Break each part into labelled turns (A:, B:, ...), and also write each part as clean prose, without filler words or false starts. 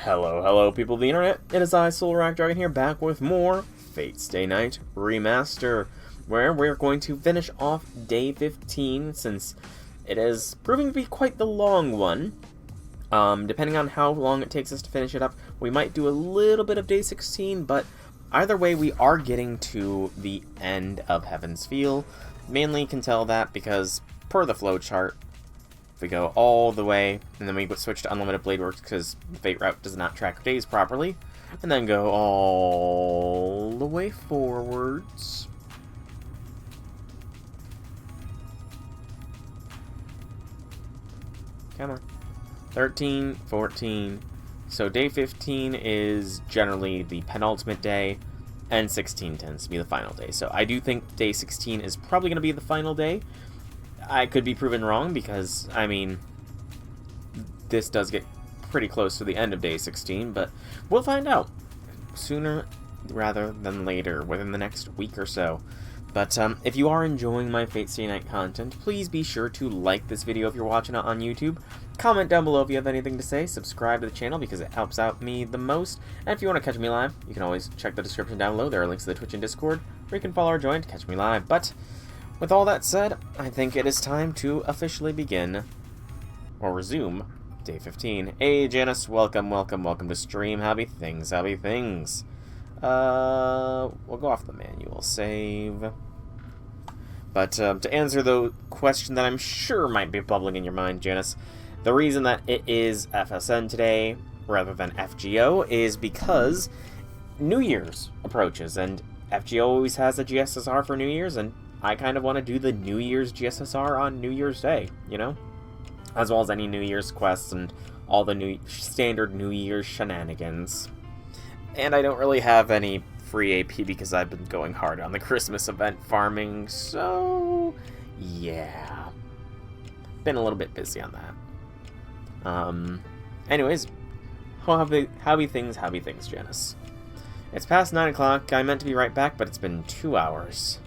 A: Hello people of the internet, it is I, Soul Dragon here, back with more Fate Stay Night Remaster, where we're going to finish off day 15, since it is proving to be quite the long one. Depending on how long it takes us to finish it up, we might do a little bit of day 16, but either way, we are getting to the end of Heaven's Feel. Mainly can tell that because, per the flowchart, if we go all the way, and then we switch to Unlimited Blade Works because the Fate route does not track days properly, and then go all the way forwards. Come on. 13, 14. So day 15 is generally the penultimate day, and 16 tends to be the final day. So I do think day 16 is probably going to be the final day. I could be proven wrong because, I mean, this does get pretty close to the end of day 16, but we'll find out sooner rather than later, within the next week or so. But if you are enjoying my Fate Stay Night content, please be sure to like this video if you're watching it on YouTube, comment down below if you have anything to say, subscribe to the channel because it helps out me the most, and if you want to catch me live, you can always check the description down below. There are links to the Twitch and Discord, where you can follow or join to catch me live. But with all that said, I think it is time to officially begin, or resume, day 15. Hey Janice, welcome to stream. Happy things. We'll go off the manual save. But to answer the question that I'm sure might be bubbling in your mind, Janice, the reason that it is FSN today rather than FGO is because New Year's approaches, and FGO always has a GSSR for New Year's, and I kind of want to do the New Year's GSSR on New Year's Day, you know? As well as any New Year's quests and all the standard New Year's shenanigans. And I don't really have any free AP because I've been going hard on the Christmas event farming, so yeah. Been a little bit busy on that. Anyways, howdy things, Janice. It's past 9 o'clock. I meant to be right back, but it's been 2 hours.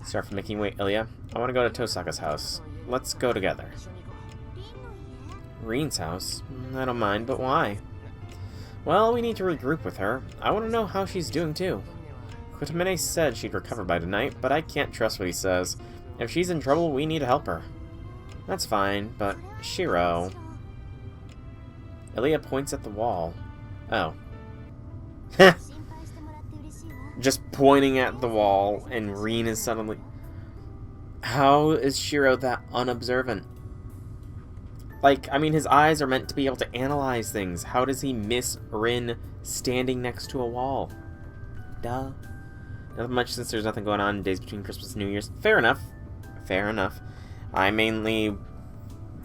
A: Sorry for making you wait, Ilya. I want to go to Tosaka's house. Let's go together. Reen's house? I don't mind, but why? Well, we need to regroup with her. I want to know how she's doing, too. Kotomine said she'd recover by tonight, but I can't trust what he says. If she's in trouble, we need to help her. That's fine, but Shiro... Ilya points at the wall. Oh. Just pointing at the wall, and Reen is suddenly... How is Shiro that unobservant? Like, I mean, his eyes are meant to be able to analyze things. How does he miss Rin standing next to a wall? Duh. Nothing much since there's nothing going on in days between Christmas and New Year's. Fair enough. Fair enough. I mainly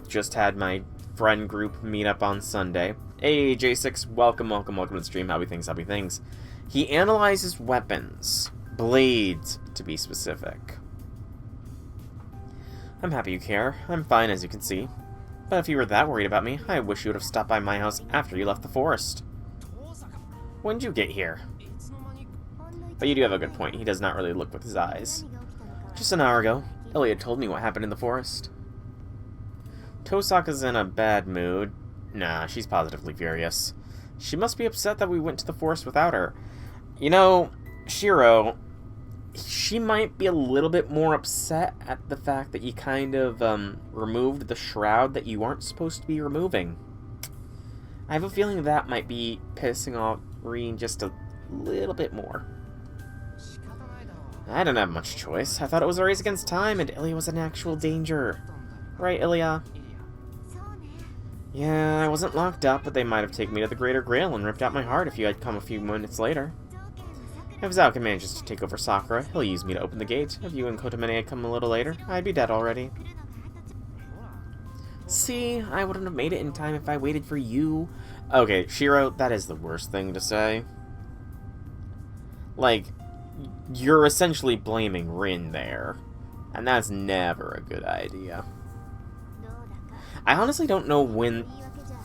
A: just had my friend group meet up on Sunday. Hey, J6, welcome to the stream. Happy things. He analyzes weapons. Blades, to be specific. I'm happy you care. I'm fine, as you can see. But if you were that worried about me, I wish you would have stopped by my house after you left the forest. When did you get here? But you do have a good point. He does not really look with his eyes. Just an hour ago, Ilya told me what happened in the forest. Tosaka's in a bad mood. Nah, she's positively furious. She must be upset that we went to the forest without her. You know, Shiro... She might be a little bit more upset at the fact that you kind of removed the shroud that you aren't supposed to be removing. I have a feeling that might be pissing off Reen just a little bit more. I didn't have much choice. I thought it was a race against time and Ilya was in actual danger. Right, Ilya? Yeah, I wasn't locked up, but they might have taken me to the Greater Grail and ripped out my heart if you had come a few minutes later. If Zalka manages to take over Sakura, he'll use me to open the gate. If you and Kotomine had come a little later, I'd be dead already. See, I wouldn't have made it in time if I waited for you. Okay, Shiro, that is the worst thing to say. Like, you're essentially blaming Rin there. And that's never a good idea. I honestly don't know when,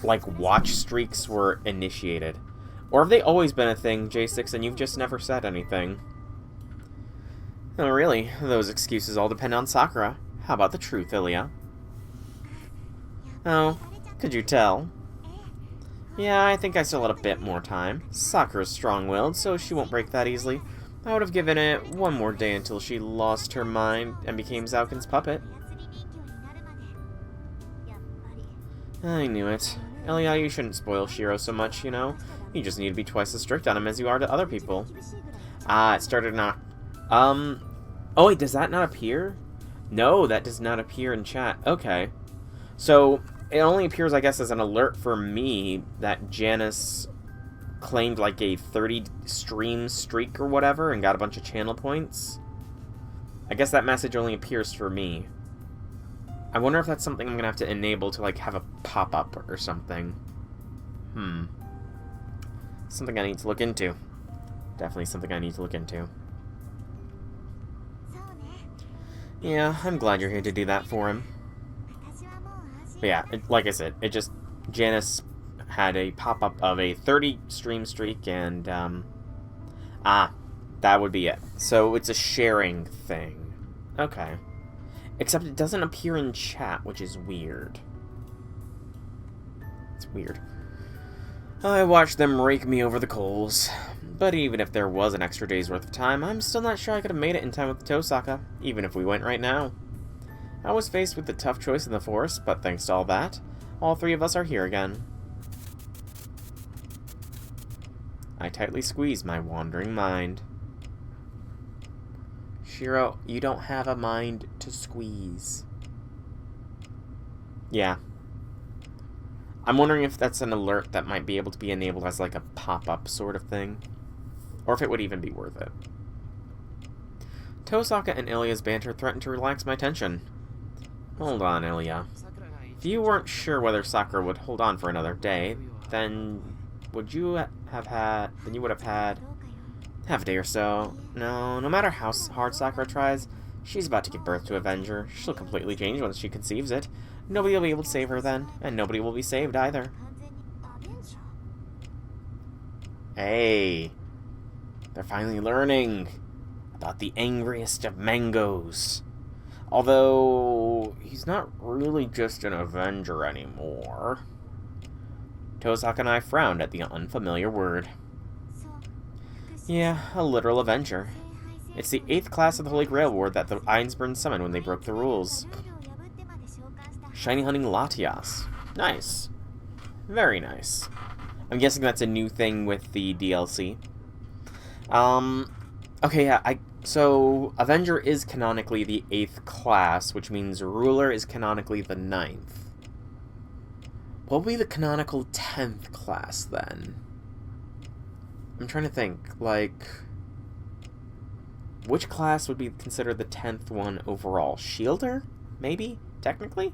A: like, watch streaks were initiated. Or have they always been a thing, J6, and you've just never said anything? No, really, those excuses all depend on Sakura. How about the truth, Ilya? Oh, could you tell? Yeah, I think I still had a bit more time. Sakura's strong-willed, so she won't break that easily. I would have given it one more day until she lost her mind and became Zauken's puppet. I knew it. Elia, you shouldn't spoil Shiro so much, you know? You just need to be twice as strict on him as you are to other people. Ah, it started not... Oh, wait, does that not appear? No, that does not appear in chat. Okay. So, it only appears, I guess, as an alert for me that Janice claimed, like, a 30-stream streak or whatever and got a bunch of channel points. I guess that message only appears for me. I wonder if that's something I'm gonna have to enable to, like, have a pop-up or something. Something I need to look into. Definitely something I need to look into. Yeah, I'm glad you're here to do that for him. But yeah, like I said, it just... Janice had a pop-up of a 30-stream streak, and, that would be it. So it's a sharing thing. Okay. Except it doesn't appear in chat, which is weird. It's weird. I watched them rake me over the coals. But even if there was an extra day's worth of time, I'm still not sure I could have made it in time with Tosaka, even if we went right now. I was faced with the tough choice in the forest, but thanks to all that, all three of us are here again. I tightly squeezed my wandering mind. Shiro, you don't have a mind to squeeze. Yeah. I'm wondering if that's an alert that might be able to be enabled as like a pop-up sort of thing. Or if it would even be worth it. Tosaka and Ilya's banter threatened to relax my tension. Hold on, Ilya. If you weren't sure whether Sakura would hold on for another day, then would you have had... Then you would have had... half a day or so. No matter how hard Sakura tries, she's about to give birth to Avenger. She'll completely change once she conceives it. Nobody will be able to save her then, and nobody will be saved either. Hey, they're finally learning about the angriest of mangoes. Although, he's not really just an Avenger anymore. Tosaka and I frowned at the unfamiliar word. Yeah, a literal Avenger. It's the 8th class of the Holy Grail Ward that the Einsburn summoned when they broke the rules. Shiny Hunting Latias. Nice. Very nice. I'm guessing that's a new thing with the DLC. Okay, yeah, so, Avenger is canonically the 8th class, which means Ruler is canonically the 9th. What will be the canonical 10th class, then? I'm trying to think, like... Which class would be considered the 10th one overall? Shielder? Maybe? Technically?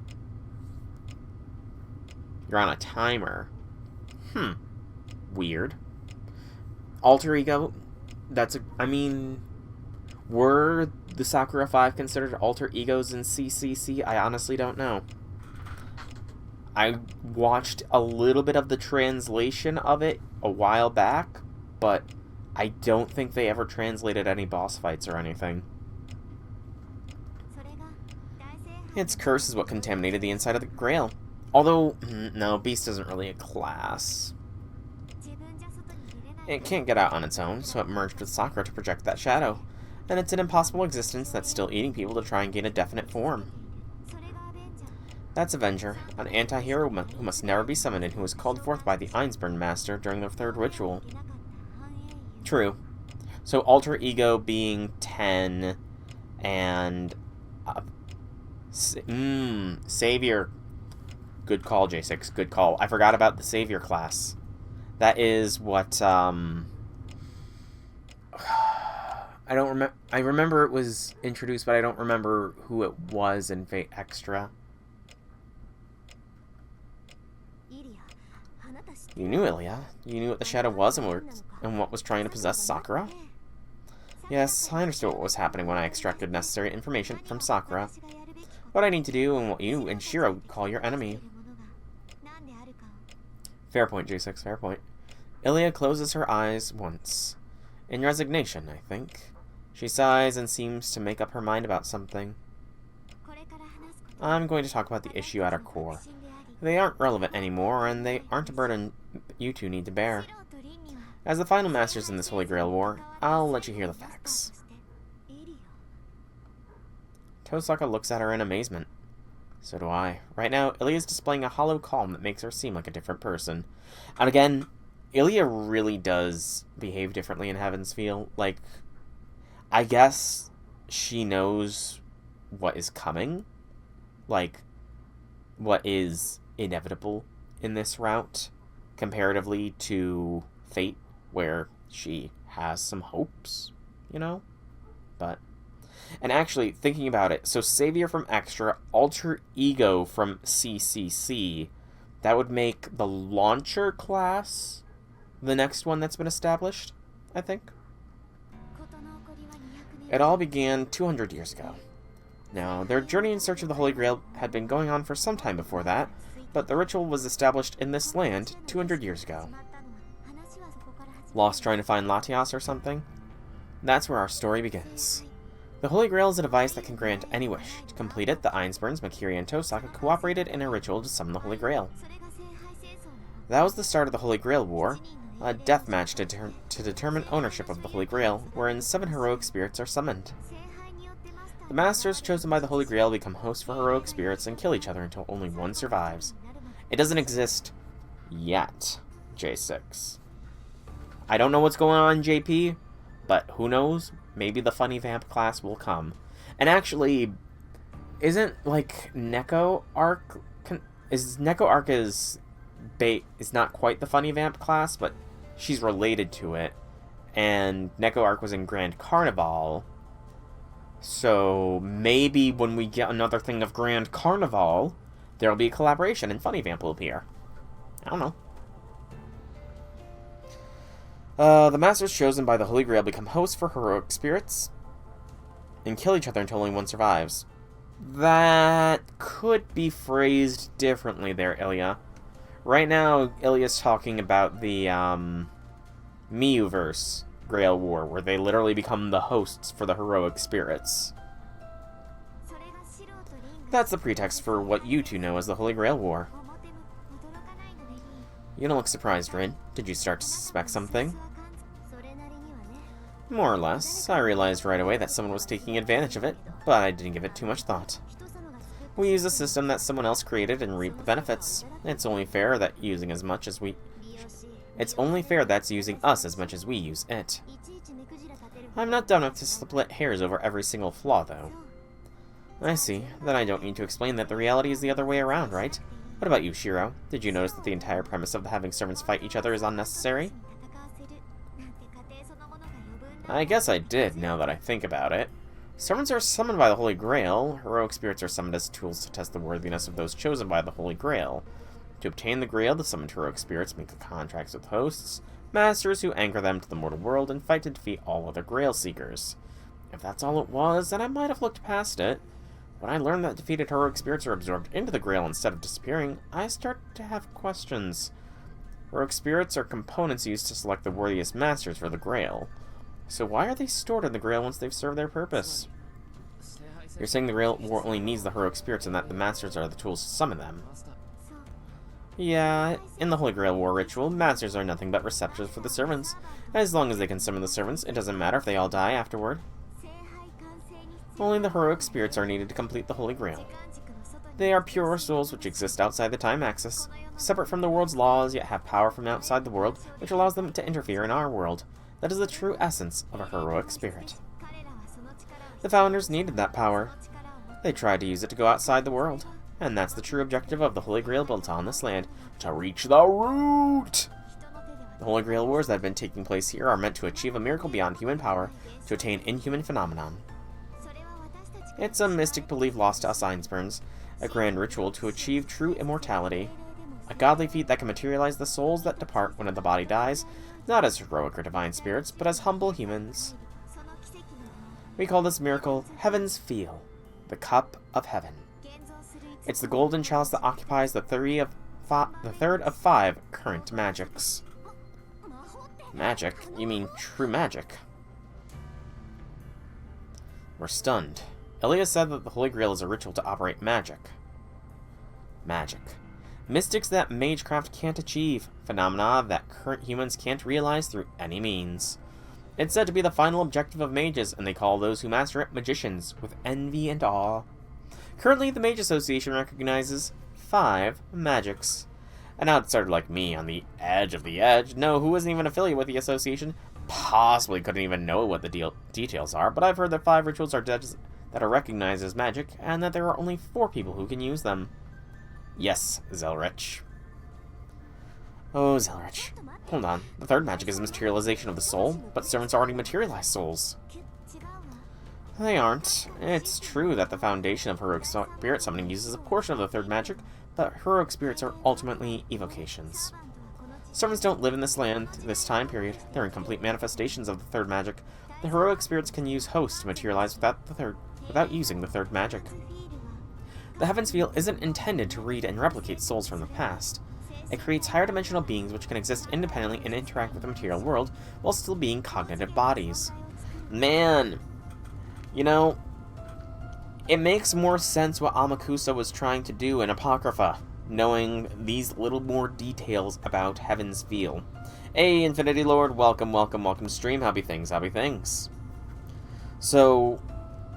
A: You're on a timer. Weird. Alter Ego? That's a... I mean... Were the Sakura 5 considered alter egos in CCC? I honestly don't know. I watched a little bit of the translation of it a while back, but I don't think they ever translated any boss fights or anything. Its curse is what contaminated the inside of the Grail. Although, no, Beast isn't really a class. It can't get out on its own, so it merged with Sakura to project that shadow. And it's an impossible existence that's still eating people to try and gain a definite form. That's Avenger, an anti-hero who must never be summoned and who was called forth by the Einsburn Master during their 3rd ritual. True. So Alter Ego being 10, and... Savior. Good call, J6, good call. I forgot about the Savior class. That is what, I don't remember. I remember it was introduced, but I don't remember who it was in Fate Extra. You knew Ilya. You knew what the shadow was and what was trying to possess Sakura? Yes, I understood what was happening when I extracted necessary information from Sakura. What I need to do and what you and Shiro call your enemy. Fair point, J6, fair point. Ilya closes her eyes once. In resignation, I think. She sighs and seems to make up her mind about something. I'm going to talk about the issue at our core. They aren't relevant anymore, and they aren't a burden you two need to bear. As the final masters in this Holy Grail war, I'll let you hear the facts. Tosaka looks at her in amazement. So do I. Right now, Ilya's displaying a hollow calm that makes her seem like a different person. And again, Ilya really does behave differently in Heaven's Feel. Like, I guess she knows what is coming. Like, what is inevitable in this route, comparatively to Fate, where she has some hopes, you know? But... And actually, thinking about it, so Savior from Extra, Alter Ego from CCC, that would make the Launcher class the next one that's been established, I think. It all began 200 years ago. Now, their journey in search of the Holy Grail had been going on for some time before that, but the ritual was established in this land 200 years ago. Lost trying to find Latias or something? That's where our story begins. The Holy Grail is a device that can grant any wish. To complete it, the Ainsburns, Makiri, and Tosaka cooperated in a ritual to summon the Holy Grail. That was the start of the Holy Grail War, a death match to determine ownership of the Holy Grail, wherein 7 heroic spirits are summoned. The Masters chosen by the Holy Grail become hosts for heroic spirits and kill each other until only one survives. It doesn't exist yet, J6. I don't know what's going on, JP, but who knows? Maybe the Funny Vamp class will come. And actually, isn't, like, Neko Arc... Neko Arc is not quite the Funny Vamp class, but she's related to it. And Neko Arc was in Grand Carnival. So, maybe when we get another thing of Grand Carnival, there'll be a collaboration and Funny Vamp will appear. I don't know. The Masters chosen by the Holy Grail become hosts for heroic spirits and kill each other until only one survives. That could be phrased differently there, Ilya. Right now, Ilya's talking about the Miyuverse Grail War, where they literally become the hosts for the heroic spirits. That's the pretext for what you two know as the Holy Grail War. You don't look surprised, Rin. Did you start to suspect something? More or less. I realized right away that someone was taking advantage of it, but I didn't give it too much thought. We use a system that someone else created and reap the benefits. It's only fair that that's using us as much as we use it. I'm not dumb enough to split hairs over every single flaw, though. I see. Then I don't need to explain that the reality is the other way around, right? What about you, Shiro? Did you notice that the entire premise of having servants fight each other is unnecessary? I guess I did, now that I think about it. Servants are summoned by the Holy Grail. Heroic spirits are summoned as tools to test the worthiness of those chosen by the Holy Grail. To obtain the Grail, the summoned heroic spirits make contracts with hosts, masters who anchor them to the mortal world and fight to defeat all other Grail seekers. If that's all it was, then I might have looked past it. When I learned that defeated heroic spirits are absorbed into the Grail instead of disappearing, I start to have questions. Heroic spirits are components used to select the worthiest masters for the Grail. So why are they stored in the Grail once they've served their purpose? You're saying the Grail War only needs the heroic spirits and that the masters are the tools to summon them. Yeah, in the Holy Grail War ritual, masters are nothing but receptors for the servants. As long as they can summon the servants, it doesn't matter if they all die afterward. Only the heroic spirits are needed to complete the Holy Grail. They are pure souls which exist outside the time axis, separate from the world's laws, yet have power from outside the world, which allows them to interfere in our world. That is the true essence of a heroic spirit. The founders needed that power. They tried to use it to go outside the world. And that's the true objective of the Holy Grail built on this land, to reach the root! The Holy Grail Wars that have been taking place here are meant to achieve a miracle beyond human power, to attain inhuman phenomenon. It's a mystic belief lost to us Ainsburns, a grand ritual to achieve true immortality. A godly feat that can materialize the souls that depart when the body dies, not as heroic or divine spirits, but as humble humans. We call this miracle Heaven's Feel, the Cup of Heaven. It's the golden chalice that occupies the third of 5 current magics. Magic? You mean true magic? We're stunned. Ilya said that the Holy Grail is a ritual to operate magic. Magic. Mystics that magecraft can't achieve, phenomena that current humans can't realize through any means. It's said to be the final objective of mages, and they call those who master it magicians, with envy and awe. Currently, the Mage Association recognizes 5 magics. An outsider like me, on the edge of the edge, who isn't even affiliated with the association, possibly couldn't even know what the details are, but I've heard that 5 rituals are that are recognized as magic, and that there are only 4 people who can use them. Yes, Zelrich. Oh, Zelrich. Hold on. The 3rd magic is the materialization of the soul, but servants already materialize souls. They aren't. It's true that the foundation of heroic spirit summoning uses a portion of the 3rd magic, but heroic spirits are ultimately evocations. Servants don't live in this land, this time period. They're incomplete manifestations of the 3rd magic. The heroic spirits can use hosts to materialize without using the 3rd magic. The Heaven's Field isn't intended to read and replicate souls from the past. It creates higher dimensional beings which can exist independently and interact with the material world while still being cognitive bodies. Man, you know, it makes more sense what Amakusa was trying to do in Apocrypha, knowing these little more details about Heaven's Field. Hey, Infinity Lord, welcome, welcome, welcome stream. Happy things, happy things. So,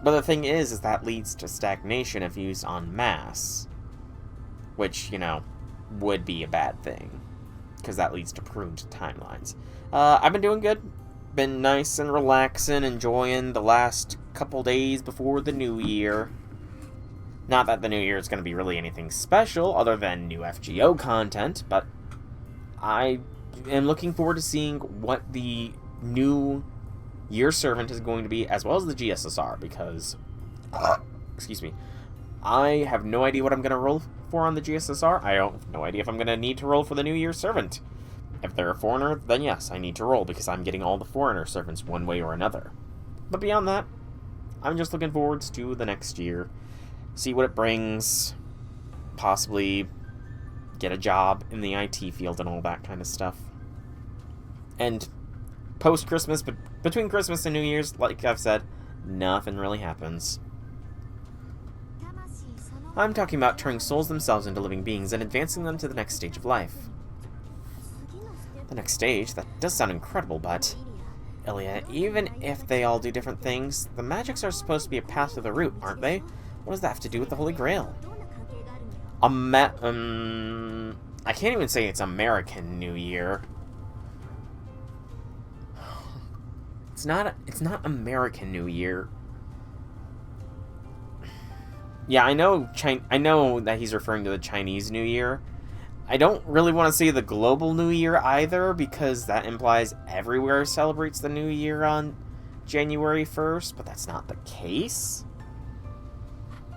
A: but the thing is that leads to stagnation if used en masse. Which, you know, would be a bad thing. Because that leads to pruned timelines. I've been doing good. Been nice and relaxing, enjoying the last couple days before the new year. Not that the new year is going to be really anything special other than new FGO content, but I am looking forward to seeing what the new Year Servant is going to be, as well as the GSSR, because, excuse me, I have no idea what I'm going to roll for on the GSSR. I have no idea if I'm going to need to roll for the new Year Servant. If they're a foreigner, then yes, I need to roll, because I'm getting all the foreigner servants one way or another. But beyond that, I'm just looking forward to the next year, see what it brings, possibly get a job in the IT field and all that kind of stuff. And post-Christmas, but between Christmas and New Year's, like I've said, nothing really happens. I'm talking about turning souls themselves into living beings and advancing them to the next stage of life. The next stage? That does sound incredible, but Ilya, even if they all do different things, the magics are supposed to be a path to the root, aren't they? What does that have to do with the Holy Grail? I can't even say it's American New Year. It's not American New Year. Yeah, I know that he's referring to the Chinese New Year. I don't really want to say the global New Year either, because that implies everywhere celebrates the New Year on January 1st, but that's not the case.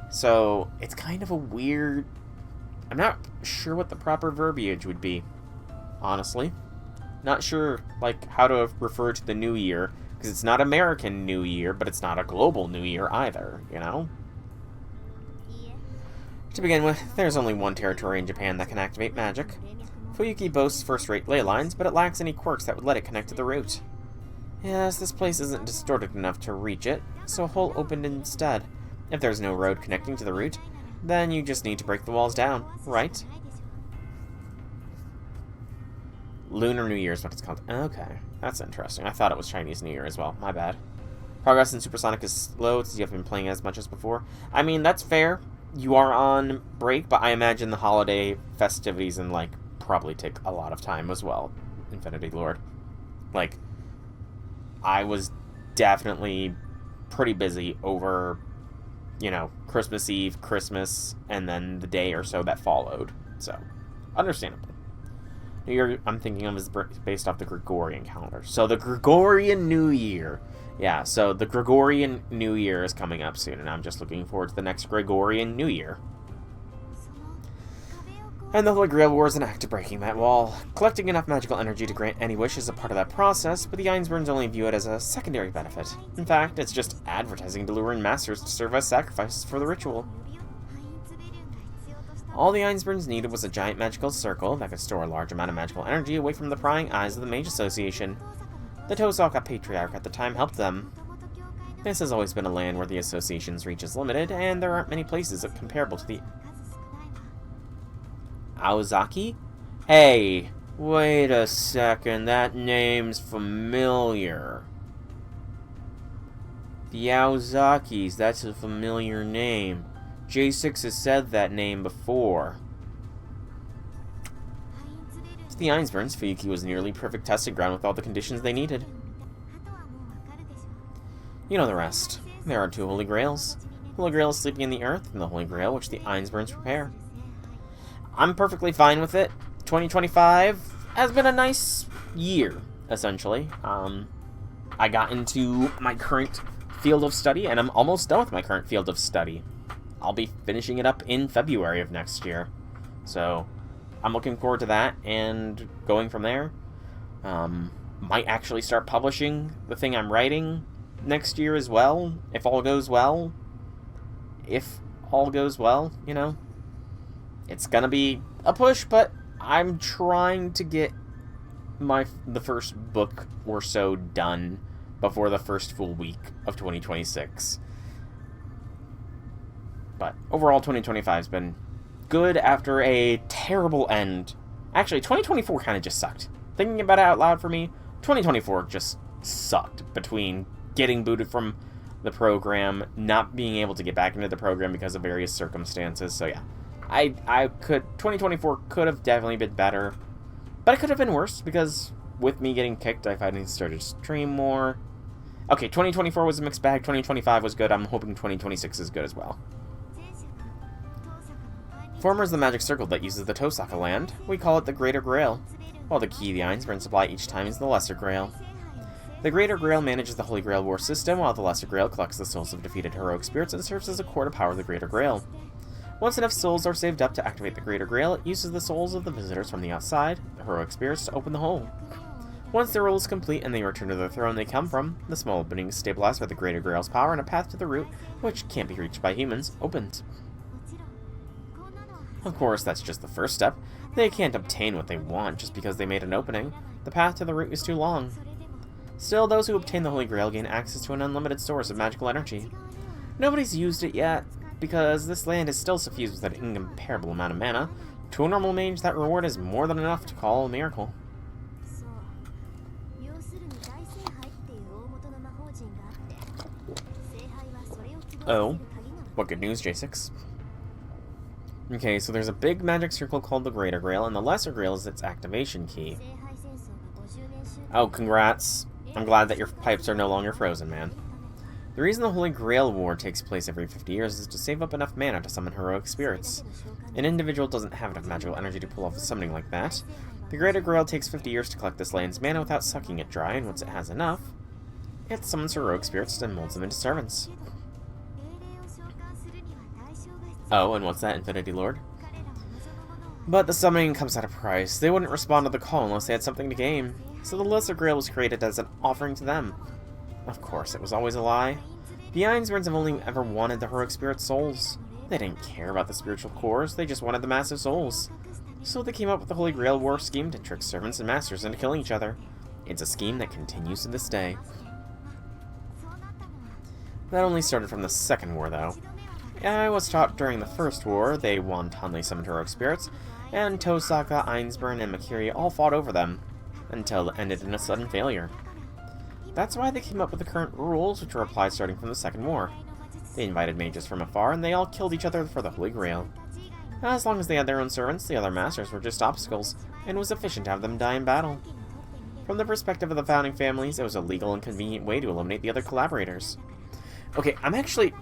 A: So, it's kind of a weird... I'm not sure what the proper verbiage would be, honestly. Not sure, like, how to refer to the New Year, because it's not American New Year, but it's not a global New Year either, you know? To begin with, there's only one territory in Japan that can activate magic. Fuyuki boasts first-rate ley lines, but it lacks any quirks that would let it connect to the root. Yes, this place isn't distorted enough to reach it, so a hole opened instead. If there's no road connecting to the root, then you just need to break the walls down, right? Lunar New Year is what it's called. Okay, that's interesting. I thought it was Chinese New Year as well. My bad. Progress in Supersonic is slow since you haven't been playing as much as before. I mean, that's fair. You are on break, but I imagine the holiday festivities and, like, probably take a lot of time as well. Infinity Lord. Like, I was definitely pretty busy over, you know, Christmas Eve, Christmas, and then the day or so that followed. So, understandable. New Year, I'm thinking of is based off the Gregorian calendar. So, the Gregorian New Year. Yeah, so the Gregorian New Year is coming up soon, and I'm just looking forward to the next Gregorian New Year. And the Holy Grail War is an act of breaking that wall. Collecting enough magical energy to grant any wish is a part of that process, but the Ainsburns only view it as a secondary benefit. In fact, it's just advertising to lure in masters to serve as sacrifices for the ritual. All the Ainsburns needed was a giant magical circle that could store a large amount of magical energy away from the prying eyes of the Mage Association. The Tosaka Patriarch at the time helped them. This has always been a land where the Association's reach is limited, and there aren't many places comparable to the Aozaki? Hey, wait a second, that name's familiar. The Aozakis, that's a familiar name. J6 has said that name before. To the Ainsburns, Fuyuki was nearly perfect testing ground with all the conditions they needed. You know the rest. There are 2 Holy Grails. The Holy Grail is sleeping in the earth, and the Holy Grail which the Ainsburns prepare. I'm perfectly fine with it. 2025 has been a nice year, essentially. I got into my current field of study, and I'm almost done with my current field of study. I'll be finishing it up in February of next year. So, I'm looking forward to that, and going from there. Might actually start publishing the thing I'm writing next year as well, if all goes well. If all goes well, you know. It's gonna be a push, but I'm trying to get the first book or so done before the first full week of 2026. But overall, 2025 has been good after a terrible end. Actually, 2024 kind of just sucked. Thinking about it out loud for me, 2024 just sucked between getting booted from the program, not being able to get back into the program because of various circumstances. So yeah, 2024 could have definitely been better, but it could have been worse because with me getting kicked, I finally started to stream more. Okay, 2024 was a mixed bag, 2025 was good, I'm hoping 2026 is good as well. Former is the magic circle that uses the Tosaka land. We call it the Greater Grail, while the key the Ainsburn supply each time is the Lesser Grail. The Greater Grail manages the Holy Grail War system, while the Lesser Grail collects the souls of defeated heroic spirits and serves as a core to power the Greater Grail. Once enough souls are saved up to activate the Greater Grail, it uses the souls of the visitors from the outside, the heroic spirits, to open the hole. Once the role is complete and they return to the throne they come from, the small opening is stabilized by the Greater Grail's power, and a path to the root, which can't be reached by humans, opens. Of course, that's just the first step. They can't obtain what they want just because they made an opening. The path to the root is too long. Still, those who obtain the Holy Grail gain access to an unlimited source of magical energy. Nobody's used it yet, because this land is still suffused with an incomparable amount of mana. To a normal mage, that reward is more than enough to call a miracle. Oh, what good news, J6? Okay, so there's a big magic circle called the Greater Grail, and the Lesser Grail is its activation key. Oh, congrats. I'm glad that your pipes are no longer frozen, man. The reason the Holy Grail War takes place every 50 years is to save up enough mana to summon heroic spirits. An individual doesn't have enough magical energy to pull off a summoning like that. The Greater Grail takes 50 years to collect this land's mana without sucking it dry, and once it has enough, it summons heroic spirits and molds them into servants. Oh, and what's that, Infinity Lord? But the summoning comes at a price. They wouldn't respond to the call unless they had something to gain, so the Lesser Grail was created as an offering to them. Of course, it was always a lie. The Ainsburns have only ever wanted the heroic spirit souls. They didn't care about the spiritual cores, they just wanted the massive souls. So they came up with the Holy Grail War scheme to trick servants and masters into killing each other. It's a scheme that continues to this day. That only started from the Second War, though. I was taught during the First War, they wantonly summoned heroic spirits, and Tosaka, Ainsburn, and Makiri all fought over them, until it ended in a sudden failure. That's why they came up with the current rules, which were applied starting from the Second War. They invited mages from afar, and they all killed each other for the Holy Grail. As long as they had their own servants, the other masters were just obstacles, and it was efficient to have them die in battle. From the perspective of the founding families, it was a legal and convenient way to eliminate the other collaborators. Okay, I'm actually...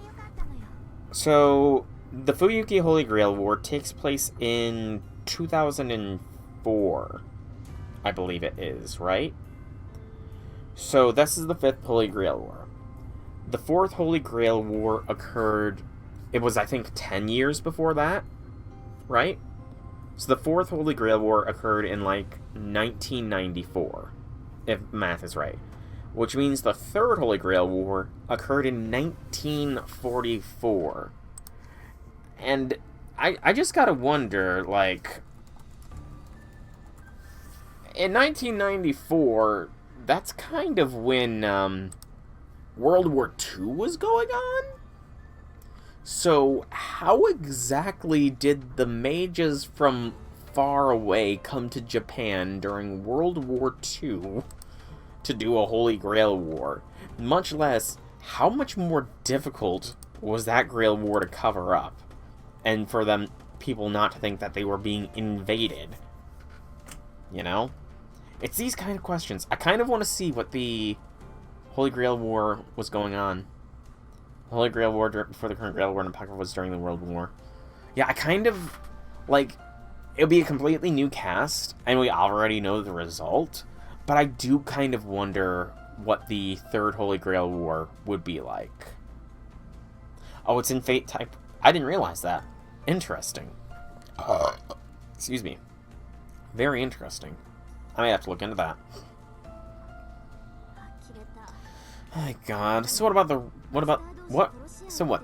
A: So, the Fuyuki Holy Grail War takes place in 2004, I believe it is, right? So, this is the 5th Holy Grail War. The 4th Holy Grail War occurred, it was, I think, 10 years before that, right? So, the 4th Holy Grail War occurred in, like, 1994, if math is right. Which means the 3rd Holy Grail War occurred in 1944. And I just gotta wonder, like... In 1994, that's kind of when World War II was going on? So, how exactly did the mages from far away come to Japan during World War II to do a Holy Grail War? Much less, how much more difficult was that Grail War to cover up? And for them, people not to think that they were being invaded. You know? It's these kind of questions. I kind of want to see what the Holy Grail War was going on. The Holy Grail War before the current Grail War in Apocrypha was during the World War. Yeah, I kind of, like, it'll be a completely new cast, and we already know the result, but I do kind of wonder what the third Holy Grail War would be like. Oh, it's in Fate type. I didn't realize that. Interesting. Excuse me. Very interesting. I may have to look into that. Oh my god. So what? The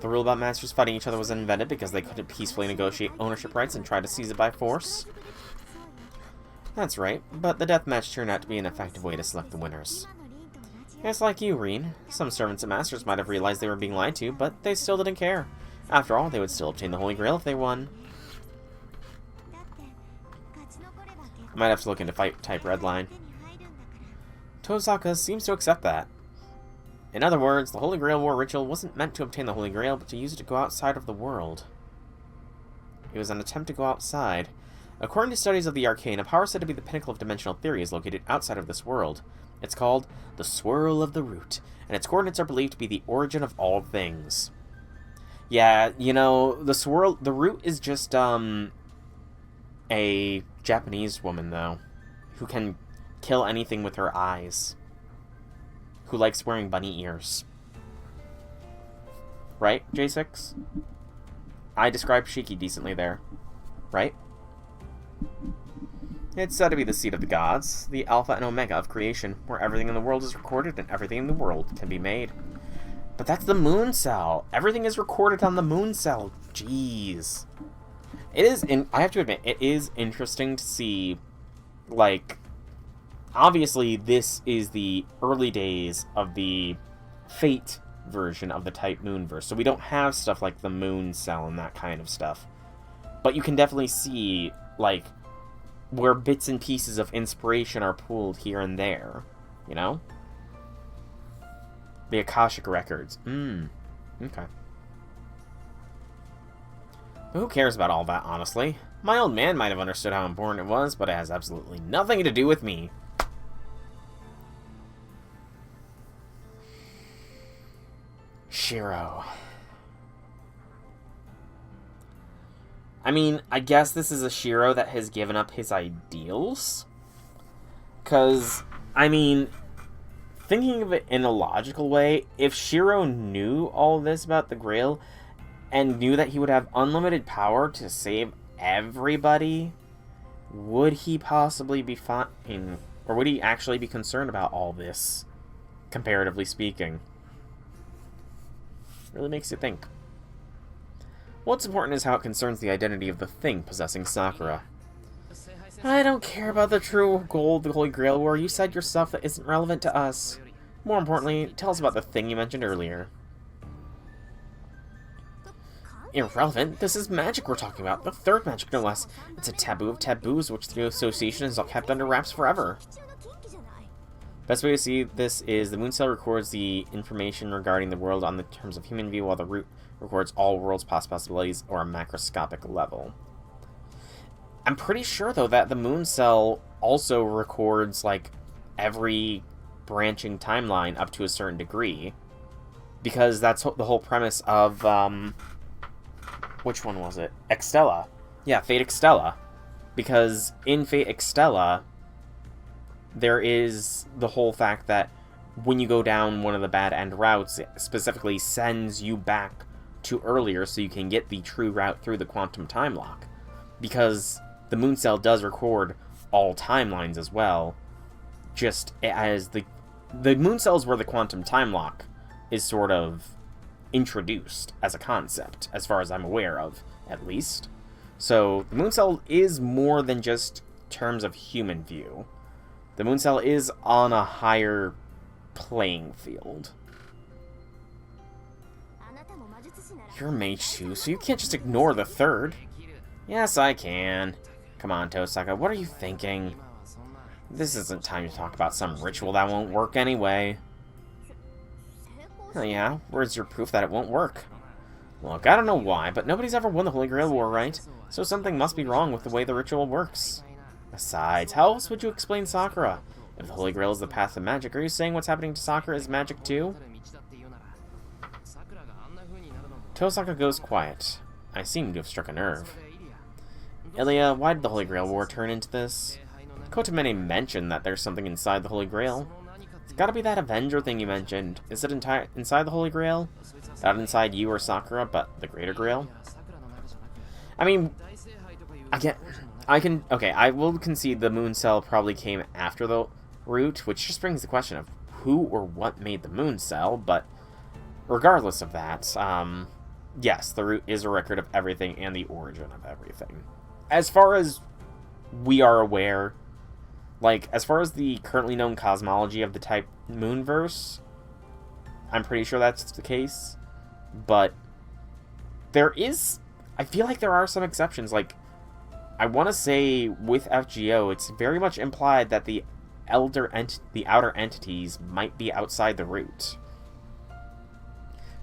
A: rule about masters fighting each other was invented because they couldn't peacefully negotiate ownership rights and tried to seize it by force? That's right, but the deathmatch turned out to be an effective way to select the winners. It's like you, Reen. Some servants and masters might have realized they were being lied to, but they still didn't care. After all, they would still obtain the Holy Grail if they won. I might have to look into fight type Redline. Tozaka seems to accept that. In other words, the Holy Grail War ritual wasn't meant to obtain the Holy Grail, but to use it to go outside of the world. It was an attempt to go outside. According to studies of the arcane, a power said to be the pinnacle of dimensional theory is located outside of this world. It's called the Swirl of the Root, and its coordinates are believed to be the origin of all things. Yeah, you know, the Root is just, a Japanese woman, though, who can kill anything with her eyes. Who likes wearing bunny ears. Right, J6? I described Shiki decently there. Right? It's said to be the seat of the gods, the alpha and omega of creation, where everything in the world is recorded and everything in the world can be made. But that's the moon cell. Everything is recorded on the moon cell. Jeez. It is, I have to admit, it is interesting to see, like, obviously this is the early days of the Fate version of the Type Moonverse, so we don't have stuff like the moon cell and that kind of stuff. But you can definitely see, like, where bits and pieces of inspiration are pulled here and there, you know? The Akashic Records. Okay. But who cares about all that, honestly? My old man might have understood how important it was, but it has absolutely nothing to do with me. Shiro. I mean, I guess this is a Shiro that has given up his ideals? Because, I mean, thinking of it in a logical way, if Shiro knew all this about the Grail, and knew that he would have unlimited power to save everybody, would he possibly be fine, or would he actually be concerned about all this, comparatively speaking? Really makes you think. What's important is how it concerns the identity of the thing possessing Sakura. I don't care about the true goal of the Holy Grail War. You said yourself that isn't relevant to us. More importantly, tell us about the thing you mentioned earlier. Irrelevant? This is magic we're talking about. The third magic, no less. It's a taboo of taboos, which the association has kept under wraps forever. Best way to see this is the moon cell records the information regarding the world on the terms of human view, while the root records all worlds possibilities or a macroscopic level. I'm pretty sure, though, that the moon cell also records, like, every branching timeline up to a certain degree. Because that's the whole premise of, which one was it? Extella. Yeah, Fate Extella. Because in Fate Extella, there is the whole fact that when you go down one of the bad end routes, it specifically sends you back to earlier so you can get the true route through the quantum time lock. Because the moon cell does record all timelines as well, just as the moon cell is where the quantum time lock is sort of introduced as a concept, as far as I'm aware of, at least. So the moon cell is more than just terms of human view. The moon cell is on a higher playing field. You're a mage too, so you can't just ignore the third. Yes, I can. Come on, Tosaka, what are you thinking? This isn't time to talk about some ritual that won't work anyway. Oh yeah, where's your proof that it won't work? Look, I don't know why, but nobody's ever won the Holy Grail War, right? So something must be wrong with the way the ritual works. Besides, how else would you explain Sakura? If the Holy Grail is the path of magic, are you saying what's happening to Sakura is magic too? Tosaka goes quiet. I seem to have struck a nerve. Ilya, why did the Holy Grail War turn into this? Kotomene mentioned that there's something inside the Holy Grail. It's gotta be that Avenger thing you mentioned. Is it inside the Holy Grail? Not inside you or Sakura, but the Greater Grail? I mean, I will concede the Moon Cell probably came after the root, which just brings the question of who or what made the Moon Cell, but regardless of that, yes, the root is a record of everything and the origin of everything. As far as we are aware, like, as far as the currently known cosmology of the type Moonverse, I'm pretty sure that's the case, but I feel like there are some exceptions. Like, I want to say with FGO, it's very much implied that the outer entities might be outside the root.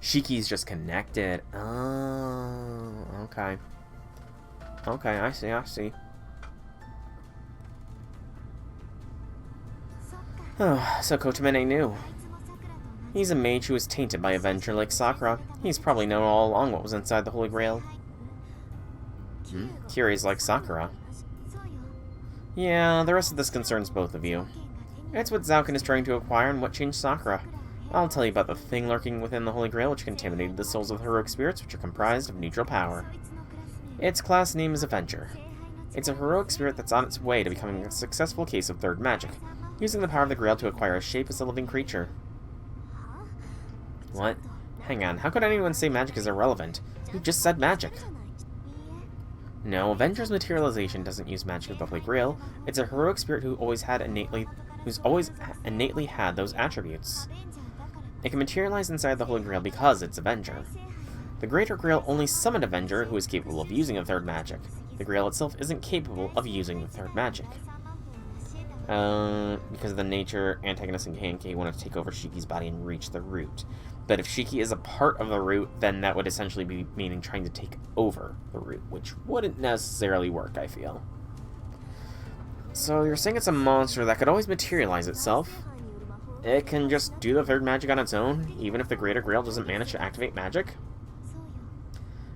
A: Shiki's just connected. Oh, okay. Okay, I see. Oh, so Kotomene knew. He's a mage who was tainted by a venture like Sakura. He's probably known all along what was inside the Holy Grail. Curious like Sakura. Yeah, the rest of this concerns both of you. It's what Zouken is trying to acquire and what changed Sakura. I'll tell you about the thing lurking within the Holy Grail which contaminated the souls of the heroic spirits which are comprised of neutral power. Its class name is Avenger. It's a heroic spirit that's on its way to becoming a successful case of third magic, using the power of the Grail to acquire a shape as a living creature. What? Hang on, how could anyone say magic is irrelevant? You just said magic. No, Avenger's materialization doesn't use magic of the Holy Grail. It's a heroic spirit who's always innately had those attributes. It can materialize inside the Holy Grail because it's Avenger. The Greater Grail only summoned Avenger who is capable of using a third magic. The Grail itself isn't capable of using the third magic. Because of the nature, Antagonist and Kankei want to take over Shiki's body and reach the root. But if Shiki is a part of the root, then that would essentially be meaning trying to take over the root, which wouldn't necessarily work, I feel. So you're saying it's a monster that could always materialize itself? It can just do the third magic on its own, even if the Greater Grail doesn't manage to activate magic?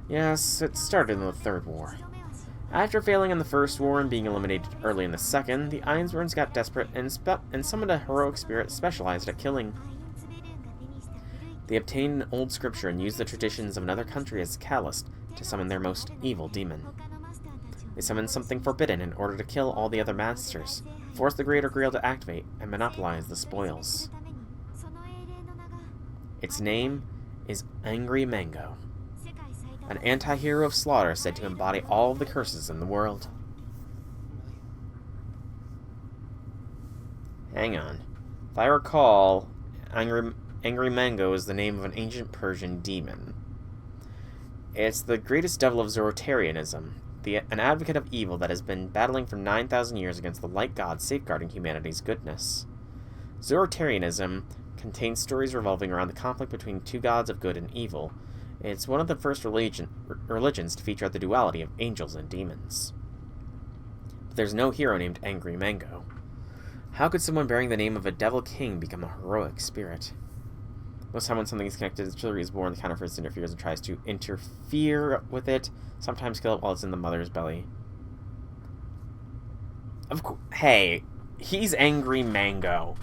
A: Yes, it started in the Third War. After failing in the First War and being eliminated early in the Second, the Ainsworns got desperate and summoned a heroic spirit specialized at killing. They obtained an old scripture and used the traditions of another country as catalyst to summon their most evil demon. They summoned something forbidden in order to kill all the other masters, force the Greater Grail to activate, and monopolize the spoils. Its name is Angry Mango, an anti-hero of slaughter said to embody all of the curses in the world. Hang on. If I recall, Angry Mango is the name of an ancient Persian demon. It's the greatest devil of Zoroastrianism, an advocate of evil that has been battling for 9,000 years against the light god safeguarding humanity's goodness. Zoroastrianism contains stories revolving around the conflict between two gods of good and evil. It's one of the first religions to feature the duality of angels and demons. But there's no hero named Angry Mango. How could someone bearing the name of a devil king become a heroic spirit? Most time when something is connected to the children is born, the counterfeit interferes and tries to interfere with it, sometimes kill it while it's in the mother's belly. Of course, hey, he's Angry Mango.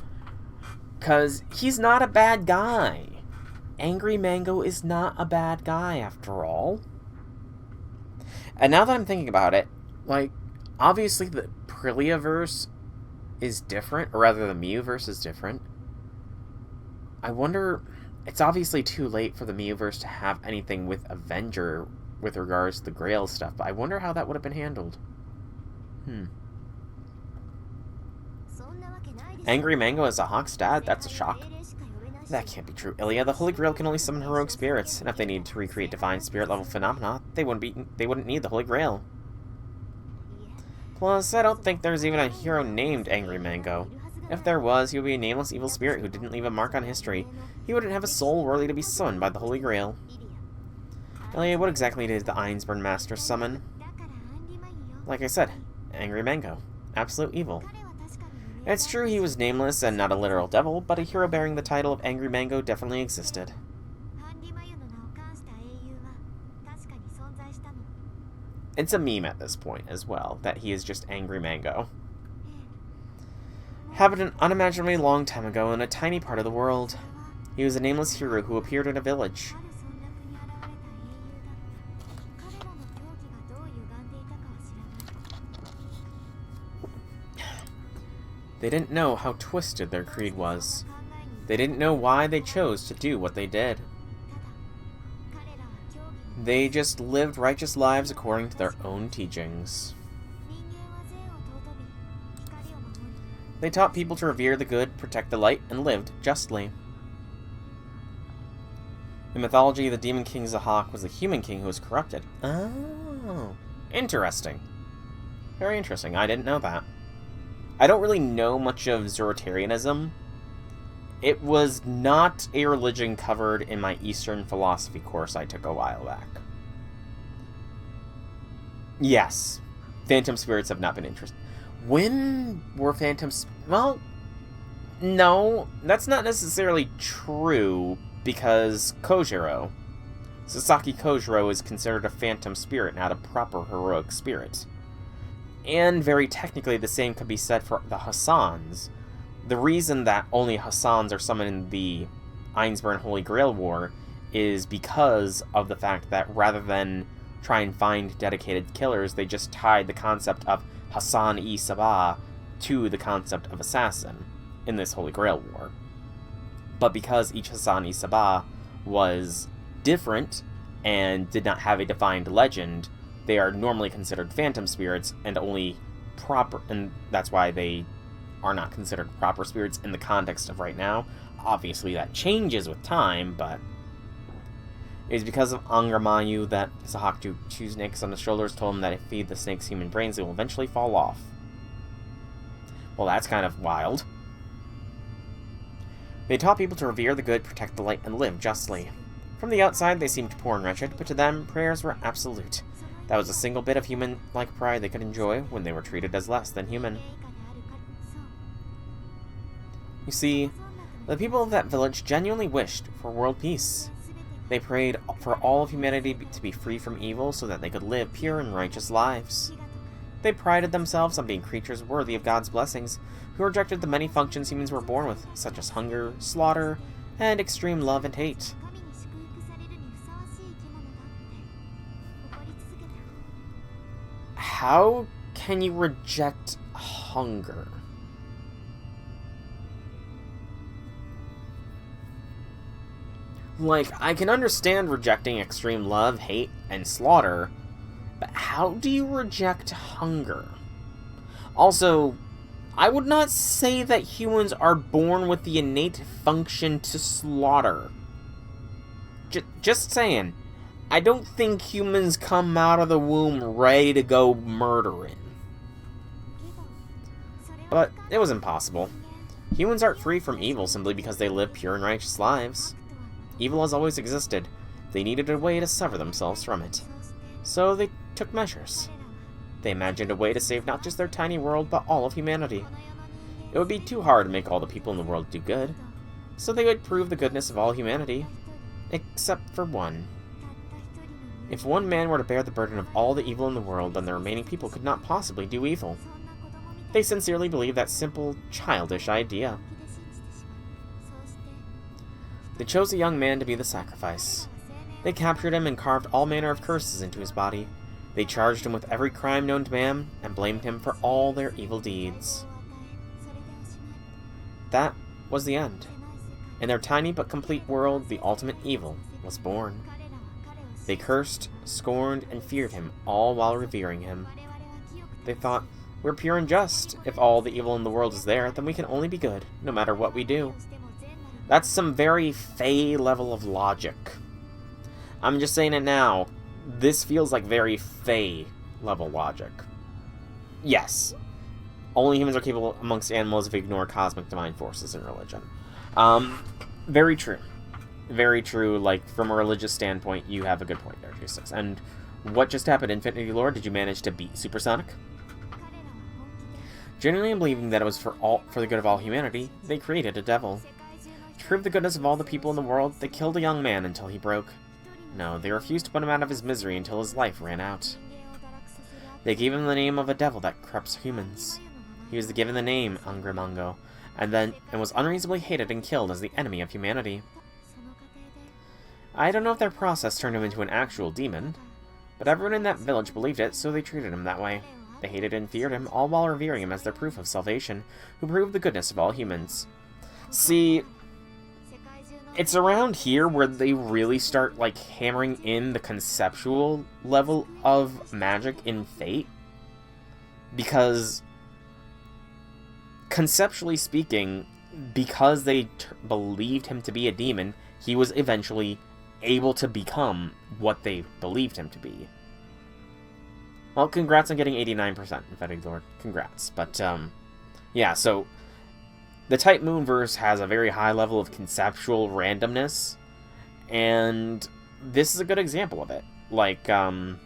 A: 'Cause he's not a bad guy. Angry Mango is not a bad guy, after all. And now that I'm thinking about it, like, obviously the Prilliaverse is different, or rather the Mewverse is different. I wonder, it's obviously too late for the Mewverse to have anything with Avenger with regards to the Grail stuff, but I wonder how that would have been handled. Angry Mango as a Hawk's dad? That's a shock. That can't be true, Ilya. The Holy Grail can only summon heroic spirits, and if they needed to recreate divine spirit-level phenomena, they wouldn't need the Holy Grail. Plus, I don't think there's even a hero named Angry Mango. If there was, he would be a nameless evil spirit who didn't leave a mark on history. He wouldn't have a soul worthy to be summoned by the Holy Grail. Elliot, what exactly did the FSN Remaster summon? Like I said, Angry Mango. Absolute evil. It's true he was nameless and not a literal devil, but a hero bearing the title of Angry Mango definitely existed. It's a meme at this point as well, that he is just Angry Mango. Happened an unimaginably long time ago in a tiny part of the world. He was a nameless hero who appeared in a village. They didn't know how twisted their creed was. They didn't know why they chose to do what they did. They just lived righteous lives according to their own teachings. They taught people to revere the good, protect the light, and lived justly. In mythology, the demon king Zahak was the human king who was corrupted. Oh, interesting. Very interesting. I didn't know that. I don't really know much of Zoroastrianism. It was not a religion covered in my Eastern philosophy course I took a while back. Yes, phantom spirits have not been interesting. When were phantoms... Well, no, that's not necessarily true, because Kojiro, Sasaki Kojiro, is considered a phantom spirit, not a proper heroic spirit. And very technically, the same could be said for the Hassans. The reason that only Hassans are summoned in the Ainsburn Holy Grail War is because of the fact that rather than try and find dedicated killers, they just tied the concept of Hassan-i-Sabah to the concept of assassin in this Holy Grail War. But because each Hassan-i-Sabah was different and did not have a defined legend, they are normally considered phantom spirits and only proper, and that's why they are not considered proper spirits in the context of right now. Obviously that changes with time, but it is because of Angramayu that Zahak drew two snakes on his shoulders, told him that if he feed the snakes human brains, they will eventually fall off. Well, that's kind of wild. They taught people to revere the good, protect the light, and live justly. From the outside, they seemed poor and wretched, but to them, prayers were absolute. That was a single bit of human-like pride they could enjoy when they were treated as less than human. You see, the people of that village genuinely wished for world peace. They prayed for all of humanity to be free from evil so that they could live pure and righteous lives. They prided themselves on being creatures worthy of God's blessings, who rejected the many functions humans were born with, such as hunger, slaughter, and extreme love and hate. How can you reject hunger? Like, I can understand rejecting extreme love, hate, and slaughter, but how do you reject hunger? Also, I would not say that humans are born with the innate function to slaughter. Just saying. I don't think humans come out of the womb ready to go murdering. But it was impossible. Humans aren't free from evil simply because they live pure and righteous lives. Evil has always existed. They needed a way to sever themselves from it. So they took measures. They imagined a way to save not just their tiny world, but all of humanity. It would be too hard to make all the people in the world do good, so they would prove the goodness of all humanity. Except for one. If one man were to bear the burden of all the evil in the world, then the remaining people could not possibly do evil. They sincerely believed that simple, childish idea. They chose a young man to be the sacrifice. They captured him and carved all manner of curses into his body. They charged him with every crime known to man, and blamed him for all their evil deeds. That was the end. In their tiny but complete world, the ultimate evil was born. They cursed, scorned, and feared him, all while revering him. They thought, we're pure and just. If all the evil in the world is there, then we can only be good, no matter what we do. That's some very Fey level of logic. I'm just saying it now. This feels like very Fey level logic. Yes. Only humans are capable amongst animals if we ignore cosmic divine forces in religion. Very true. Very true. Like, from a religious standpoint, you have a good point there, J6. And what just happened, Infinity Lord? Did you manage to beat Supersonic? Genuinely believing that it was for the good of all humanity, they created a devil. To prove the goodness of all the people in the world, they killed a young man until he broke. No, they refused to put him out of his misery until his life ran out. They gave him the name of a devil that corrupts humans. He was given the name Angry and was unreasonably hated and killed as the enemy of humanity. I don't know if their process turned him into an actual demon, but everyone in that village believed it, so they treated him that way. They hated and feared him, all while revering him as their proof of salvation, who proved the goodness of all humans. See, it's around here where they really start, like, hammering in the conceptual level of magic in Fate. Because, conceptually speaking, because they believed him to be a demon, he was eventually able to become what they believed him to be. Well, congrats on getting 89%, Infinity Lord. Congrats. But, yeah, so the Type Moonverse has a very high level of conceptual randomness, and this is a good example of it. Like, I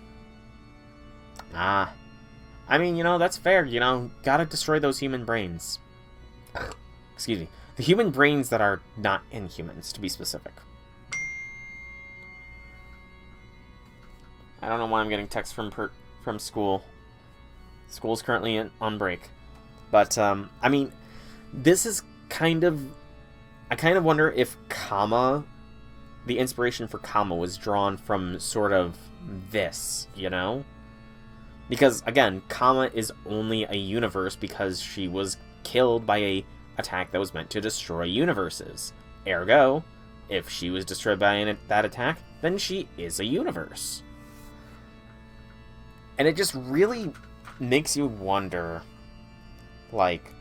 A: mean, you know, that's fair, you know, gotta destroy those human brains. Excuse me. The human brains that are not inhumans, to be specific. I don't know why I'm getting texts from school. School's currently on break. But, I mean, this is kind of... I kind of wonder if Kama, the inspiration for Kama was drawn from sort of this, you know? Because, again, Kama is only a universe because she was killed by a attack that was meant to destroy universes. Ergo, if she was destroyed by that attack, then she is a universe. And it just really makes you wonder, like,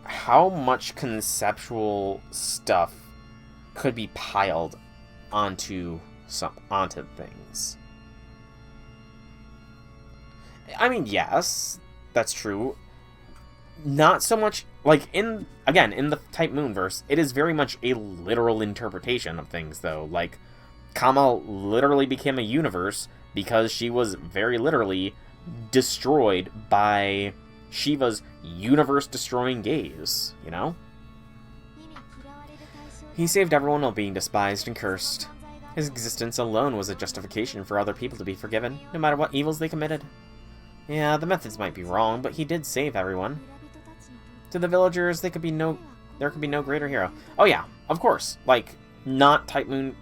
A: how much conceptual stuff could be piled onto things. I mean, yes, that's true. Not so much, like, in the Type Moonverse, it is very much a literal interpretation of things, though. Like, Kama literally became a universe because she was very literally destroyed by Shiva's universe-destroying gaze, you know? He saved everyone while being despised and cursed. His existence alone was a justification for other people to be forgiven, no matter what evils they committed. Yeah, the methods might be wrong, but he did save everyone. To the villagers, there could be no greater hero. Oh yeah, of course. Like, not Type Moon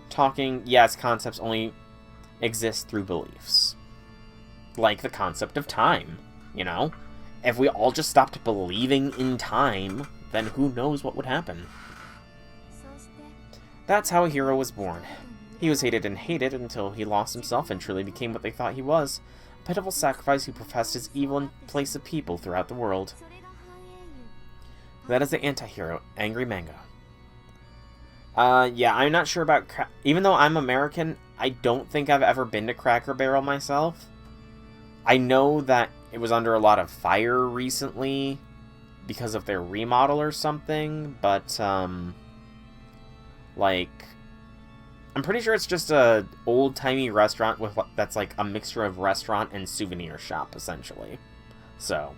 A: talking, yes, concepts only exist through beliefs. Like the concept of time, you know? If we all just stopped believing in time, then who knows what would happen. That's how a hero was born. He was hated and hated until he lost himself and truly became what they thought he was. A pitiful sacrifice who professed his evil in place of people throughout the world. That is the anti-hero, Angry Mango. Yeah, I'm not sure about... Even though I'm American, I don't think I've ever been to Cracker Barrel myself. I know that it was under a lot of fire recently because of their remodel or something, but, like, I'm pretty sure it's just a old-timey restaurant that's like a mixture of restaurant and souvenir shop, essentially. So,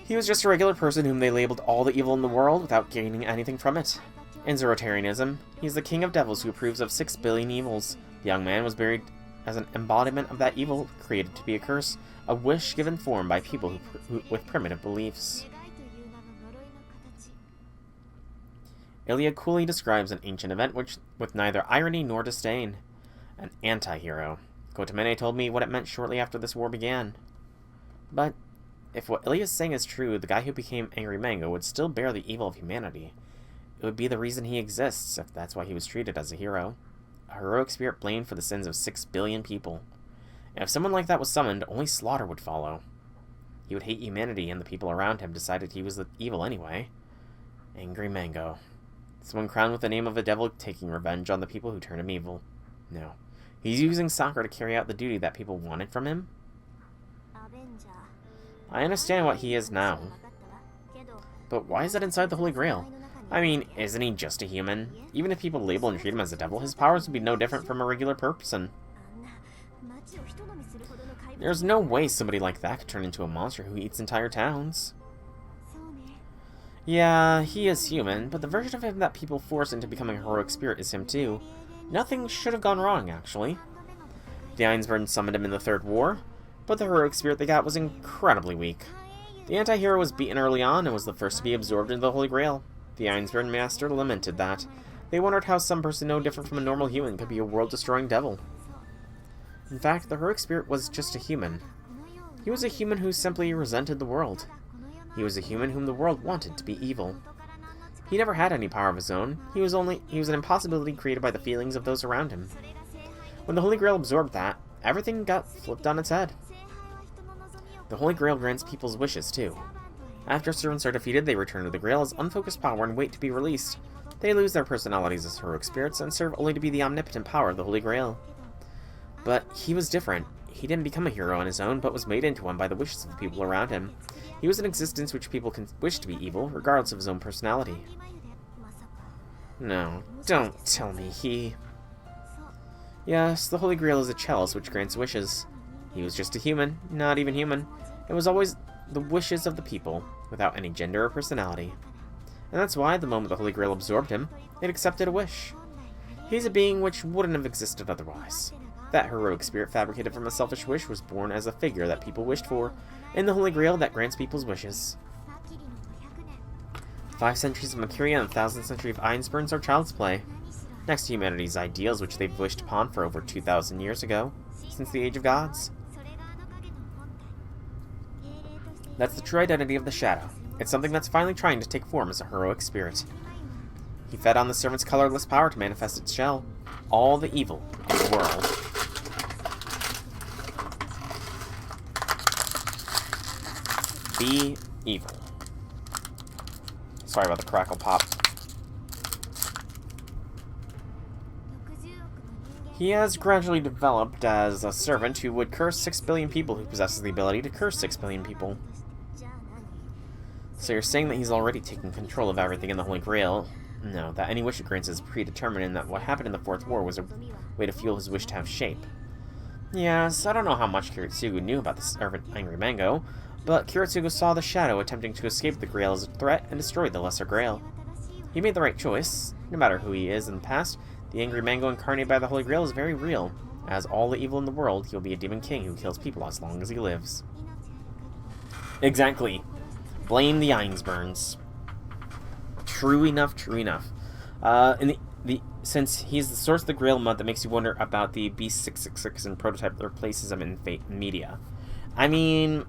A: he was just a regular person whom they labeled all the evil in the world without gaining anything from it. In Zoroastrianism, he's the king of devils who approves of 6 billion evils. The young man was buried as an embodiment of that evil, created to be a curse, a wish given form by people with primitive beliefs. Ilya coolly describes an ancient event with neither irony nor disdain. An anti-hero. Kotomene told me what it meant shortly after this war began. But if what Ilya's saying is true, the guy who became Angry Mango would still bear the evil of humanity. It would be the reason he exists, if that's why he was treated as a hero. A heroic spirit blamed for the sins of 6 billion people. And if someone like that was summoned, only slaughter would follow. He would hate humanity, and the people around him decided he was the evil anyway. Angry Mango. Someone crowned with the name of a devil taking revenge on the people who turned him evil. No. He's using Sakura to carry out the duty that people wanted from him? I understand what he is now. But why is that inside the Holy Grail? I mean, isn't he just a human? Even if people label and treat him as a devil, his powers would be no different from a regular person. There's no way somebody like that could turn into a monster who eats entire towns. Yeah, he is human, but the version of him that people force into becoming a heroic spirit is him too. Nothing should have gone wrong, actually. The Ainsburn summoned him in the Third War, but the heroic spirit they got was incredibly weak. The anti-hero was beaten early on and was the first to be absorbed into the Holy Grail. The FSN Remaster lamented that. They wondered how some person no different from a normal human could be a world-destroying devil. In fact, the heroic spirit was just a human. He was a human who simply resented the world. He was a human whom the world wanted to be evil. He never had any power of his own. He was an impossibility created by the feelings of those around him. When the Holy Grail absorbed that, everything got flipped on its head. The Holy Grail grants people's wishes, too. After servants are defeated, they return to the Grail as unfocused power and wait to be released. They lose their personalities as heroic spirits and serve only to be the omnipotent power of the Holy Grail. But he was different. He didn't become a hero on his own, but was made into one by the wishes of the people around him. He was an existence which people can wish to be evil, regardless of his own personality. No, don't tell me he... Yes, the Holy Grail is a chalice which grants wishes. He was just a human, not even human. It was always the wishes of the people, without any gender or personality. And that's why, the moment the Holy Grail absorbed him, it accepted a wish. He's a being which wouldn't have existed otherwise. That heroic spirit fabricated from a selfish wish was born as a figure that people wished for, in the Holy Grail that grants people's wishes. 5 centuries of Mercuria and 1,000 centuries of Ainsburns are child's play, next to humanity's ideals which they've wished upon for over 2,000 years ago, since the Age of Gods. That's the true identity of the Shadow. It's something that's finally trying to take form as a heroic spirit. He fed on the servant's colorless power to manifest its shell. All the evil of the world. Be evil. Sorry about the crackle pop. He has gradually developed as a servant who would curse 6 billion people who possesses the ability to curse 6 billion people. So you're saying that he's already taken control of everything in the Holy Grail? No, that any wish it grants is predetermined and that what happened in the Fourth War was a way to fuel his wish to have shape. Yes, I don't know how much Kiritsugu knew about the servant Angry Mango, but Kiritsugu saw the Shadow attempting to escape the Grail as a threat and destroyed the Lesser Grail. He made the right choice. No matter who he is in the past, the Angry Mango incarnated by the Holy Grail is very real. As all the evil in the world, he'll be a demon king who kills people as long as he lives. Exactly. Blame the Ainsburns. True enough, true enough. Since he's the source of the Grail mud, that makes you wonder about the Beast 666 and prototype that replaces him in Fate media. I mean...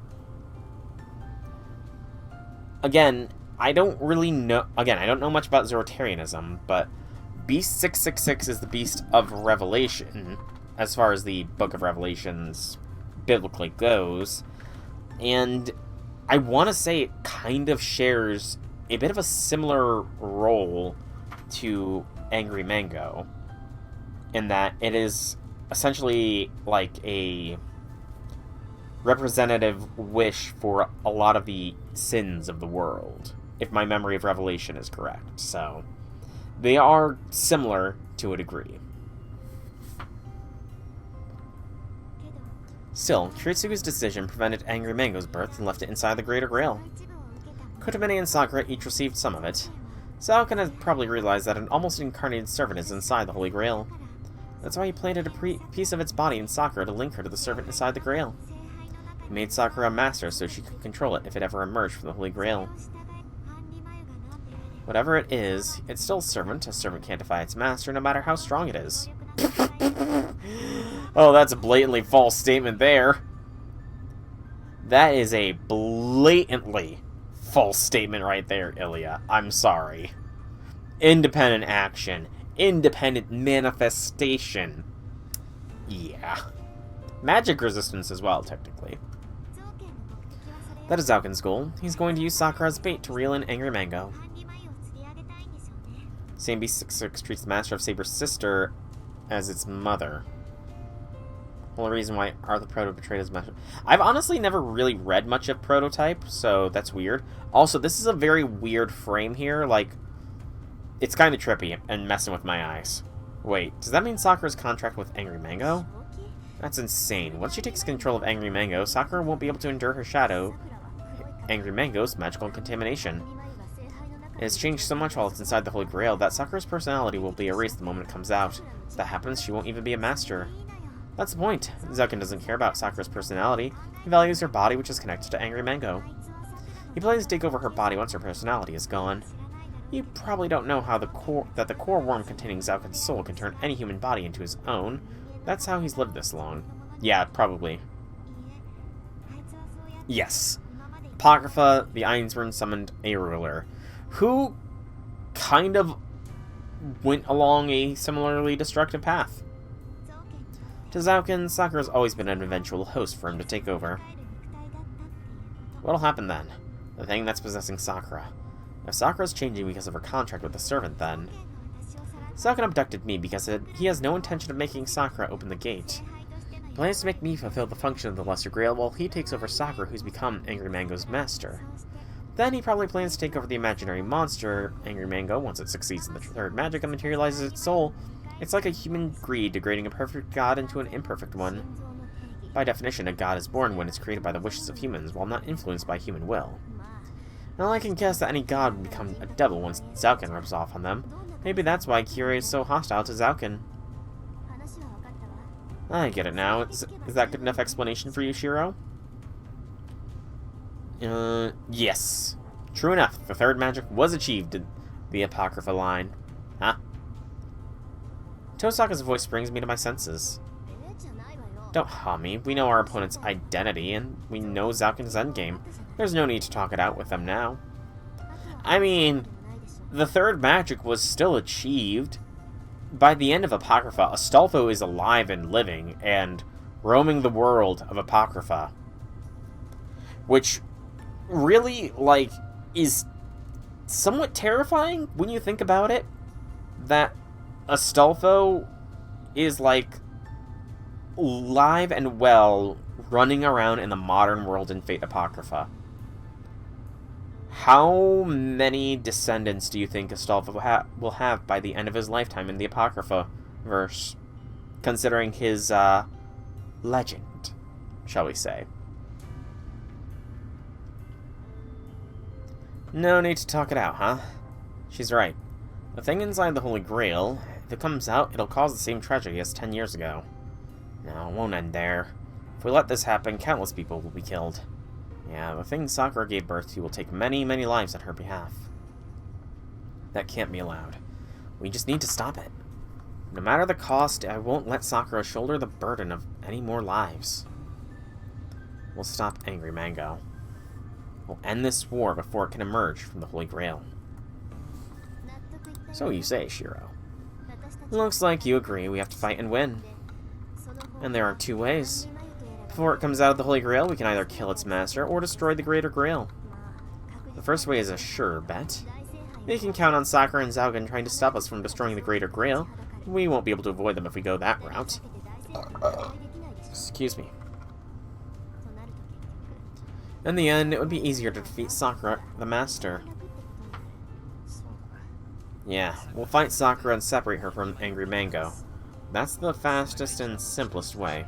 A: Again, I don't really know... Again, I don't know much about Zoroastrianism, but Beast 666 is the Beast of Revelation, as far as the Book of Revelations biblically goes. And I want to say it kind of shares a bit of a similar role to Angry Mango, in that it is essentially like a representative wish for a lot of the sins of the world, if my memory of Revelation is correct. So they are similar to a degree. Still, Kiritsugu's decision prevented Angry Mango's birth and left it inside the Greater Grail. Kotomine and Sakura each received some of it. Saokin has probably realized that an almost incarnated servant is inside the Holy Grail. That's why he planted a piece of its body in Sakura to link her to the servant inside the Grail. He made Sakura a master so she could control it if it ever emerged from the Holy Grail. Whatever it is, it's still a servant. A servant can't defy its master, no matter how strong it is. Oh, that's a blatantly false statement there. That is a blatantly false statement right there, Ilya. I'm sorry. Independent action. Independent manifestation. Yeah. Magic resistance as well, technically. That is Zaukin's goal. He's going to use Sakura as bait to reel in Angry Mango. Same B66 treats the Master of Saber's sister as its mother. Whole reason why are the proto betrayed his message. I've honestly never really read much of Prototype, so that's weird. Also, this is a very weird frame here. Like, it's kind of trippy and messing with my eyes. Wait, does that mean Sakura's contract with Angry Mango? That's insane. Once she takes control of Angry Mango, Sakura won't be able to endure her shadow, Angry Mango's magical contamination. It has changed so much while it's inside the Holy Grail that Sakura's personality will be erased the moment it comes out. If that happens, she won't even be a master. That's the point. Zouken doesn't care about Sakura's personality. He values her body, which is connected to Angry Mango. He plans to take over her body once her personality is gone. You probably don't know how the core worm containing Zouken's soul can turn any human body into his own. That's how he's lived this long. Yeah, probably. Yes. Apocrypha, the Ainsworn summoned a ruler, who kind of went along a similarly destructive path. To Zouken, Sakura's always been an eventual host for him to take over. What'll happen then? The thing that's possessing Sakura. If Sakura's changing because of her contract with the servant, then... Zouken abducted me because he has no intention of making Sakura open the gate. He plans to make me fulfill the function of the Lesser Grail while he takes over Sakura, who's become Angry Mango's master. Then he probably plans to take over the imaginary monster, Angry Mango, once it succeeds in the third magic and materializes its soul. It's like a human greed degrading a perfect god into an imperfect one. By definition, a god is born when it's created by the wishes of humans, while not influenced by human will. Now I can guess that any god would become a devil once Zouken rubs off on them. Maybe that's why Kirei is so hostile to Zouken. I get it now. Is that good enough explanation for you, Shiro? Yes. True enough, the third magic was achieved in the Apocrypha line. Huh? Tosaka's voice brings me to my senses. Don't haw me. We know our opponent's identity, and we know Zouken's endgame. There's no need to talk it out with them now. I mean, the third magic was still achieved. By the end of Apocrypha, Astolfo is alive and living, and roaming the world of Apocrypha. Which really, like, is somewhat terrifying when you think about it. That Astolfo is, like, live and well running around in the modern world in Fate Apocrypha. How many descendants do you think Astolfo will have by the end of his lifetime in the Apocrypha verse? Considering his, legend, shall we say. No need to talk it out, huh? She's right. The thing inside the Holy Grail, if it comes out, it'll cause the same tragedy as 10 years ago. No, it won't end there. If we let this happen, countless people will be killed. Yeah, the thing Sakura gave birth to will take many, many lives on her behalf. That can't be allowed. We just need to stop it. No matter the cost, I won't let Sakura shoulder the burden of any more lives. We'll stop Angry Mango. We'll end this war before it can emerge from the Holy Grail. So you say, Shiro. Looks like you agree we have to fight and win. And there are two ways. Before it comes out of the Holy Grail, we can either kill its master or destroy the Greater Grail. The first way is a sure bet. We can count on Sakura and Zouken trying to stop us from destroying the Greater Grail. We won't be able to avoid them if we go that route. Excuse me. In the end, it would be easier to defeat Sakura, the Master. Yeah, we'll fight Sakura and separate her from Angry Mango. That's the fastest and simplest way.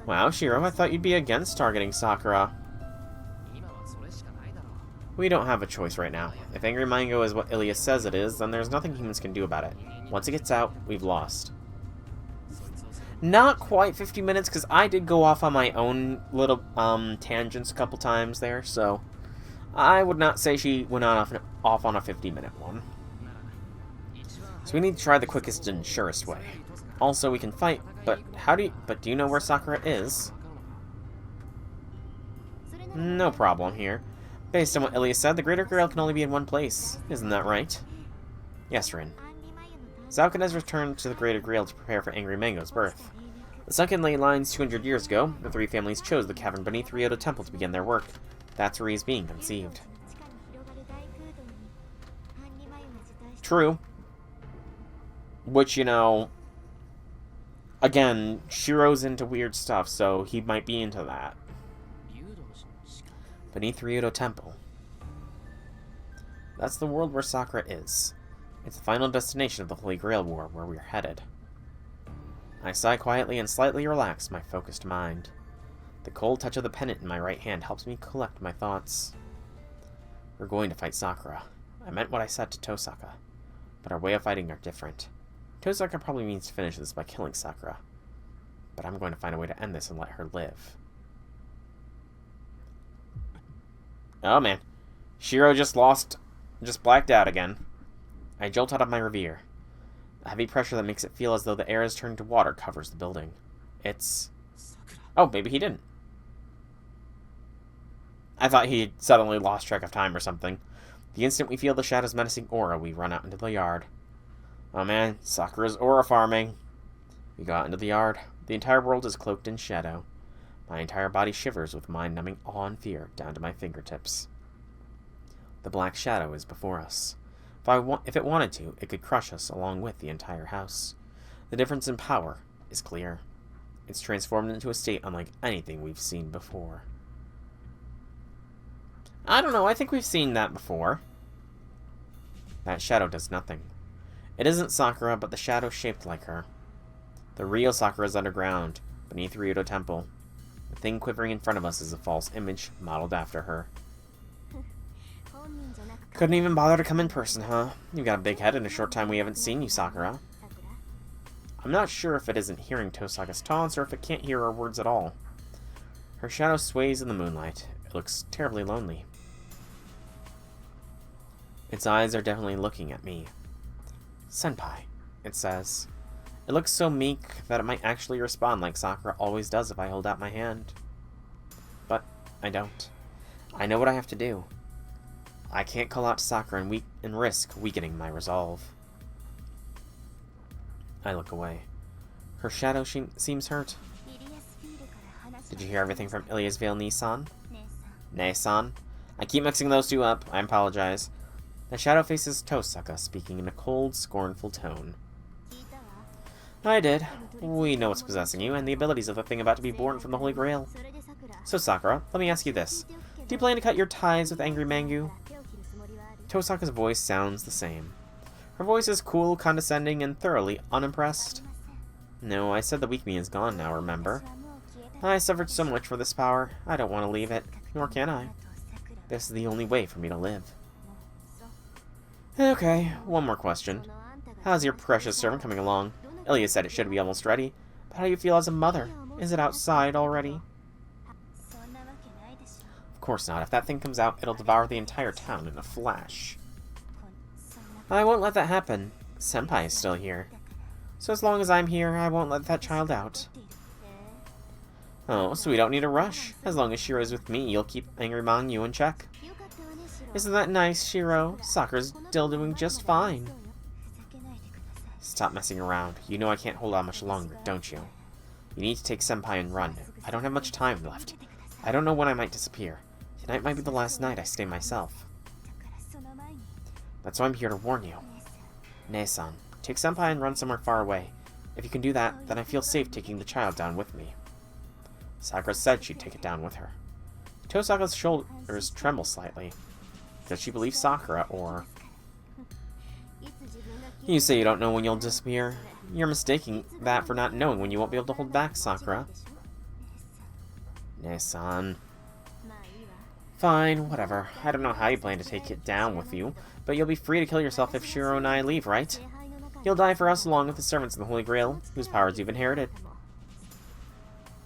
A: Wow, Shiro, I thought you'd be against targeting Sakura. We don't have a choice right now. If Angry Mango is what Ilias says it is, then there's nothing humans can do about it. Once it gets out, we've lost. Not quite 50 minutes, because I did go off on my own little tangents a couple times there, so I would not say she went off on a 50-minute one. So we need to try the quickest and surest way. Also, we can fight, but do you know where Sakura is? No problem here. Based on what Ilias said, the Greater Grail can only be in one place. Isn't that right? Yes, Rin. Zouken has returned to the Greater Grail to prepare for Angry Mango's birth. The sunken ley lines 200 years ago, the three families chose the cavern beneath Ryoto Temple to begin their work. That's where he is being conceived. True. Which, you know, again, Shiro's into weird stuff, so he might be into that. Beneath Ryudo Temple. That's the world where Sakura is. It's the final destination of the Holy Grail War, where we're headed. I sigh quietly and slightly relax my focused mind. The cold touch of the pennant in my right hand helps me collect my thoughts. We're going to fight Sakura. I meant what I said to Tosaka. But our way of fighting are different. Tosaka probably means to finish this by killing Sakura. But I'm going to find a way to end this and let her live. Oh man. Shiro just blacked out again. I jolt out of my reverie. The heavy pressure that makes it feel as though the air has turned to water covers the building. It's... Oh, maybe he didn't. I thought he suddenly lost track of time or something. The instant we feel the shadow's menacing aura, we run out into the yard. Oh man, Sakura's aura farming. We go out into the yard. The entire world is cloaked in shadow. My entire body shivers with mind-numbing awe and fear down to my fingertips. The black shadow is before us. If it wanted to, it could crush us along with the entire house. The difference in power is clear. It's transformed into a state unlike anything we've seen before. I don't know, I think we've seen that before. That shadow does nothing. It isn't Sakura, but the shadow shaped like her. The real Sakura is underground, beneath Ryudo Temple. The thing quivering in front of us is a false image modeled after her. Couldn't even bother to come in person, huh? You've got a big head in a short time we haven't seen you, Sakura. I'm not sure if it isn't hearing Tosaka's taunts or if it can't hear our words at all. Her shadow sways in the moonlight. It looks terribly lonely. Its eyes are definitely looking at me. Senpai, it says. It looks so meek that it might actually respond like Sakura always does if I hold out my hand. But I don't. I know what I have to do. I can't call out to Sakura and risk weakening my resolve. I look away. Her shadow seems hurt. Did you hear everything from Iliasvale Nissan? Ne-san? I keep mixing those two up. I apologize. The shadow faces Tosaka, speaking in a cold, scornful tone. I did. We know what's possessing you, and the abilities of the thing about to be born from the Holy Grail. So Sakura, let me ask you this. Do you plan to cut your ties with Angry Mangu? Tosaka's voice sounds the same. Her voice is cool, condescending, and thoroughly unimpressed. No, I said the weak me is gone now, remember? I suffered so much for this power, I don't want to leave it, nor can I. This is the only way for me to live. Okay, one more question. How's your precious servant coming along? Ilya said it should be almost ready, but how do you feel as a mother? Is it outside already? Of course not. If that thing comes out, it'll devour the entire town in a flash. I won't let that happen. Senpai is still here. So as long as I'm here, I won't let that child out. Oh, so we don't need to rush. As long as Shiro's with me, you'll keep Angry Mangu in check. Isn't that nice, Shiro? Sakura's still doing just fine. Stop messing around. You know I can't hold on much longer, don't you? You need to take Senpai and run. I don't have much time left. I don't know when I might disappear. Tonight might be the last night I stay myself. That's why I'm here to warn you. Ne-san, take Senpai and run somewhere far away. If you can do that, then I feel safe taking the child down with me. Sakura said she'd take it down with her. Tosaka's shoulders tremble slightly. Does she believe Sakura, or... You say you don't know when you'll disappear. You're mistaking that for not knowing when you won't be able to hold back, Sakura. Ne-san. Fine, whatever. I don't know how you plan to take it down with you, but you'll be free to kill yourself if Shiro and I leave, right? You'll die for us along with the servants of the Holy Grail, whose powers you've inherited.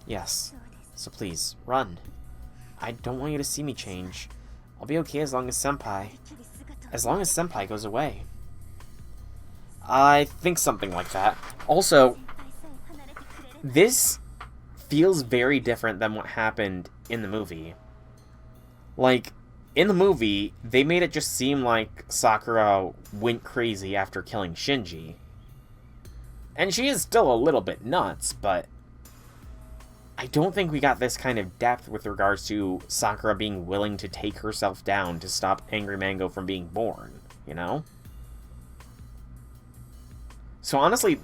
A: Yes. So please, run. I don't want you to see me change. I'll be okay as long as Senpai... As long as Senpai goes away. I think something like that. Also, this feels very different than what happened in the movie. Like, in the movie, they made it just seem like Sakura went crazy after killing Shinji. And she is still a little bit nuts, but I don't think we got this kind of depth with regards to Sakura being willing to take herself down to stop Angry Mango from being born, you know? So honestly,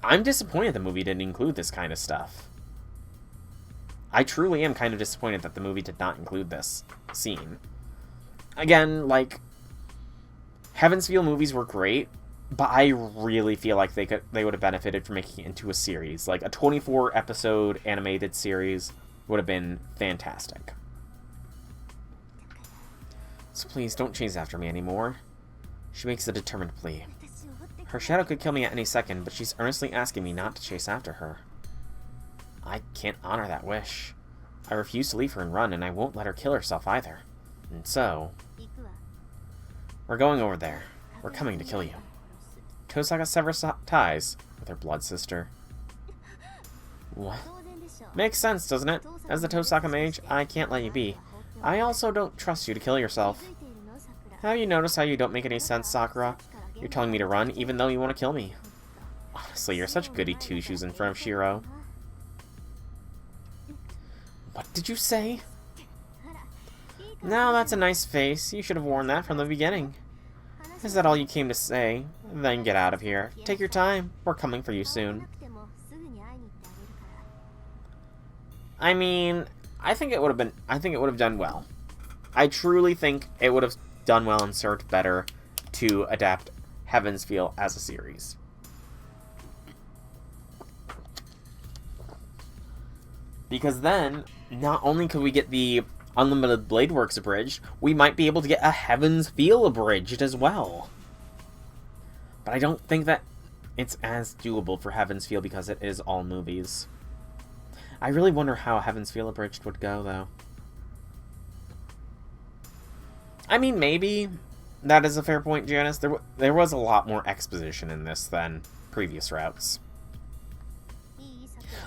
A: I'm disappointed the movie didn't include this kind of stuff. I truly am kind of disappointed that the movie did not include this scene. Again, like, Heaven's Feel movies were great, but I really feel like they would have benefited from making it into a series. Like, a 24-episode animated series would have been fantastic. So please, don't chase after me anymore. She makes a determined plea. Her shadow could kill me at any second, but she's earnestly asking me not to chase after her. I can't honor that wish. I refuse to leave her and run, and I won't let her kill herself either. And so... we're going over there. We're coming to kill you. Tosaka severs ties with her blood sister. What? Makes sense, doesn't it? As the Tosaka mage, I can't let you be. I also don't trust you to kill yourself. Have you noticed how you don't make any sense, Sakura? You're telling me to run, even though you want to kill me. Honestly, you're such goody two-shoes in front of Shiro. What did you say? Now that's a nice face. You should have worn that from the beginning. Is that all you came to say? Then get out of here. Take your time. We're coming for you soon. I mean, I think it would have done well. I truly think it would have done well and served better to adapt Heaven's Feel as a series. Because then, not only could we get the Unlimited Blade Works abridged, we might be able to get a Heaven's Feel abridged as well. But I don't think that it's as doable for Heaven's Feel because it is all movies. I really wonder how Heaven's Feel abridged would go, though. I mean, maybe. That is a fair point, Janice. There was a lot more exposition in this than previous routes.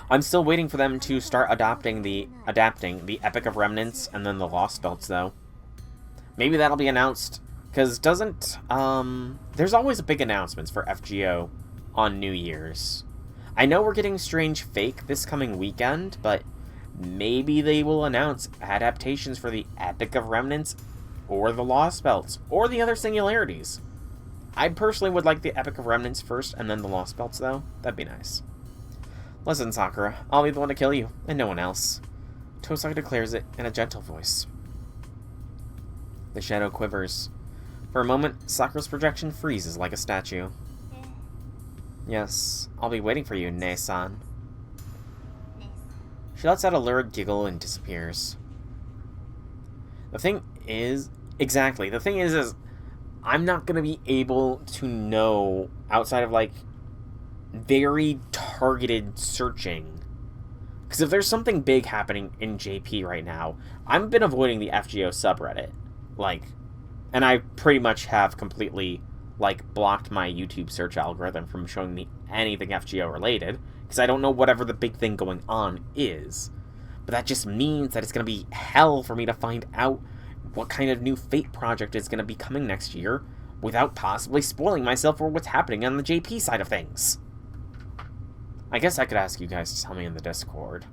A: I'm still waiting for them to start adapting the Epic of Remnants and then the Lost Belts, though. Maybe that'll be announced, because there's always big announcements for FGO on New Year's. I know we're getting Strange Fake this coming weekend, but maybe they will announce adaptations for the Epic of Remnants, or the Lost Belts, or the other singularities. I personally would like the Epic of Remnants first, and then the Lost Belts, though. That'd be nice. Listen, Sakura, I'll be the one to kill you, and no one else. Tosaka declares it in a gentle voice. The shadow quivers. For a moment, Sakura's projection freezes like a statue. Yes, I'll be waiting for you, Ne-san. She lets out a lurid giggle and disappears. The thing is, I'm not going to be able to know, outside of, like, very targeted searching. Because if there's something big happening in JP right now, I've been avoiding the FGO subreddit. Like, and I pretty much have completely, like, blocked my YouTube search algorithm from showing me anything FGO related, because I don't know whatever the big thing going on is. But that just means that it's going to be hell for me to find out what kind of new Fate project is going to be coming next year without possibly spoiling myself for what's happening on the JP side of things. I guess I could ask you guys to tell me in the Discord.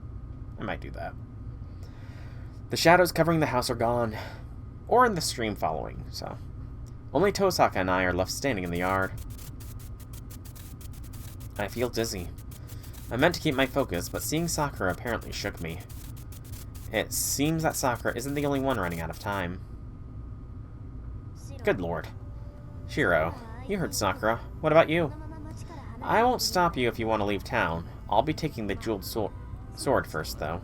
A: I might do that. The shadows covering the house are gone. Or in the stream following, so. Only Tosaka and I are left standing in the yard. I feel dizzy. I meant to keep my focus, but seeing Sakura apparently shook me. It seems that Sakura isn't the only one running out of time. Good lord. Shiro, you heard Sakura. What about you? I won't stop you if you want to leave town. I'll be taking the jeweled sword first, though.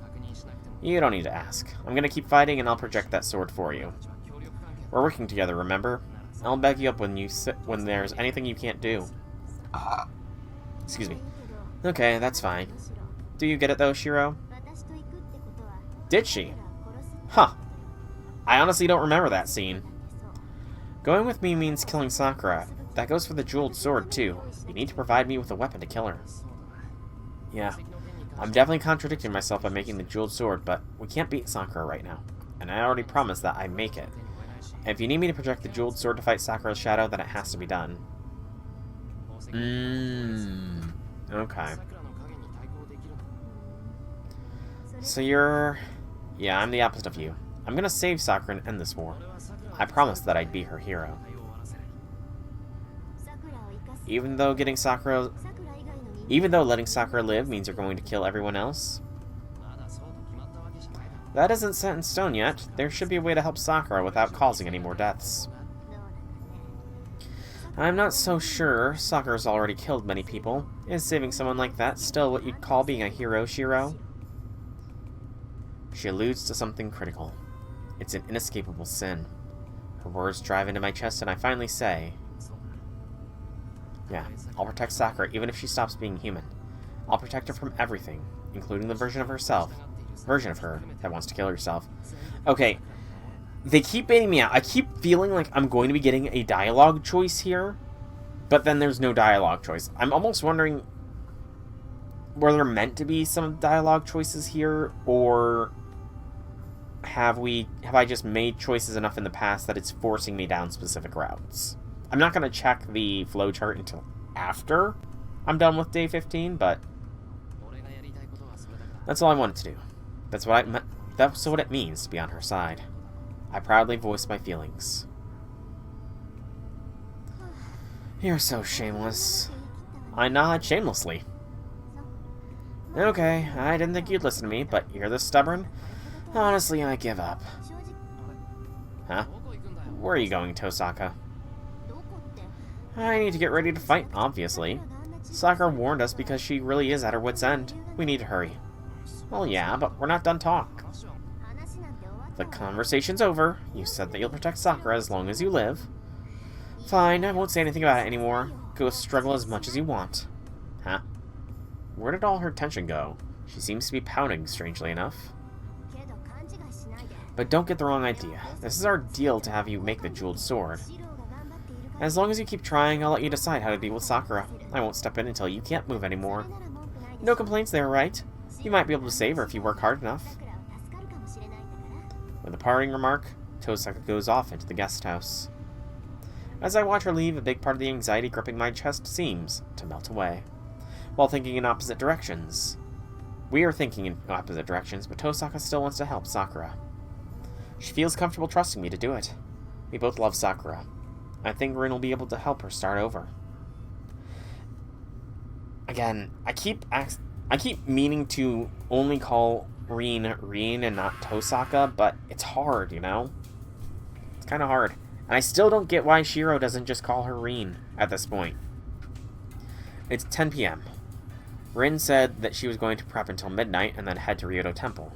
A: You don't need to ask. I'm gonna keep fighting, and I'll project that sword for you. We're working together, remember? I'll back you up when there's anything you can't do. Excuse me. Okay, that's fine. Do you get it, though, Shiro? Did she? Huh. I honestly don't remember that scene. Going with me means killing Sakura. That goes for the jeweled sword, too. You need to provide me with a weapon to kill her. Yeah. I'm definitely contradicting myself by making the jeweled sword, but we can't beat Sakura right now. And I already promised that I'd make it. If you need me to project the jeweled sword to fight Sakura's shadow, then it has to be done. Okay. So you're... Yeah, I'm the opposite of you. I'm gonna save Sakura and end this war. I promised that I'd be her hero. Even though letting Sakura live means you're going to kill everyone else? That isn't set in stone yet. There should be a way to help Sakura without causing any more deaths. I'm not so sure. Sakura's already killed many people. Is saving someone like that still what you'd call being a hero, Shiro? She alludes to something critical. It's an inescapable sin. Her words drive into my chest and I finally say, yeah, I'll protect Sakura even if she stops being human. I'll protect her from everything, including the version of her that wants to kill herself. Okay, they keep baiting me out. I keep feeling like I'm going to be getting a dialogue choice here, but then there's no dialogue choice. I'm almost wondering, were there meant to be some dialogue choices here, or have I just made choices enough in the past that it's forcing me down specific routes? I'm not going to check the flowchart until after I'm done with day 15, but that's all I wanted to do. That's what it means to be on her side. I proudly voice my feelings. You're so shameless. I nod shamelessly. Okay, I didn't think you'd listen to me, but you're this stubborn? Honestly, I give up. Huh? Where are you going, Tosaka? I need to get ready to fight, obviously. Sakura warned us because she really is at her wit's end. We need to hurry. Well, yeah, but we're not done talk. The conversation's over. You said that you'll protect Sakura as long as you live. Fine, I won't say anything about it anymore. Go struggle as much as you want. Huh? Where did all her tension go? She seems to be pouting, strangely enough. But don't get the wrong idea. This is our deal to have you make the jeweled sword. As long as you keep trying, I'll let you decide how to deal with Sakura. I won't step in until you can't move anymore. No complaints there, right? You might be able to save her if you work hard enough. With a parting remark, Tosaka goes off into the guest house. As I watch her leave, a big part of the anxiety gripping my chest seems to melt away. While thinking in opposite directions. We are thinking in opposite directions, but Tosaka still wants to help Sakura. She feels comfortable trusting me to do it. We both love Sakura. I think Rin will be able to help her start over. Again, I keep meaning to only call Rin and not Tosaka, but it's hard, you know? It's kind of hard. And I still don't get why Shiro doesn't just call her Rin at this point. It's 10 p.m. Rin said that she was going to prep until midnight and then head to Ryoto Temple.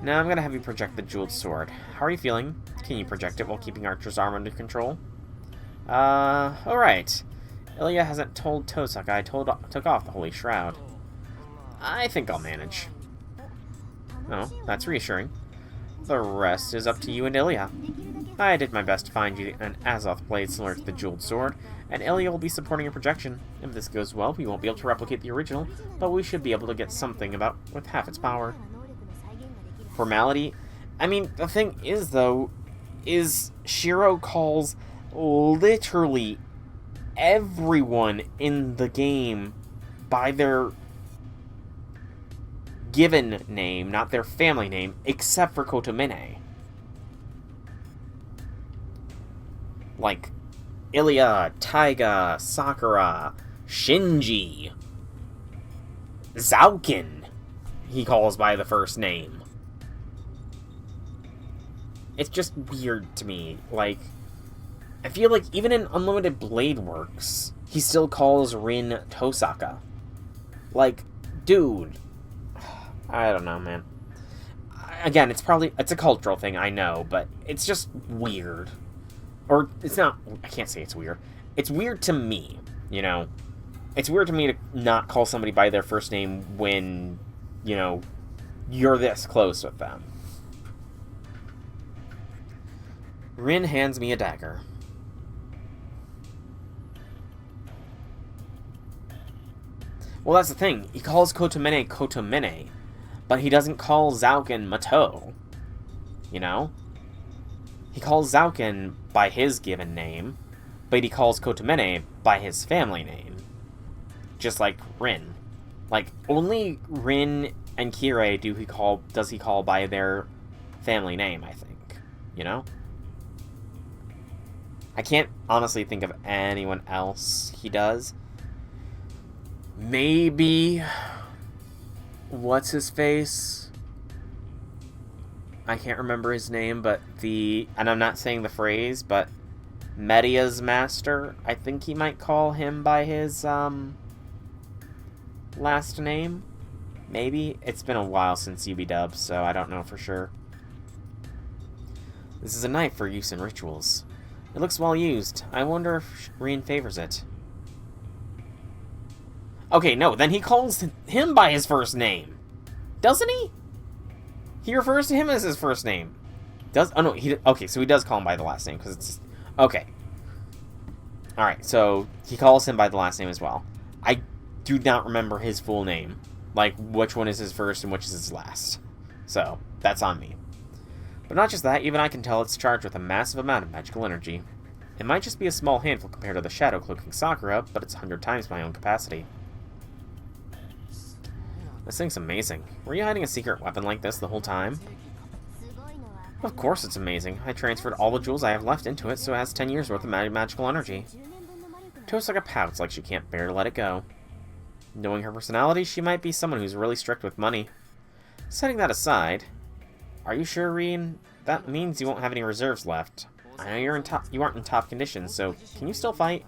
A: Now I'm going to have you project the jeweled sword. How are you feeling? Can you project it while keeping Archer's arm under control? Alright. Ilya hasn't told Tosaka I took off the Holy Shroud. I think I'll manage. Oh, that's reassuring. The rest is up to you and Ilya. I did my best to find you an Azoth blade similar to the jeweled sword, and Ilya will be supporting your projection. If this goes well, we won't be able to replicate the original, but we should be able to get something about with half its power. Formality? I mean, the thing is, though, is Shiro calls literally everyone in the game by their given name, not their family name, except for Kotomine. Like, Ilya, Taiga, Sakura, Shinji, Zaukin, he calls by the first name. It's just weird to me. Like, I feel like even in Unlimited Blade Works, he still calls Rin Tosaka. Like, dude. I don't know, man. Again, it's a cultural thing, I know, but it's just weird. Or, it's not, I can't say it's weird. It's weird to me, you know? It's weird to me to not call somebody by their first name when, you know, you're this close with them. Rin hands me a dagger. Well, that's the thing. He calls Kotomine Kotomine, but he doesn't call Zaukin Mato. You know? He calls Zaukin by his given name, but he calls Kotomine by his family name. Just like Rin. Like, only Rin and Kirei does he call by their family name, I think. You know? I can't honestly think of anyone else he does. Maybe... What's his face? I can't remember his name, but and I'm not saying the phrase, but Media's master, I think he might call him by his, last name? Maybe? It's been a while since UB-Dub, so I don't know for sure. This is a knife for use in rituals. It looks well used. I wonder if Rien favors it. Okay, no, then he calls him by his first name. Doesn't he? He refers to him as his first name. Oh no, okay, so he does call him by the last name, because it's... Okay. Alright, so he calls him by the last name as well. I do not remember his full name. Like, which one is his first and which is his last. So, that's on me. But not just that, even I can tell it's charged with a massive amount of magical energy. It might just be a small handful compared to the shadow cloaking Sakura, but it's 100 times my own capacity. This thing's amazing. Were you hiding a secret weapon like this the whole time? Of course it's amazing. I transferred all the jewels I have left into it, so it has 10 years worth of magical energy. Tosaka pouts like she can't bear to let it go. Knowing her personality, she might be someone who's really strict with money. Setting that aside, are you sure, Rien? That means you won't have any reserves left. I know you aren't in top condition, so can you still fight?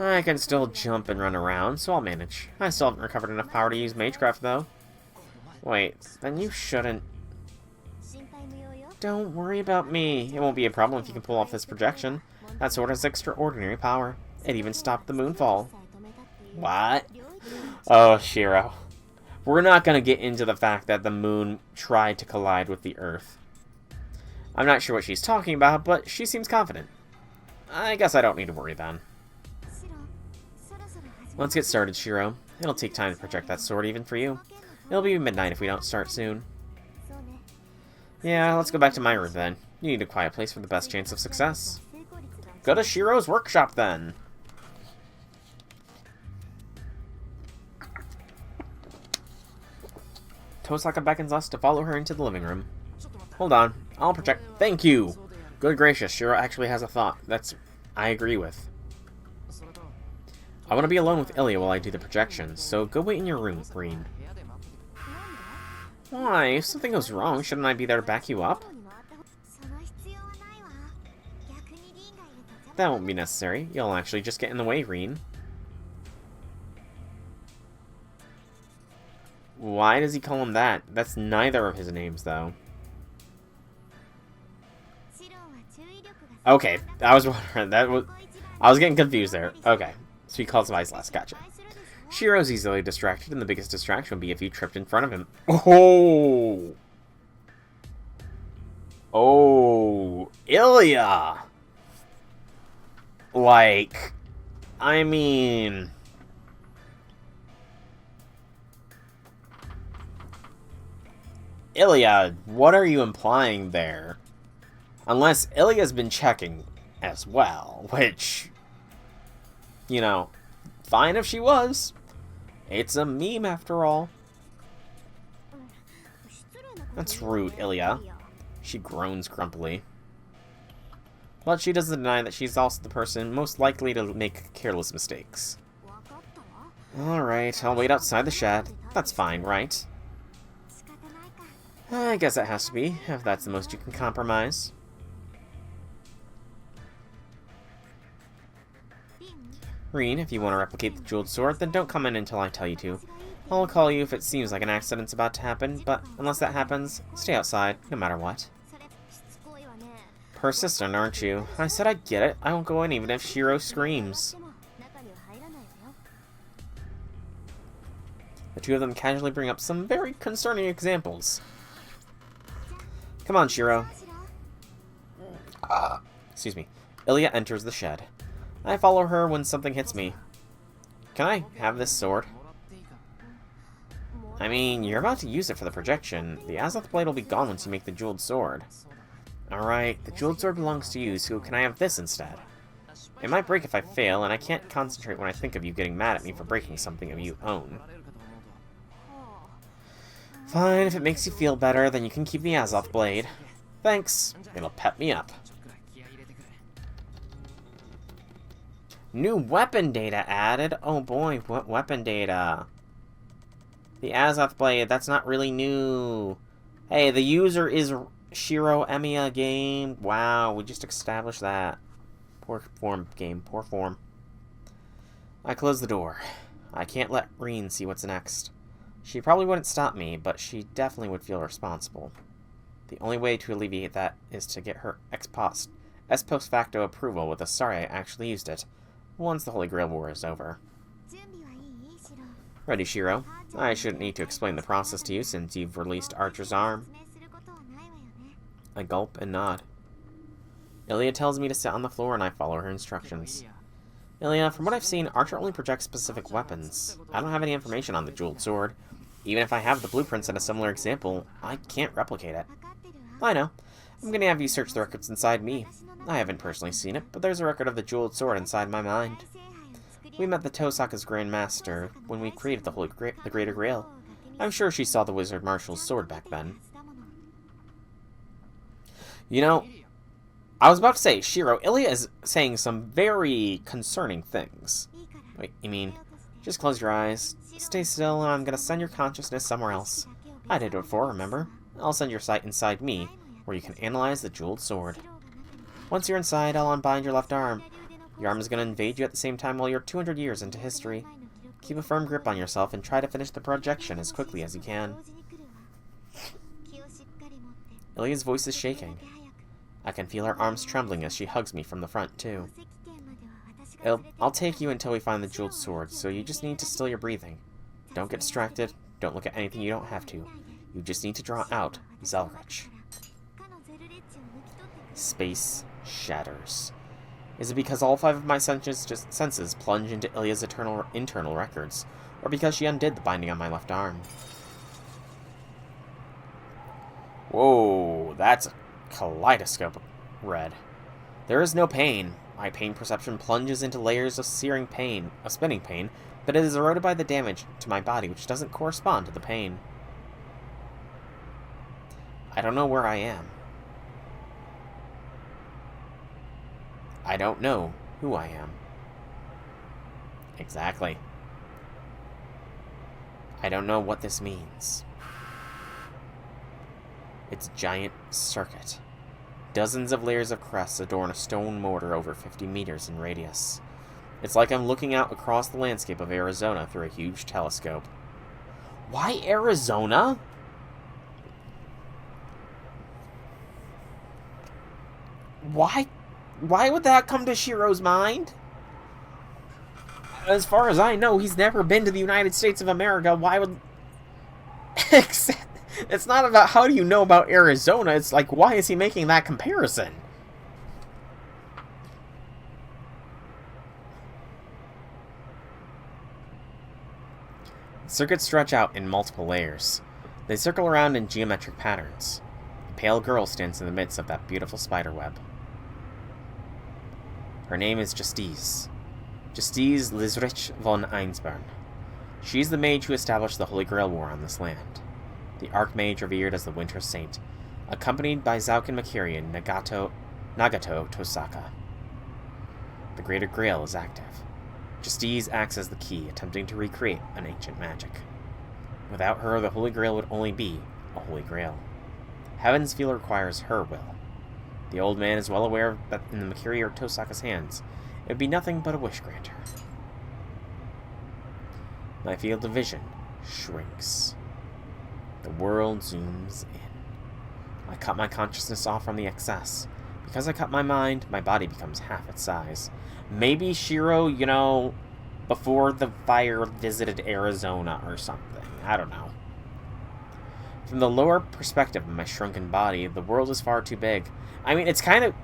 A: I can still jump and run around, so I'll manage. I still haven't recovered enough power to use Magecraft, though. Wait, then you shouldn't... Don't worry about me. It won't be a problem if you can pull off this projection. That sword has extraordinary power. It even stopped the moonfall. What? Oh, Shiro. We're not going to get into the fact that the moon tried to collide with the Earth. I'm not sure what she's talking about, but she seems confident. I guess I don't need to worry then. Let's get started, Shiro. It'll take time to project that sword even for you. It'll be midnight if we don't start soon. Yeah, let's go back to my room then. You need a quiet place for the best chance of success. Go to Shiro's workshop then. Tosaka beckons us to follow her into the living room. Hold on, I'll project. Thank you! Good gracious, Shiro actually has a thought. I agree with. I want to be alone with Ilya while I do the projection, so go wait in your room, Rien. Why? If something goes wrong, shouldn't I be there to back you up? That won't be necessary. You'll actually just get in the way, Rien. Why does he call him that? That's neither of his names, though. Okay, I was wondering. I was getting confused there. Okay, so he calls him Iceless. Gotcha. Shiro's easily distracted, and the biggest distraction would be if you tripped in front of him. Oh! Oh, Ilya! Like, I mean... Ilya, what are you implying there? Unless Ilya's been checking as well, which, you know, fine if she was. It's a meme after all. That's rude, Ilya. She groans grumpily. But she doesn't deny that she's also the person most likely to make careless mistakes. Alright, I'll wait outside the shed. That's fine, right? I guess that has to be, if that's the most you can compromise. Rien, if you want to replicate the jeweled sword, then don't come in until I tell you to. I'll call you if it seems like an accident's about to happen, but unless that happens, stay outside, no matter what. Persistent, aren't you? I said I'd get it. I won't go in even if Shiro screams. The two of them casually bring up some very concerning examples. Come on, Shiro. Excuse me. Ilya enters the shed. I follow her when something hits me. Can I have this sword? I mean, you're about to use it for the projection. The Azoth blade will be gone once you make the jeweled sword. Alright, the jeweled sword belongs to you, so can I have this instead? It might break if I fail, and I can't concentrate when I think of you getting mad at me for breaking something of you own. Fine, if it makes you feel better, then you can keep the Azoth blade. Thanks. It'll pep me up. New weapon data added? Oh boy, what weapon data? The Azoth Blade, that's not really new. Hey, the user is Shiro Emiya game. Wow, we just established that. Poor form, game. Poor form. I close the door. I can't let Reen see what's next. She probably wouldn't stop me, but she definitely would feel responsible. The only way to alleviate that is to get her ex post facto approval with a sorry I actually used it, once the Holy Grail War is over. Ready, Shiro. I shouldn't need to explain the process to you since you've released Archer's arm. I gulp and nod. Ilya tells me to sit on the floor and I follow her instructions. Ilya, from what I've seen, Archer only projects specific weapons. I don't have any information on the jeweled sword. Even if I have the blueprints in a similar example, I can't replicate it. I know. I'm gonna have you search the records inside me. I haven't personally seen it, but there's a record of the jeweled sword inside my mind. We met the Tosaka's Grand Master when we created the Greater Grail. I'm sure she saw the Wizard Marshal's sword back then. You know, I was about to say, Shiro, Ilya is saying some very concerning things. Wait, you mean, just close your eyes, stay still, and I'm gonna send your consciousness somewhere else. I did it before, remember? I'll send your sight inside me, where you can analyze the jeweled sword. Once you're inside, I'll unbind your left arm. Your arm is going to invade you at the same time while you're 200 years into history. Keep a firm grip on yourself and try to finish the projection as quickly as you can. Ilya's voice is shaking. I can feel her arms trembling as she hugs me from the front, too. I'll take you until we find the jeweled sword, so you just need to still your breathing. Don't get distracted. Don't look at anything you don't have to. You just need to draw out Zelrich. Space shatters. Is it because all 5 of my senses plunge into Ilya's internal records, or because she undid the binding on my left arm? Whoa, that's a kaleidoscope red. There is no pain. My pain perception plunges into layers of searing pain, a spinning pain, but it is eroded by the damage to my body, which doesn't correspond to the pain. I don't know where I am. I don't know who I am. Exactly. I don't know what this means. It's a giant circuit. Dozens of layers of crests adorn a stone mortar over 50 meters in radius. It's like I'm looking out across the landscape of Arizona through a huge telescope. Why Arizona? Why would that come to Shiro's mind? As far as I know, he's never been to the United States of America. Why would... It's not about how do you know about Arizona. It's like, why is he making that comparison? Circuits stretch out in multiple layers. They circle around in geometric patterns. A pale girl stands in the midst of that beautiful spider web. Her name is Justiz Lizrich von Einsborn. She's the mage who established the Holy Grail War on this land. The Archmage revered as the Winter Saint, accompanied by Zaukin Makiri and Nagato Tosaka. The Greater Grail is active. Justiz acts as the key, attempting to recreate an ancient magic. Without her, the Holy Grail would only be a Holy Grail. Heaven's field requires her will. The old man is well aware that in the Makiri or Tosaka's hands, it would be nothing but a wish granter. My field of vision shrinks. The world zooms in. I cut my consciousness off from the excess. Because I cut my mind, my body becomes half its size. Maybe Shiro, you know, before the fire visited Arizona or something. I don't know. From the lower perspective of my shrunken body, the world is far too big. I mean, it's kind of...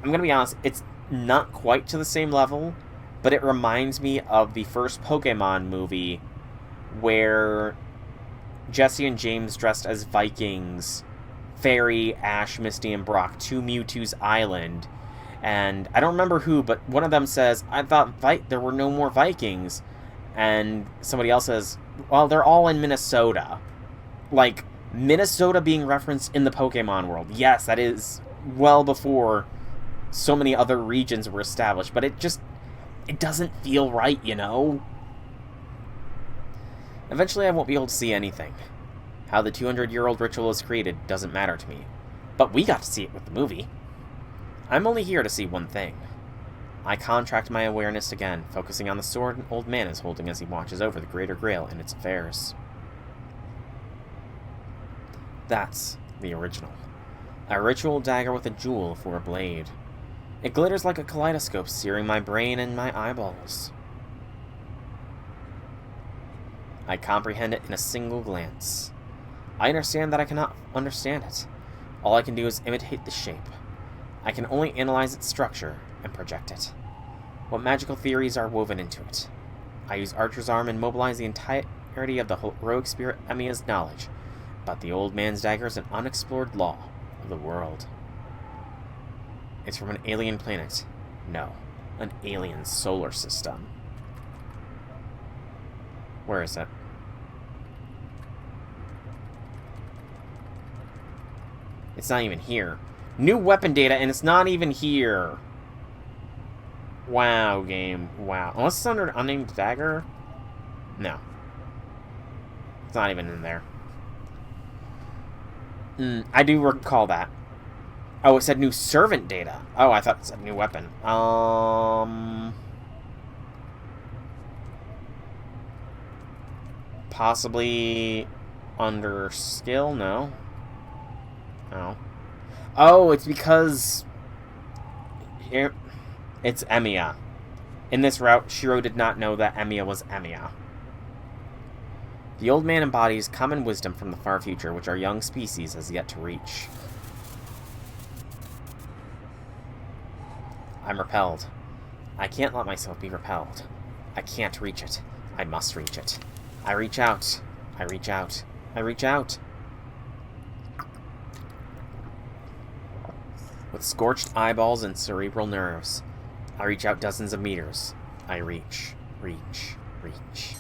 A: I'm going to be honest, it's not quite to the same level, but it reminds me of the first Pokemon movie where Jesse and James dressed as Vikings ferry Ash, Misty, and Brock to Mewtwo's island. And I don't remember who, but one of them says, I thought there were no more Vikings. And somebody else says, well, they're all in Minnesota. Like, Minnesota being referenced in the Pokemon world. Yes, that is well before so many other regions were established. But it just... It doesn't feel right, you know? Eventually I won't be able to see anything. How the 200-year-old ritual is created doesn't matter to me. But we got to see it with the movie. I'm only here to see one thing. I contract my awareness again, focusing on the sword an old man is holding as he watches over the Greater Grail and its affairs. That's the original. A ritual dagger with a jewel for a blade. It glitters like a kaleidoscope, searing my brain and my eyeballs. I comprehend it in a single glance. I understand that I cannot understand it. All I can do is imitate the shape. I can only analyze its structure and project it. What magical theories are woven into it? I use Archer's Arm and mobilize the entirety of the heroic spirit Emiya's knowledge, but the old man's dagger is an unexplored law of the world. It's from an alien planet. No, an alien solar system. Where is it? It's not even here. New weapon data, and it's not even here. Wow, game. Wow. Unless it's under an unnamed dagger? No. It's not even in there. I do recall that. Oh, it said new servant data. Oh, I thought it said new weapon. Possibly under skill? No. No. Oh, it's because here it's Emiya. In this route, Shiro did not know that Emiya was Emiya. The old man embodies common wisdom from the far future, which our young species has yet to reach. I'm repelled. I can't let myself be repelled. I can't reach it. I must reach it. I reach out. I reach out. I reach out. With scorched eyeballs and cerebral nerves, I reach out dozens of meters. I reach, reach, reach.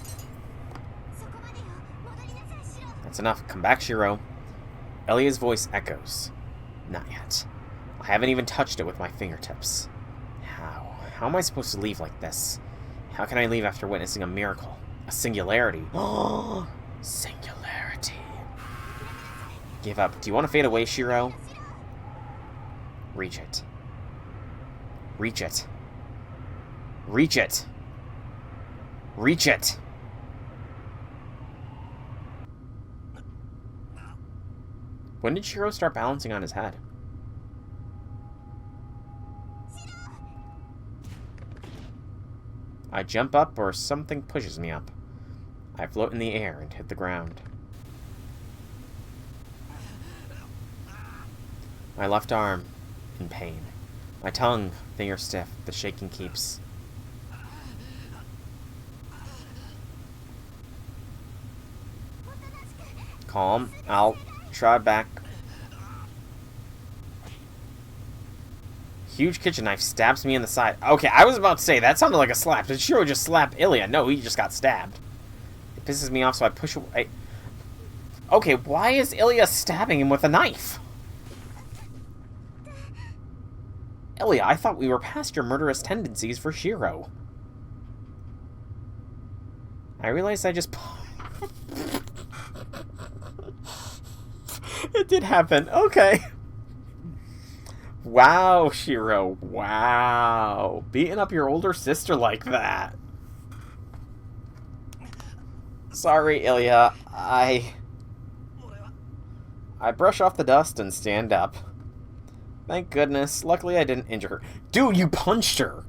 A: That's enough. Come back, Shiro. Elia's voice echoes. Not yet. I haven't even touched it with my fingertips. How? How am I supposed to leave like this? How can I leave after witnessing a miracle? A singularity. Oh, singularity. Give up. Do you want to fade away, Shiro? Reach it. Reach it. Reach it. Reach it. When did Shiro start balancing on his head? I jump up or something pushes me up. I float in the air and hit the ground. My left arm in pain. My tongue, finger stiff, the shaking keeps. Calm. I'll try back. Huge kitchen knife stabs me in the side. Okay, I was about to say, that sounded like a slap. Did Shiro just slap Ilya? No, he just got stabbed. It pisses me off, so I push away. Okay, why is Ilya stabbing him with a knife? Ilya, I thought we were past your murderous tendencies for Shiro. I realized I just... It did happen. Okay. Wow, Shiro. Wow. Beating up your older sister like that. Sorry, Ilya. I brush off the dust and stand up. Thank goodness. Luckily, I didn't injure her. Dude, you punched her.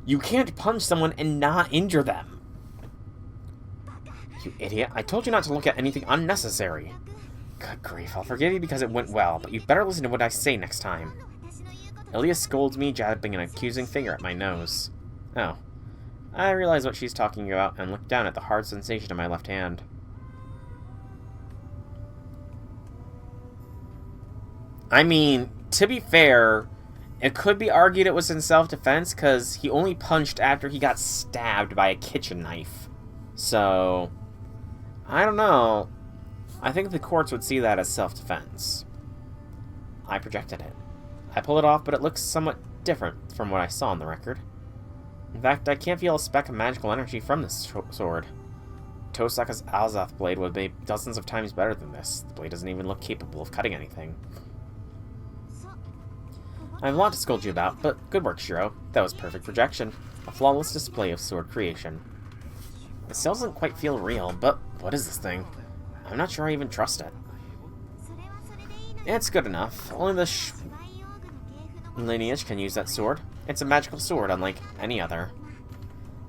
A: You can't punch someone and not injure them. You idiot. I told you not to look at anything unnecessary. Good grief, I'll forgive you because it went well, but you better listen to what I say next time. Ilya scolds me, jabbing an accusing finger at my nose. Oh. I realize what she's talking about and look down at the hard sensation in my left hand. I mean, to be fair, it could be argued it was in self-defense because he only punched after he got stabbed by a kitchen knife. So, I don't know. I think the courts would see that as self-defense. I projected it. I pull it off, but it looks somewhat different from what I saw on the record. In fact, I can't feel a speck of magical energy from this sword. Tosaka's Alzath blade would be dozens of times better than this. The blade doesn't even look capable of cutting anything. I have a lot to scold you about, but good work, Shiro. That was perfect projection. A flawless display of sword creation. It still doesn't quite feel real, but what is this thing? I'm not sure I even trust it. It's good enough. Only the lineage can use that sword. It's a magical sword, unlike any other.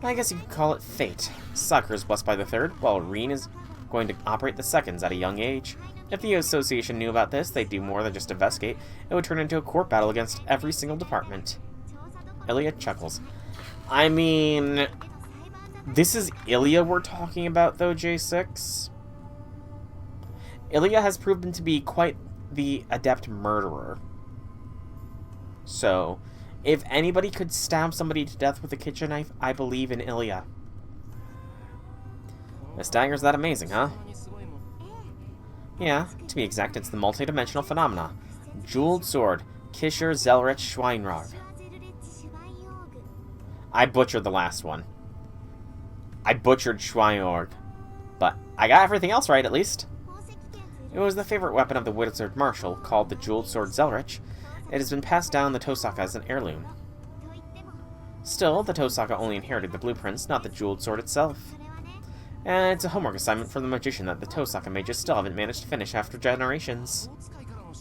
A: I guess you could call it fate. Sakura is blessed by the third, while Rin is going to operate the seconds at a young age. If the association knew about this, they'd do more than just investigate. It would turn into a court battle against every single department. Ilya chuckles. I mean, this is Ilya we're talking about, though, J6. Ilya has proven to be quite the adept murderer. So, if anybody could stab somebody to death with a kitchen knife, I believe in Ilya. This dagger's that amazing, huh? Yeah, to be exact, it's the multidimensional phenomena. Jeweled sword, Kisher Zelrich Schweinrog. I butchered the last one. I butchered Schweinrog. But I got everything else right, at least. It was the favorite weapon of the Wizard Marshal, called the Jeweled Sword Zelrich. It has been passed down the Tosaka as an heirloom. Still, the Tosaka only inherited the blueprints, not the Jeweled Sword itself. And it's a homework assignment from the magician that the Tosaka mages still haven't managed to finish after generations.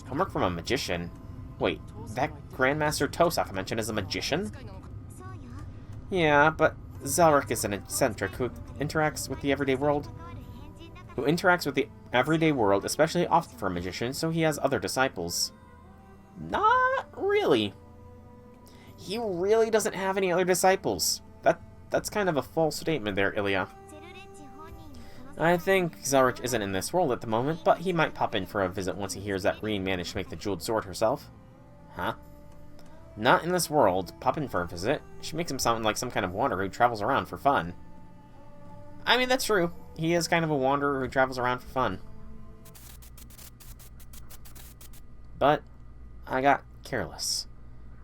A: Homework from a magician? Wait, that Grandmaster Tosaka mentioned is a magician? Yeah, but Zelrich is an eccentric who interacts with the everyday world. Especially often for a magician, so he has other disciples. Not really. He really doesn't have any other disciples. That's kind of a false statement there, Ilya. I think Zelrich isn't in this world at the moment, but he might pop in for a visit once he hears that Rin managed to make the jeweled sword herself. Huh? Not in this world. Pop in for a visit. She makes him sound like some kind of wanderer who travels around for fun. I mean, that's true. He is kind of a wanderer who travels around for fun. But I got careless.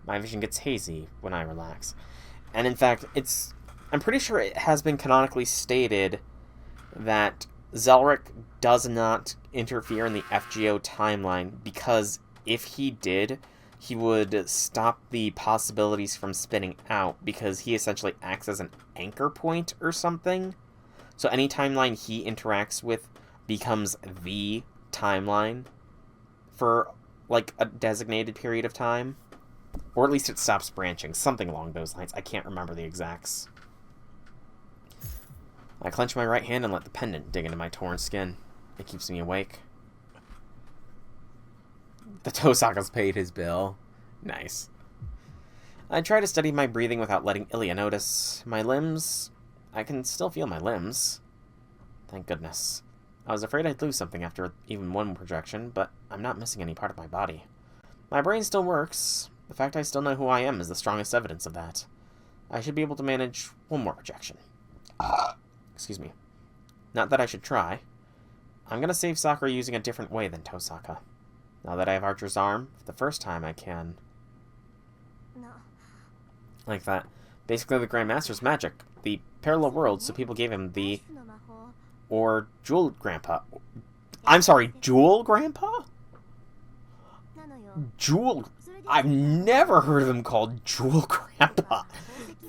A: My vision gets hazy when I relax. And in fact, I'm pretty sure it has been canonically stated that Zelrich does not interfere in the FGO timeline, because if he did, he would stop the possibilities from spinning out, because he essentially acts as an anchor point or something. So any timeline he interacts with becomes the timeline for, like, a designated period of time. Or at least it stops branching. Something along those lines. I can't remember the exacts. I clench my right hand and let the pendant dig into my torn skin. It keeps me awake. The Tosaka's paid his bill. Nice. I try to steady my breathing without letting Ilya notice. My limbs... I can still feel my limbs. Thank goodness. I was afraid I'd lose something after even one projection, but I'm not missing any part of my body. My brain still works. The fact I still know who I am is the strongest evidence of that. I should be able to manage one more projection. Excuse me. Not that I should try. I'm gonna save Sakura using a different way than Tosaka. Now that I have Archer's arm, for the first time I can... Like that. Basically the Grandmaster's magic. The parallel world, so people gave him the... Or Jewel Grandpa. I'm sorry, Jewel Grandpa? Jewel... I've never heard of him called Jewel Grandpa.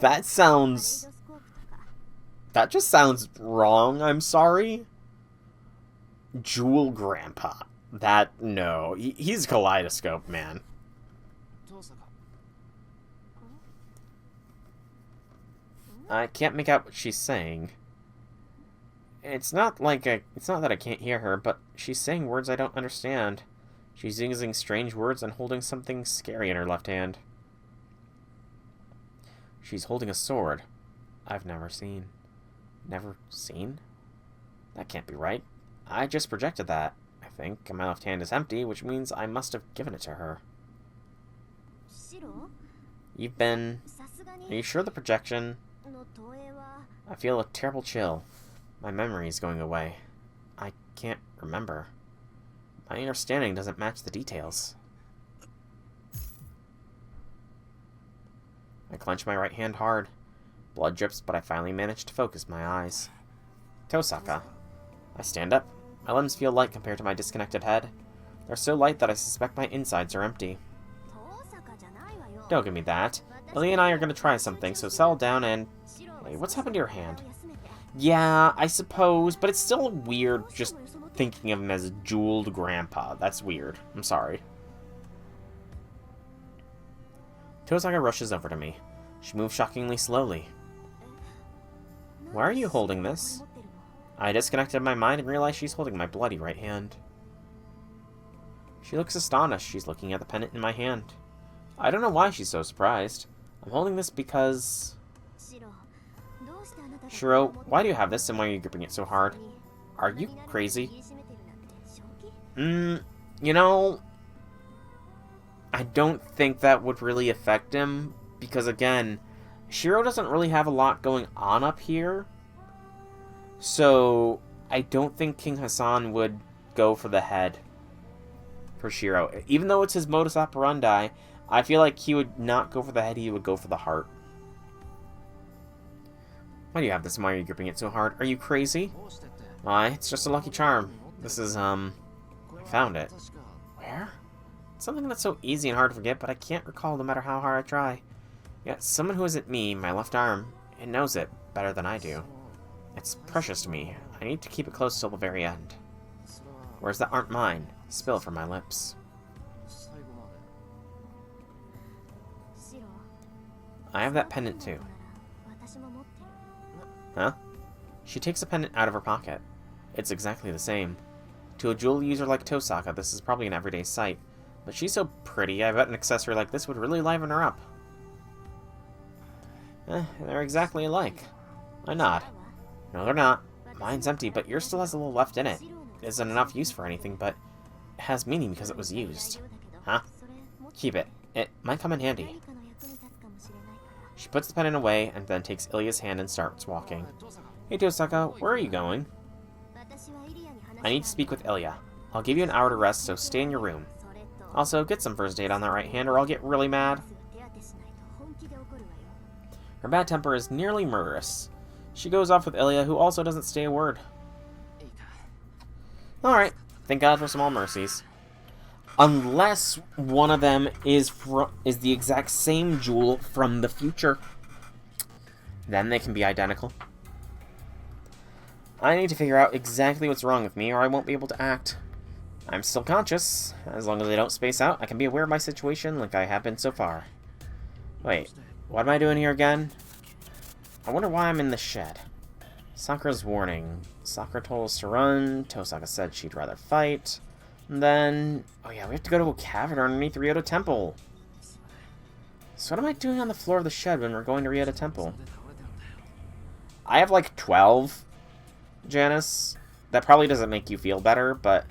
A: That just sounds wrong, I'm sorry. Jewel Grandpa. No. He's Kaleidoscope, man. I can't make out what she's saying. It's not that I can't hear her, but she's saying words I don't understand. She's using strange words and holding something scary in her left hand. She's holding a sword I've never seen. Never seen? That can't be right. I just projected that, I think, and my left hand is empty, which means I must have given it to her. Are you sure the projection... I feel a terrible chill. My memory is going away. I can't remember. My understanding doesn't match the details. I clench my right hand hard. Blood drips, but I finally managed to focus my eyes. Tosaka. I stand up. My limbs feel light compared to my disconnected head. They're so light that I suspect my insides are empty. Don't give me that. Ilya and I are going to try something, so settle down and... Wait, what's happened to your hand? Yeah, I suppose, but it's still weird just thinking of him as a jeweled grandpa. That's weird. I'm sorry. Tosaka rushes over to me. She moves shockingly slowly. Why are you holding this? I disconnected my mind and realized she's holding my bloody right hand. She looks astonished. She's looking at the pendant in my hand. I don't know why she's so surprised. I'm holding this because... Shiro, why do you have this and why are you gripping it so hard? Are you crazy? You know... I don't think that would really affect him, because again, Shiro doesn't really have a lot going on up here. So, I don't think King Hassan would go for the head for Shiro. Even though it's his modus operandi, I feel like he would not go for the head, he would go for the heart. Why do you have this and why are you gripping it so hard? Are you crazy? Why, it's just a lucky charm. This is, I found it. Where? It's something that's so easy and hard to forget, but I can't recall no matter how hard I try. Yet someone who isn't me, my left arm, it knows it better than I do. It's precious to me. I need to keep it close till the very end. Words that aren't mine spill from my lips. I have that pendant too. Huh? She takes a pendant out of her pocket. It's exactly the same. To a jewel user like Tosaka, this is probably an everyday sight. But she's so pretty, I bet an accessory like this would really liven her up. They're exactly alike. I nod. No, they're not. Mine's empty, but yours still has a little left in it. It isn't enough use for anything, but it has meaning because it was used. Huh? Keep it. It might come in handy. She puts the pendant away and then takes Ilya's hand and starts walking. Hey Tosaka, where are you going? I need to speak with Ilya. I'll give you an hour to rest, so stay in your room. Also, get some first aid on that right hand or I'll get really mad. Her bad temper is nearly murderous. She goes off with Ilya, who also doesn't say a word. Alright, thank God for small mercies. Unless one of them is the exact same jewel from the future. Then they can be identical. I need to figure out exactly what's wrong with me or I won't be able to act. I'm still conscious. As long as I don't space out, I can be aware of my situation like I have been so far. Wait, what am I doing here again? I wonder why I'm in the shed. Sakura's warning. Sakura told us to run. Tosaka said she'd rather fight. And then... oh yeah, we have to go to a cavern underneath Ryoto Temple. So what am I doing on the floor of the shed when we're going to Ryoto Temple? I have like 12, Janice. That probably doesn't make you feel better, but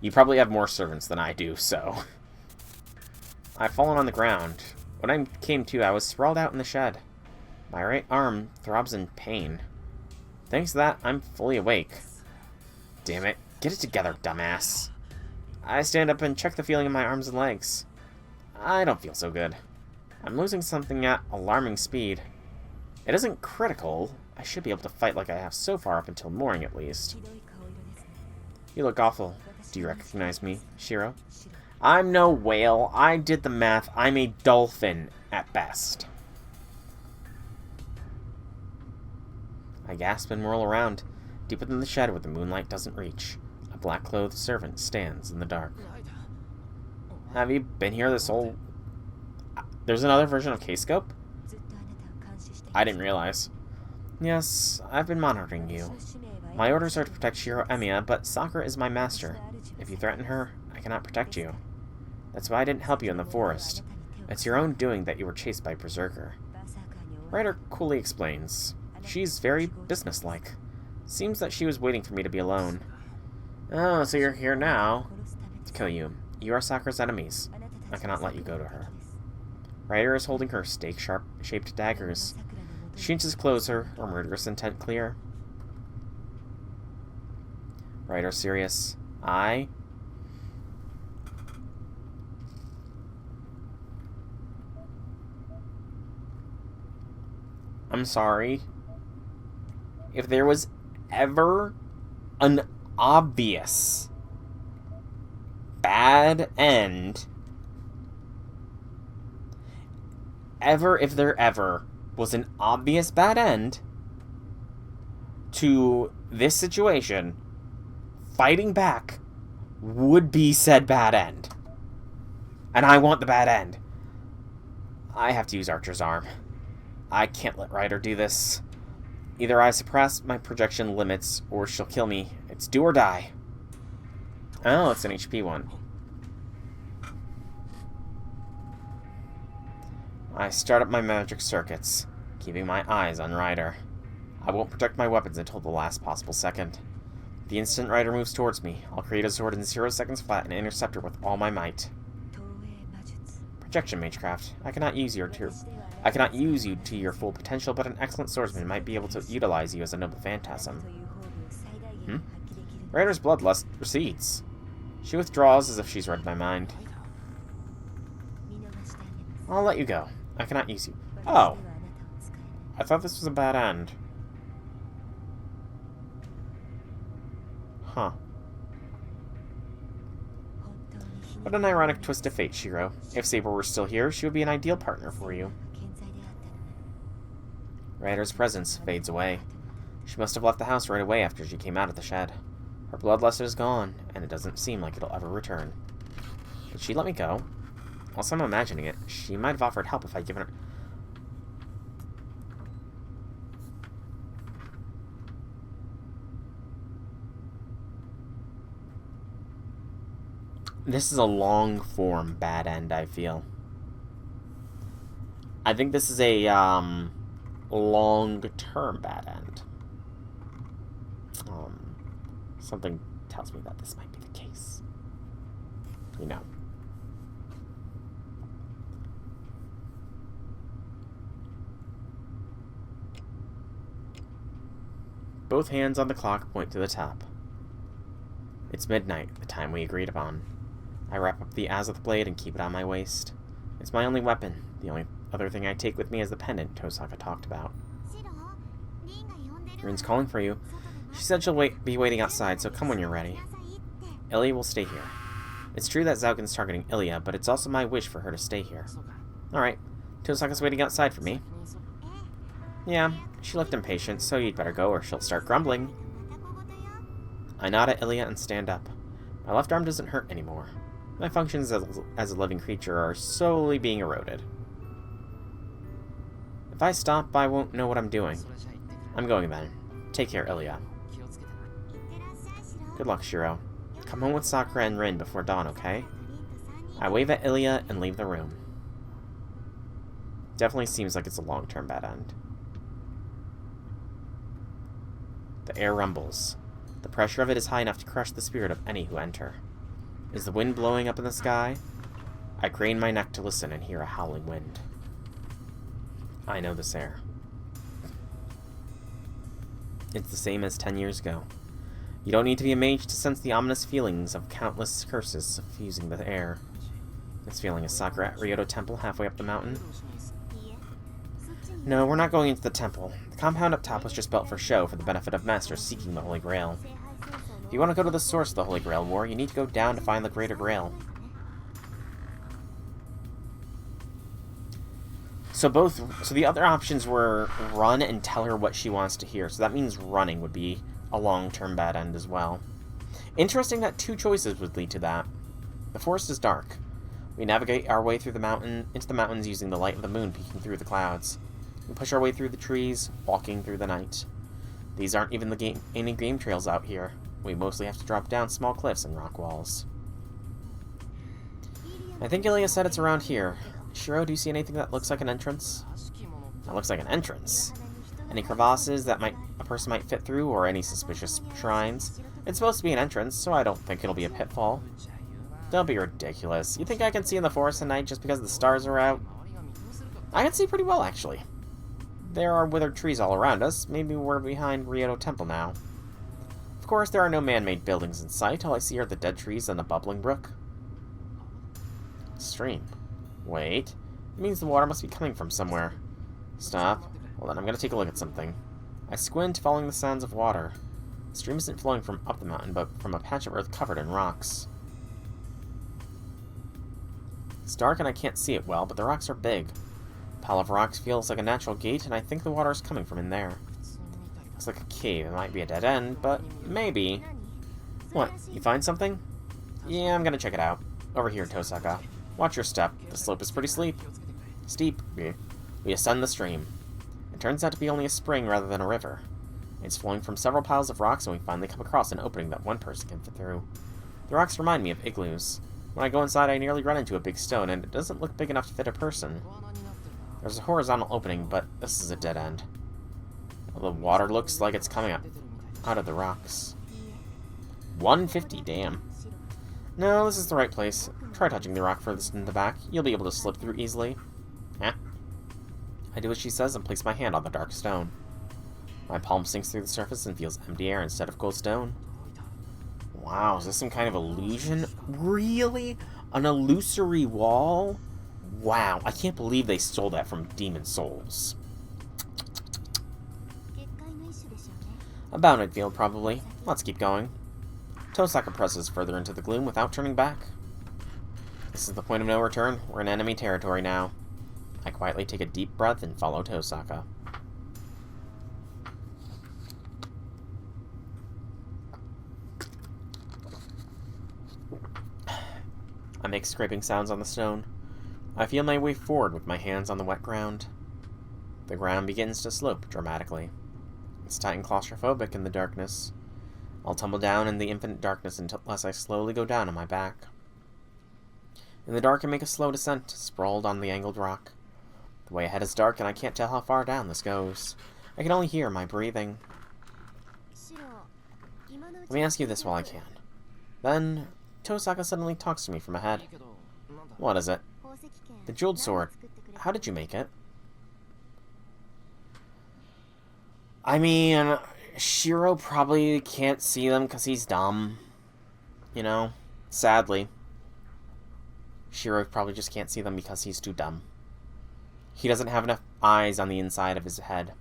A: you probably have more servants than I do, so... I've fallen on the ground. When I came to, I was sprawled out in the shed. My right arm throbs in pain. Thanks to that, I'm fully awake. Damn it. Get it together, dumbass. I stand up and check the feeling in my arms and legs. I don't feel so good. I'm losing something at alarming speed. It isn't critical. I should be able to fight like I have so far up until morning at least. You look awful. Do you recognize me, Shiro? I'm no whale. I did the math. I'm a dolphin at best. I gasp and whirl around, deep within the shed where the moonlight doesn't reach. A black-clothed servant stands in the dark. Have you been here this whole... There's another version of K-Scope? I didn't realize. Yes, I've been monitoring you. My orders are to protect Shiro Emiya, but Sakura is my master. If you threaten her, I cannot protect you. That's why I didn't help you in the forest. It's your own doing that you were chased by Berserker. Writer coolly explains. She's very businesslike. Seems that she was waiting for me to be alone. Oh, so you're here now. To kill you. You are Sakura's enemies. I cannot let you go to her. Writer is holding her stake-shaped daggers. She inches closer, her murderous intent clear. Writer serious. I I'm sorry. If there was ever an obvious bad end, if there ever was an obvious bad end to this situation, fighting back would be said bad end. And I want the bad end. I have to use Archer's arm. I can't let Ryder do this. Either I suppress my projection limits, or she'll kill me. It's do or die. Oh, it's an HP one. I start up my magic circuits, keeping my eyes on Ryder. I won't project my weapons until the last possible second. The instant Ryder moves towards me, I'll create a sword in 0 seconds flat and intercept her with all my might. Projection, Magecraft. I cannot use you to your full potential, but an excellent swordsman might be able to utilize you as a noble phantasm. Ryder's bloodlust recedes. She withdraws as if she's read my mind. I'll let you go. I cannot use you. Oh. I thought this was a bad end. Huh. What an ironic twist of fate, Shiro. If Saber were still here, she would be an ideal partner for you. Ryder's presence fades away. She must have left the house right away after she came out of the shed. Her bloodlust is gone, and it doesn't seem like it'll ever return. Did she let me go? Also, I'm imagining it. She might have offered help if I'd given her... This is a long-form bad end, I feel. I think this is a, long-term bad end. Something tells me that this might be the case. You know. Both hands on the clock point to the top. It's midnight, the time we agreed upon. I wrap up the Azith blade and keep it on my waist. It's my only weapon. The only other thing I take with me is the pendant Tosaka talked about. Rin's calling for you. She said she'll be waiting outside, so come when you're ready. Ilya will stay here. It's true that Zaugen's targeting Ilya, but it's also my wish for her to stay here. Alright, Tosaka's waiting outside for me. Yeah, she looked impatient, so you'd better go or she'll start grumbling. I nod at Ilya and stand up. My left arm doesn't hurt anymore. My functions as a living creature are slowly being eroded. If I stop, I won't know what I'm doing. I'm going then. Take care, Ilya. Good luck, Shiro. Come home with Sakura and Rin before dawn, okay? I wave at Ilya and leave the room. Definitely seems like it's a long-term bad end. The air rumbles. The pressure of it is high enough to crush the spirit of any who enter. Is the wind blowing up in the sky? I crane my neck to listen and hear a howling wind. I know this air. It's the same as 10 years ago. You don't need to be a mage to sense the ominous feelings of countless curses suffusing the air. This feeling is Sakura at Ryoto Temple halfway up the mountain. No, we're not going into the temple. The compound up top was just built for show for the benefit of masters seeking the Holy Grail. If you want to go to the source of the Holy Grail War, you need to go down to find the Greater Grail. So the other options were run and tell her what she wants to hear. So that means running would be a long-term bad end as well. Interesting that 2 choices would lead to that. The forest is dark. We navigate our way through into the mountains using the light of the moon peeking through the clouds. We push our way through the trees, walking through the night. These aren't even any game trails out here. We mostly have to drop down small cliffs and rock walls. I think Ilya said it's around here. Shiro, do you see anything that looks like an entrance? That looks like an entrance. Any crevasses that a person might fit through, or any suspicious shrines? It's supposed to be an entrance, so I don't think it'll be a pitfall. Don't be ridiculous. You think I can see in the forest at night just because the stars are out? I can see pretty well, actually. There are withered trees all around us. Maybe we're behind Ryoto Temple now. Of course, there are no man-made buildings in sight. All I see are the dead trees and the bubbling brook. Stream. Wait. It means the water must be coming from somewhere. Stop. Well then, I'm gonna take a look at something. I squint, following the sounds of water. The stream isn't flowing from up the mountain, but from a patch of earth covered in rocks. It's dark and I can't see it well, but the rocks are big. A pile of rocks feels like a natural gate, and I think the water is coming from in there. Looks like a cave. It might be a dead end, but maybe. What, you find something? Yeah, I'm gonna check it out. Over here, Tosaka. Watch your step. The slope is pretty steep. We ascend the stream. It turns out to be only a spring rather than a river. It's flowing from several piles of rocks, and we finally come across an opening that one person can fit through. The rocks remind me of igloos. When I go inside, I nearly run into a big stone, and it doesn't look big enough to fit a person. There's a horizontal opening, but this is a dead end. The water looks like it's coming out of the rocks. 150, damn. No, this is the right place. Try touching the rock furthest in the back. You'll be able to slip through easily. I do what she says and place my hand on the dark stone. My palm sinks through the surface and feels empty air instead of cold stone. Wow, is this some kind of illusion? Really? An illusory wall? Wow, I can't believe they stole that from Demon Souls. A bounded field, probably. Let's keep going. Tosaka presses further into the gloom without turning back. This is the point of no return. We're in enemy territory now. I quietly take a deep breath and follow Tosaka. I make scraping sounds on the stone. I feel my way forward with my hands on the wet ground. The ground begins to slope dramatically. It's tight and claustrophobic in the darkness. I'll tumble down in the infinite darkness unless I slowly go down on my back. In the dark, I make a slow descent, sprawled on the angled rock. The way ahead is dark, and I can't tell how far down this goes. I can only hear my breathing. Let me ask you this while I can. Then, Tosaka suddenly talks to me from ahead. What is it? The jeweled sword. How did you make it? I mean, Shiro probably can't see them because he's dumb. You know? Sadly. Shiro probably just can't see them because he's too dumb. He doesn't have enough eyes on the inside of his head.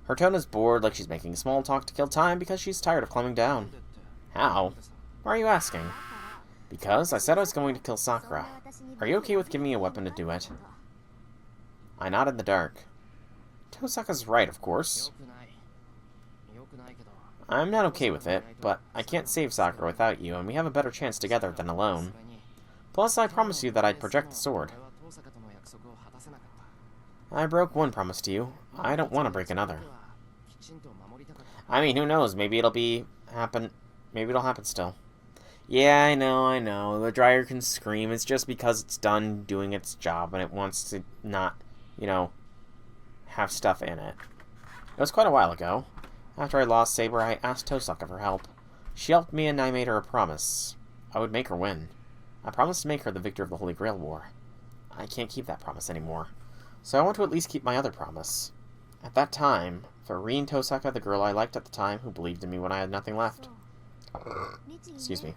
A: Her tone is bored, like she's making small talk to kill time because she's tired of climbing down. How? Why are you asking? Because I said I was going to kill Sakura. Are you okay with giving me a weapon to do it? I nod in the dark. Tosaka's right, of course. I'm not okay with it, but I can't save Sakura without you, and we have a better chance together than alone. Plus, I promised you that I'd project the sword. I broke one promise to you. I don't want to break another. I mean, who knows? Maybe it'll happen still. Yeah, I know. The dryer can scream. It's just because it's done doing its job and it wants to not, have stuff in it. It was quite a while ago. After I lost Saber, I asked Tosaka for help. She helped me and I made her a promise. I would make her win. I promised to make her the victor of the Holy Grail War. I can't keep that promise anymore. So I want to at least keep my other promise. At that time, for Rin Tosaka, the girl I liked at the time, who believed in me when I had nothing left. Excuse me.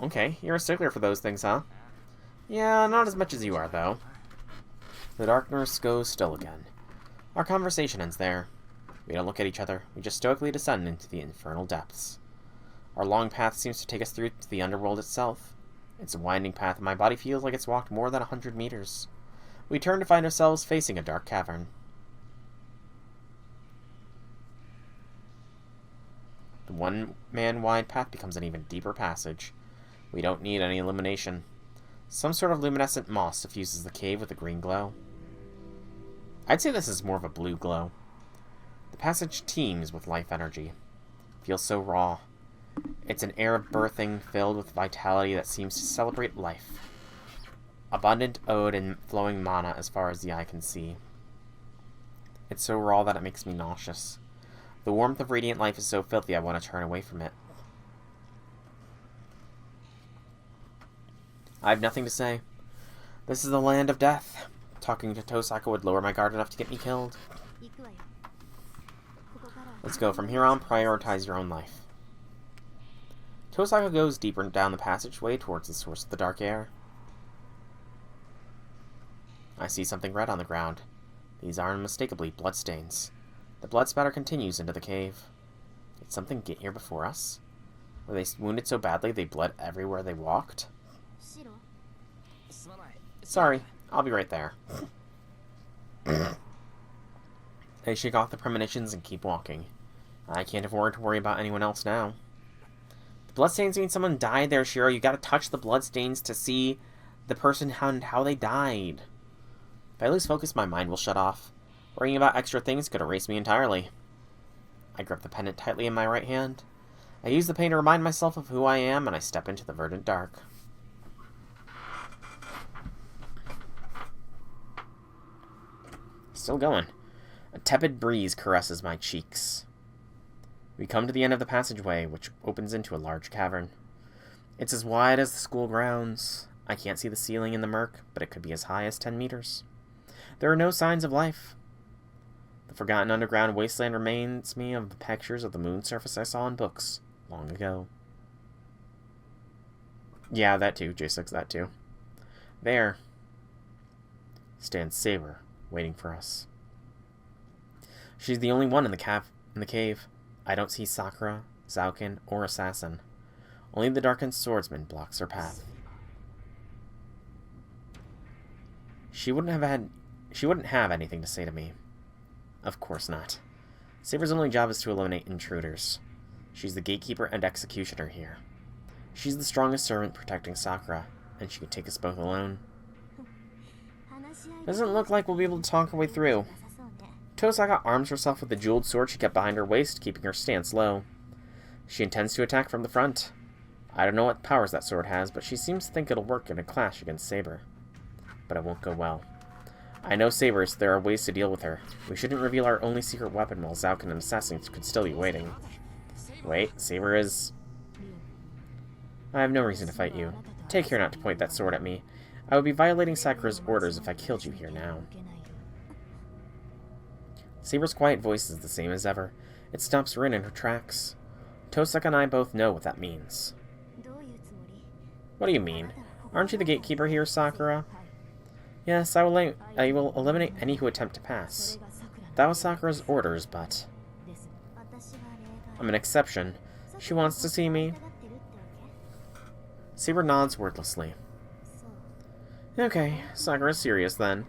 A: Okay, you're a stickler for those things, huh? Yeah, not as much as you are, though. The darkness goes still again. Our conversation ends there. We don't look at each other. We just stoically descend into the infernal depths. Our long path seems to take us through to the underworld itself. It's a winding path, and my body feels like it's walked more than 100 meters. We turn to find ourselves facing a dark cavern. The one-man-wide path becomes an even deeper passage. We don't need any illumination. Some sort of luminescent moss suffuses the cave with a green glow. I'd say this is more of a blue glow. The passage teems with life energy. It feels so raw. It's an air of birthing filled with vitality that seems to celebrate life. Abundant ode and flowing mana as far as the eye can see. It's so raw that it makes me nauseous. The warmth of radiant life is so filthy I want to turn away from it. I have nothing to say. This is the land of death. Talking to Tosaka would lower my guard enough to get me killed. Let's go. From here on, prioritize your own life. Tosaka goes deeper down the passageway towards the source of the dark air. I see something red on the ground. These are unmistakably bloodstains. The blood spatter continues into the cave. Did something get here before us? Were they wounded so badly they bled everywhere they walked? Sorry, I'll be right there. I shake off the premonitions and keep walking. I can't afford to worry about anyone else now. The bloodstains mean someone died there, Shiro. You gotta touch the bloodstains to see the person and how they died. If I lose focus, my mind will shut off. Worrying about extra things could erase me entirely. I grip the pendant tightly in my right hand. I use the pain to remind myself of who I am, and I step into the verdant dark. Still going. A tepid breeze caresses my cheeks. We come to the end of the passageway, which opens into a large cavern. It's as wide as the school grounds. I can't see the ceiling in the murk, but it could be as high as 10 meters. There are no signs of life. The forgotten underground wasteland reminds me of the pictures of the moon surface I saw in books long ago. Yeah, that too, J6, that too. There stands Saber, waiting for us. She's the only one in the cave. I don't see Sakura, Zauken, or Assassin. Only the darkened swordsman blocks her path. She wouldn't have anything to say to me. Of course not. Saber's only job is to eliminate intruders. She's the gatekeeper and executioner here. She's the strongest servant protecting Sakura, and she could take us both alone. Doesn't look like we'll be able to talk our way through. Tosaka arms herself with the jeweled sword she kept behind her waist, keeping her stance low. She intends to attack from the front. I don't know what powers that sword has, but she seems to think it'll work in a clash against Saber. But it won't go well. I know Saber, so there are ways to deal with her. We shouldn't reveal our only secret weapon while Zauken and Assassin could still be waiting. Wait, Saber is... I have no reason to fight you. Take care not to point that sword at me. I would be violating Sakura's orders if I killed you here now. Saber's quiet voice is the same as ever. It stops Rin in her tracks. Tosaka and I both know what that means. What do you mean? Aren't you the gatekeeper here, Sakura? Yes, I will eliminate any who attempt to pass. That was Sakura's orders, but... I'm an exception. She wants to see me. Saber nods wordlessly. Okay, Sakura's serious then.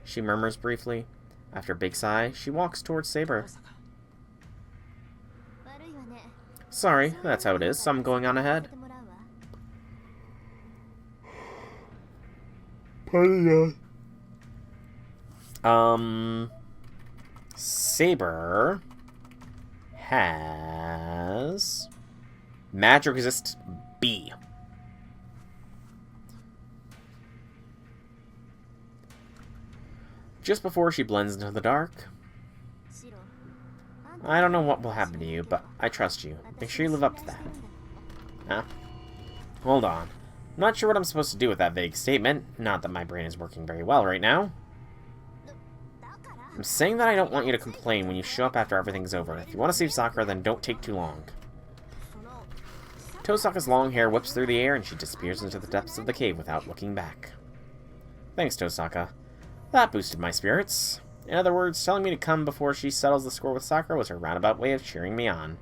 A: She murmurs briefly. After a big sigh, she walks towards Saber. Sorry, that's how it is, so I'm going on ahead. Saber has magic resist B. Just before she blends into the dark. I don't know what will happen to you, but I trust you. Make sure you live up to that. Huh? Hold on. I'm not sure what I'm supposed to do with that vague statement. Not that my brain is working very well right now. I'm saying that I don't want you to complain when you show up after everything's over. If you want to save Sakura, then don't take too long. Tosaka's long hair whips through the air and she disappears into the depths of the cave without looking back. Thanks, Tosaka. That boosted my spirits. In other words, telling me to come before she settles the score with Sakura was her roundabout way of cheering me on.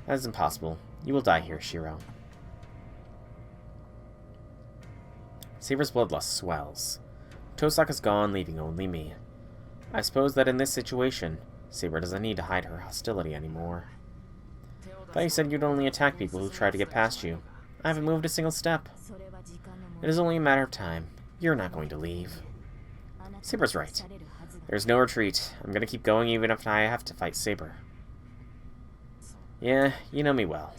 A: That is impossible. You will die here, Shiro. Saber's bloodlust swells. Tosaka's gone, leaving only me. I suppose that in this situation, Saber doesn't need to hide her hostility anymore. Thought you said you'd only attack people who try to get past you. I haven't moved a single step. It is only a matter of time. You're not going to leave. Saber's right. There's no retreat. I'm gonna keep going even if I have to fight Saber. Yeah, you know me well.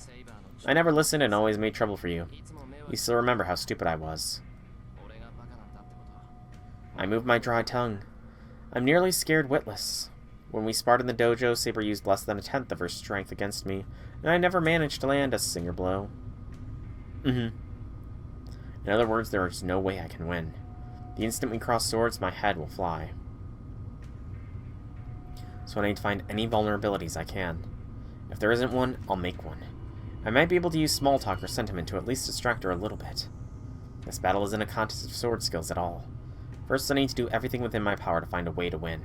A: I never listened and always made trouble for you. You still remember how stupid I was. I moved my dry tongue. I'm nearly scared witless. When we sparred in the dojo, Saber used less than a tenth of her strength against me, and I never managed to land a single blow. In other words, there is no way I can win. The instant we cross swords, my head will fly. So I need to find any vulnerabilities I can. If there isn't one, I'll make one. I might be able to use small talk or sentiment to at least distract her a little bit. This battle isn't a contest of sword skills at all. First, I need to do everything within my power to find a way to win.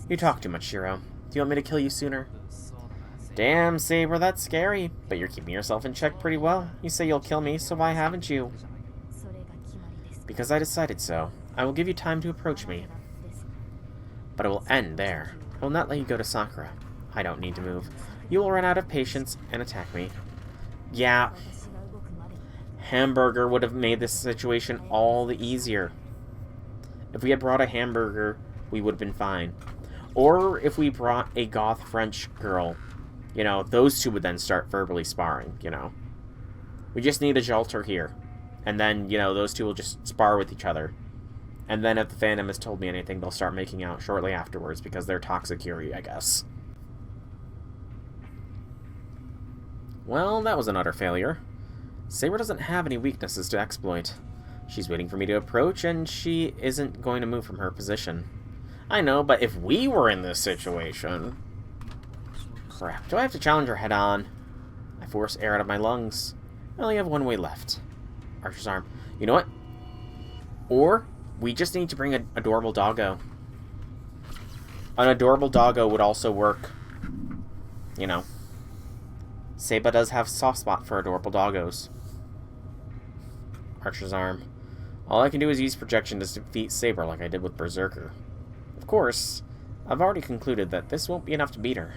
A: You talk too much, Shiro. Do you want me to kill you sooner? Damn, Saber, that's scary. But you're keeping yourself in check pretty well. You say you'll kill me, so why haven't you? Because I decided so. I will give you time to approach me. But it will end there. I will not let you go to Sakura. I don't need to move. You will run out of patience and attack me. Yeah. Hamburger would have made this situation all the easier. If we had brought a hamburger, we would have been fine. Or if we brought a goth French girl, you know, those two would then start verbally sparring, you know. We just need a Jalter here. And then, you know, those two will just spar with each other. And then if the fandom has told me anything, they'll start making out shortly afterwards because they're toxic Yuri, I guess. Well, that was an utter failure. Saber doesn't have any weaknesses to exploit. She's waiting for me to approach, and she isn't going to move from her position. I know, but if we were in this situation... Crap, do I have to challenge her head-on? I force air out of my lungs. I only have one way left. Archer's arm. You know what? Or, we just need to bring an adorable doggo. An adorable doggo would also work. You know. Seba does have a soft spot for adorable doggos. Archer's arm. All I can do is use projection to defeat Saber like I did with Berserker. Of course, I've already concluded that this won't be enough to beat her.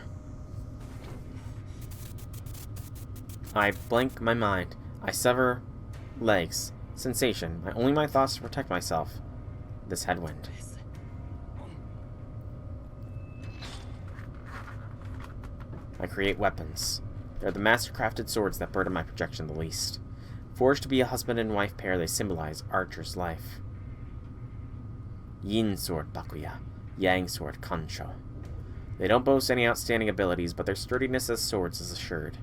A: I blank my mind. I sever legs. Sensation. Only my thoughts to protect myself. This headwind. I create weapons. They're the master-crafted swords that burden my projection the least. Forged to be a husband and wife pair, they symbolize Archer's life. Yin sword Bakuya, Yang sword Kansho. They don't boast any outstanding abilities, but their sturdiness as swords is assured.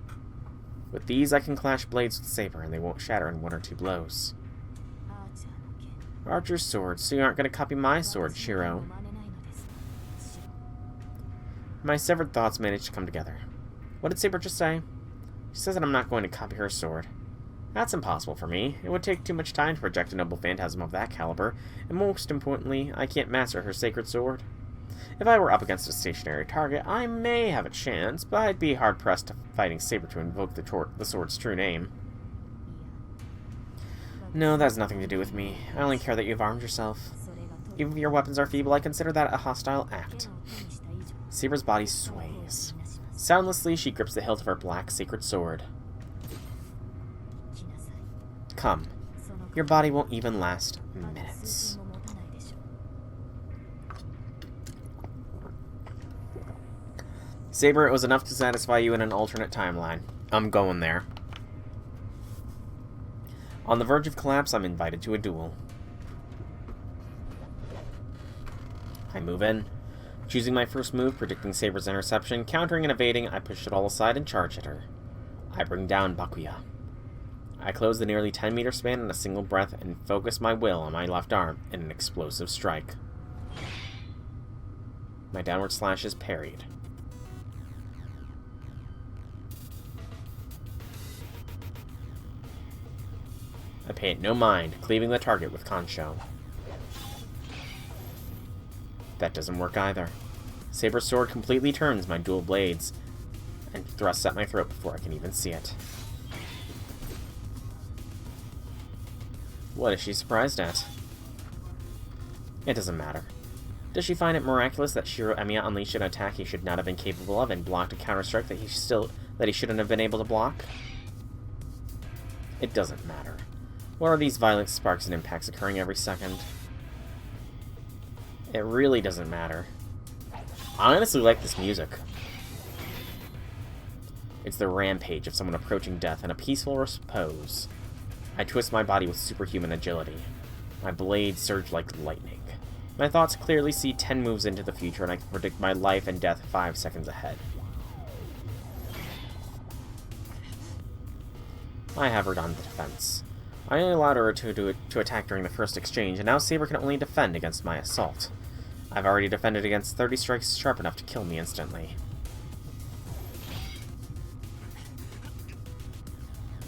A: With these, I can clash blades with Saber, and they won't shatter in 1 or 2 blows. Archer's sword, so you aren't going to copy my sword, Shiro. My severed thoughts managed to come together. What did Saber just say? She says that I'm not going to copy her sword. That's impossible for me. It would take too much time to project a noble phantasm of that caliber, and most importantly, I can't master her sacred sword. If I were up against a stationary target, I may have a chance, but I'd be hard-pressed to fighting Saber to invoke the sword's true name. No, that has nothing to do with me. I only care that you've armed yourself. Even if your weapons are feeble, I consider that a hostile act. Saber's body sways. Soundlessly, she grips the hilt of her black sacred sword. Come. Your body won't even last minutes. Saber, it was enough to satisfy you in an alternate timeline. I'm going there. On the verge of collapse, I'm invited to a duel. I move in. Choosing my first move, predicting Saber's interception, countering and evading, I push it all aside and charge at her. I bring down Bakuya. I close the nearly 10-meter span in a single breath and focus my will on my left arm in an explosive strike. My downward slash is parried. I pay it no mind, cleaving the target with Kansho. That doesn't work either. Saber's sword completely turns my dual blades and thrusts at my throat before I can even see it. What is she surprised at? It doesn't matter. Does she find it miraculous that Shiro Emiya unleashed an attack he should not have been capable of and blocked a counter-strike that he shouldn't have been able to block? It doesn't matter. What are these violent sparks and impacts occurring every second? It really doesn't matter. I honestly like this music. It's the rampage of someone approaching death in a peaceful repose. I twist my body with superhuman agility. My blades surge like lightning. My thoughts clearly see 10 moves into the future, and I can predict my life and death 5 seconds ahead. I have her on the defense. I only allowed her to attack during the first exchange, and now Saber can only defend against my assault. I've already defended against 30 strikes sharp enough to kill me instantly.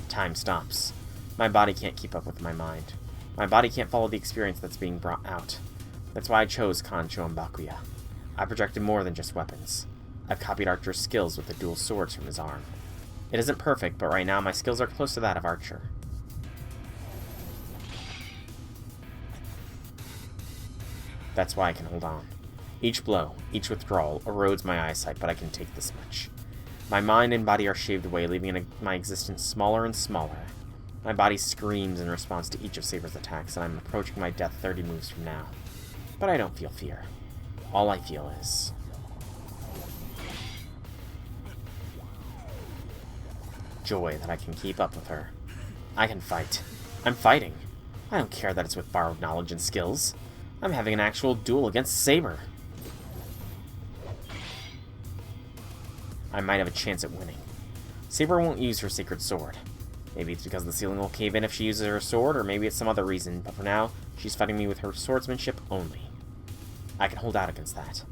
A: Time stops. My body can't keep up with my mind. My body can't follow the experience that's being brought out. That's why I chose Kancho and Bakuya. I projected more than just weapons. I've copied Archer's skills with the dual swords from his arm. It isn't perfect, but right now my skills are close to that of Archer. That's why I can hold on. Each blow, each withdrawal, erodes my eyesight, but I can take this much. My mind and body are shaved away, leaving my existence smaller and smaller. My body screams in response to each of Saber's attacks, and I'm approaching my death 30 moves from now. But I don't feel fear. All I feel is joy that I can keep up with her. I can fight. I'm fighting. I don't care that it's with borrowed knowledge and skills. I'm having an actual duel against Saber. I might have a chance at winning. Saber won't use her sacred sword. Maybe it's because the ceiling will cave in if she uses her sword, or maybe it's some other reason, but for now, she's fighting me with her swordsmanship only. I can hold out against that.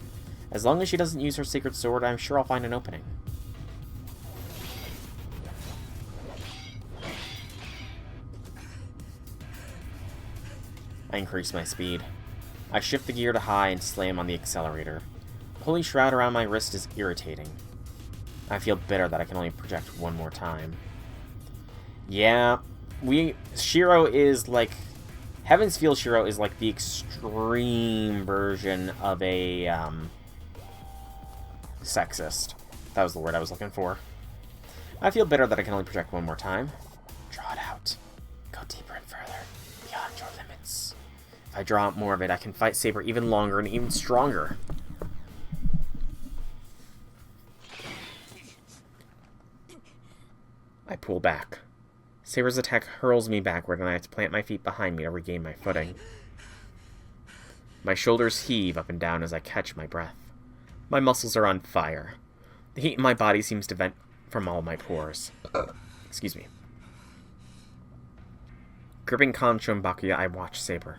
A: As long as she doesn't use her sacred sword, I'm sure I'll find an opening. I increase my speed. I shift the gear to high and slam on the accelerator. The holy shroud around my wrist is irritating. I feel bitter that I can only project one more time. Yeah, Shiro is like... Heaven's Feel Shiro is like the extreme version of a, sexist. That was the word I was looking for. I feel bitter that I can only project one more time. Draw it out. Go deeper and further, beyond your limits. If I draw out more of it, I can fight Saber even longer and even stronger. I pull back. Saber's attack hurls me backward, and I have to plant my feet behind me to regain my footing. My shoulders heave up and down as I catch my breath. My muscles are on fire. The heat in my body seems to vent from all my pores. Excuse me. Gripping Kancho and Bakuya, I watch Saber.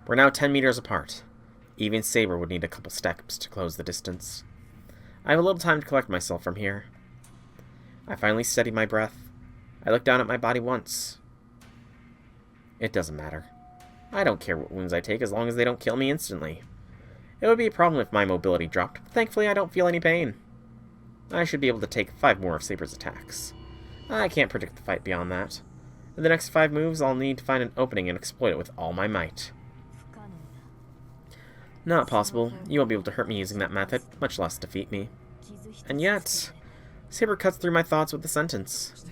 A: We're now 10 meters apart. Even Saber would need a couple steps to close the distance. I have a little time to collect myself from here. I finally steady my breath. I look down at my body once. It doesn't matter. I don't care what wounds I take as long as they don't kill me instantly. It would be a problem if my mobility dropped, but thankfully I don't feel any pain. I should be able to take 5 more of Saber's attacks. I can't predict the fight beyond that. In the next 5 moves, I'll need to find an opening and exploit it with all my might. Not possible. You won't be able to hurt me using that method, much less defeat me. And yet, Saber cuts through my thoughts with a sentence.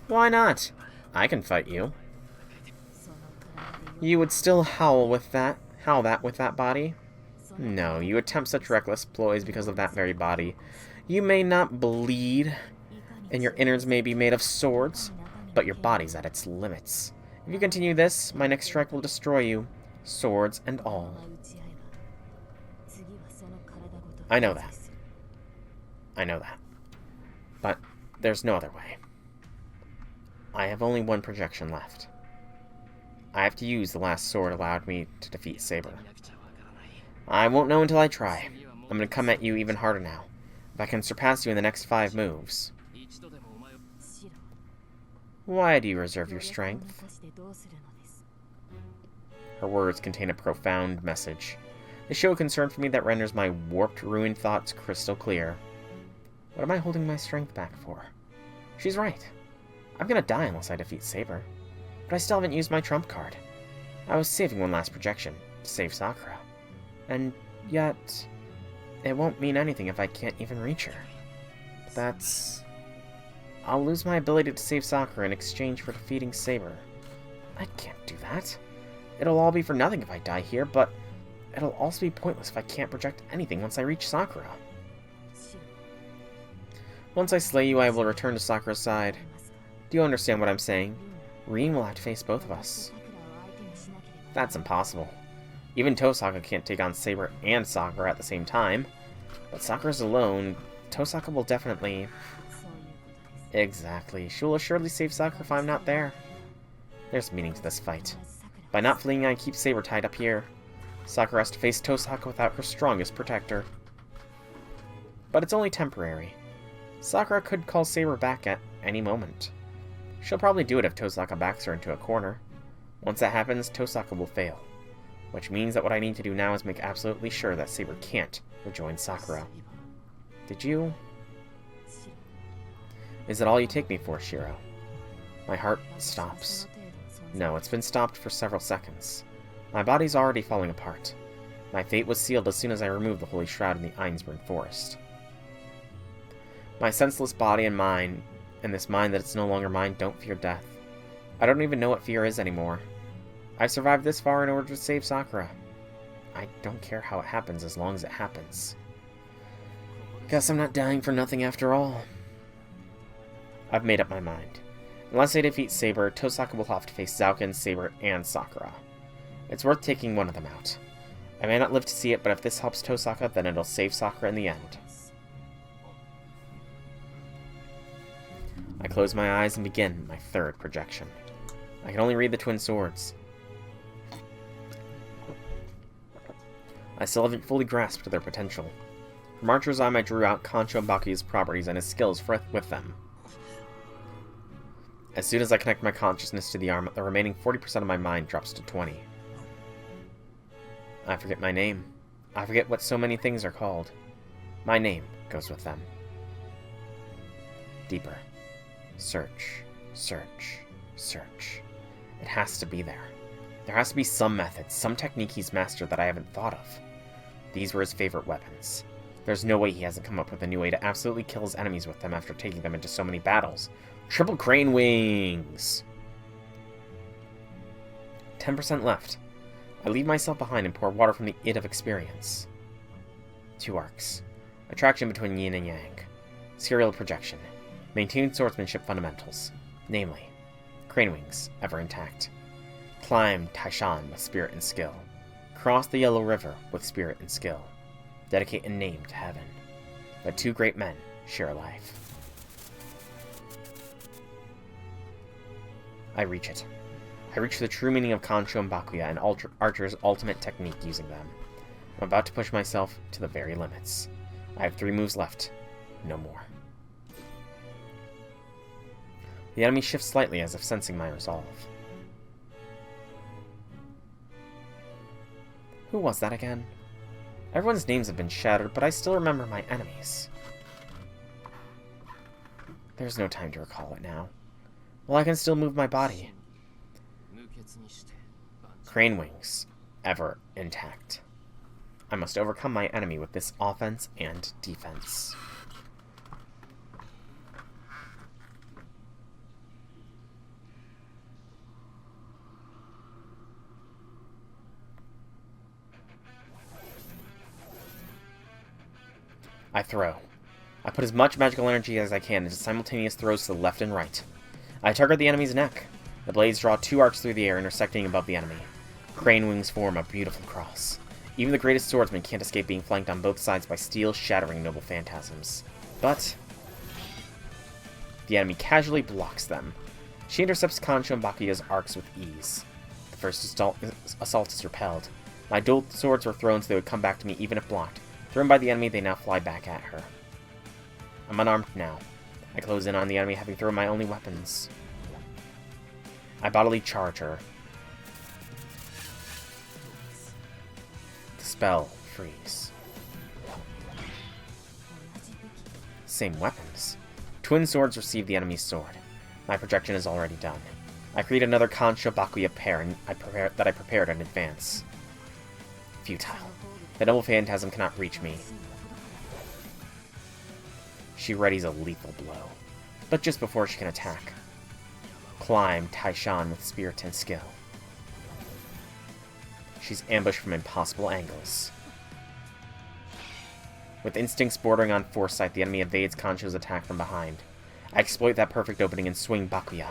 A: Why not? I can fight you. You would still howl that with that body? No, you attempt such reckless ploys because of that very body. You may not bleed, and your innards may be made of swords, but your body's at its limits. If you continue this, my next strike will destroy you, swords and all. I know that. I know that. But there's no other way. I have only one projection left. I have to use the last sword allowed me to defeat Saber. I won't know until I try. I'm going to come at you even harder now. If I can surpass you in the next 5 moves. Why do you reserve your strength? Her words contain a profound message. They show a concern for me that renders my warped, ruined thoughts crystal clear. What am I holding my strength back for? She's right. I'm gonna die unless I defeat Saber. But I still haven't used my trump card. I was saving one last projection, to save Sakura. And yet, it won't mean anything if I can't even reach her. That's... I'll lose my ability to save Sakura in exchange for defeating Saber. I can't do that. It'll all be for nothing if I die here, but it'll also be pointless if I can't project anything once I reach Sakura. Once I slay you, I will return to Sakura's side. Do you understand what I'm saying? Rin will have to face both of us. That's impossible. Even Tosaka can't take on Saber and Sakura at the same time. But Sakura's alone. Tosaka will definitely... Exactly. She will assuredly save Sakura if I'm not there. There's meaning to this fight. By not fleeing, I keep Saber tied up here. Sakura has to face Tosaka without her strongest protector. But it's only temporary. Sakura could call Saber back at any moment. She'll probably do it if Tosaka backs her into a corner. Once that happens, Tosaka will fail. Which means that what I need to do now is make absolutely sure that Saber can't rejoin Sakura. Did you? Is that all you take me for, Shiro? My heart stops. No, it's been stopped for several seconds. My body's already falling apart. My fate was sealed as soon as I removed the Holy Shroud in the Einsburg Forest. My senseless body and mind, and this mind that it's no longer mine, don't fear death. I don't even know what fear is anymore. I've survived this far in order to save Sakura. I don't care how it happens as long as it happens. Guess I'm not dying for nothing after all. I've made up my mind. Unless I defeat Saber, Tosaka will have to face Zouken, Saber, and Sakura. It's worth taking one of them out. I may not live to see it, but if this helps Tosaka, then it'll save Sakura in the end. I close my eyes and begin my third projection. I can only read the twin swords. I still haven't fully grasped their potential. From Archer's Eye, I drew out Kancho Bakuya's properties and his skills with them. As soon as I connect my consciousness to the arm, the remaining 40% of my mind drops to 20. I forget my name. I forget what so many things are called. My name goes with them. Deeper. Search. Search. Search. It has to be there. There has to be some method, some technique he's mastered that I haven't thought of. These were his favorite weapons. There's no way he hasn't come up with a new way to absolutely kill his enemies with them after taking them into so many battles. Triple crane wings! 10% left. I leave myself behind and pour water from the id of experience. 2 arcs. Attraction between yin and yang. Serial projection. Maintain swordsmanship fundamentals. Namely, crane wings, ever intact. Climb Taishan with spirit and skill. Cross the Yellow River with spirit and skill. Dedicate a name to heaven. Let 2 great men share a life. I reach it. I reach the true meaning of Kancho and Bakuya and Archer's ultimate technique using them. I'm about to push myself to the very limits. I have 3 moves left. No more. The enemy shifts slightly as if sensing my resolve. Who was that again? Everyone's names have been shattered, but I still remember my enemies. There's no time to recall it now. Well, I can still move my body. Crane wings, ever intact. I must overcome my enemy with this offense and defense. I throw. I put as much magical energy as I can into simultaneous throws to the left and right. I target the enemy's neck. The blades draw 2 arcs through the air, intersecting above the enemy. Crane wings form a beautiful cross. Even the greatest swordsman can't escape being flanked on both sides by steel shattering noble phantasms. But the enemy casually blocks them. She intercepts Kancho and Bakuya's arcs with ease. The first assault is repelled. My dual swords were thrown so they would come back to me even if blocked. Thrown by the enemy, they now fly back at her. I'm unarmed now. I close in on the enemy, having thrown my only weapons. I bodily charge her. The spell freeze. Same weapons. Twin swords receive the enemy's sword. My projection is already done. I create another Kancho Bakuya pair that I prepared in advance. Futile. The noble phantasm cannot reach me. She readies a lethal blow, but just before she can attack. Climb Taishan with spirit and skill. She's ambushed from impossible angles. With instincts bordering on foresight, the enemy evades Kancho's attack from behind. I exploit that perfect opening and swing Bakuya.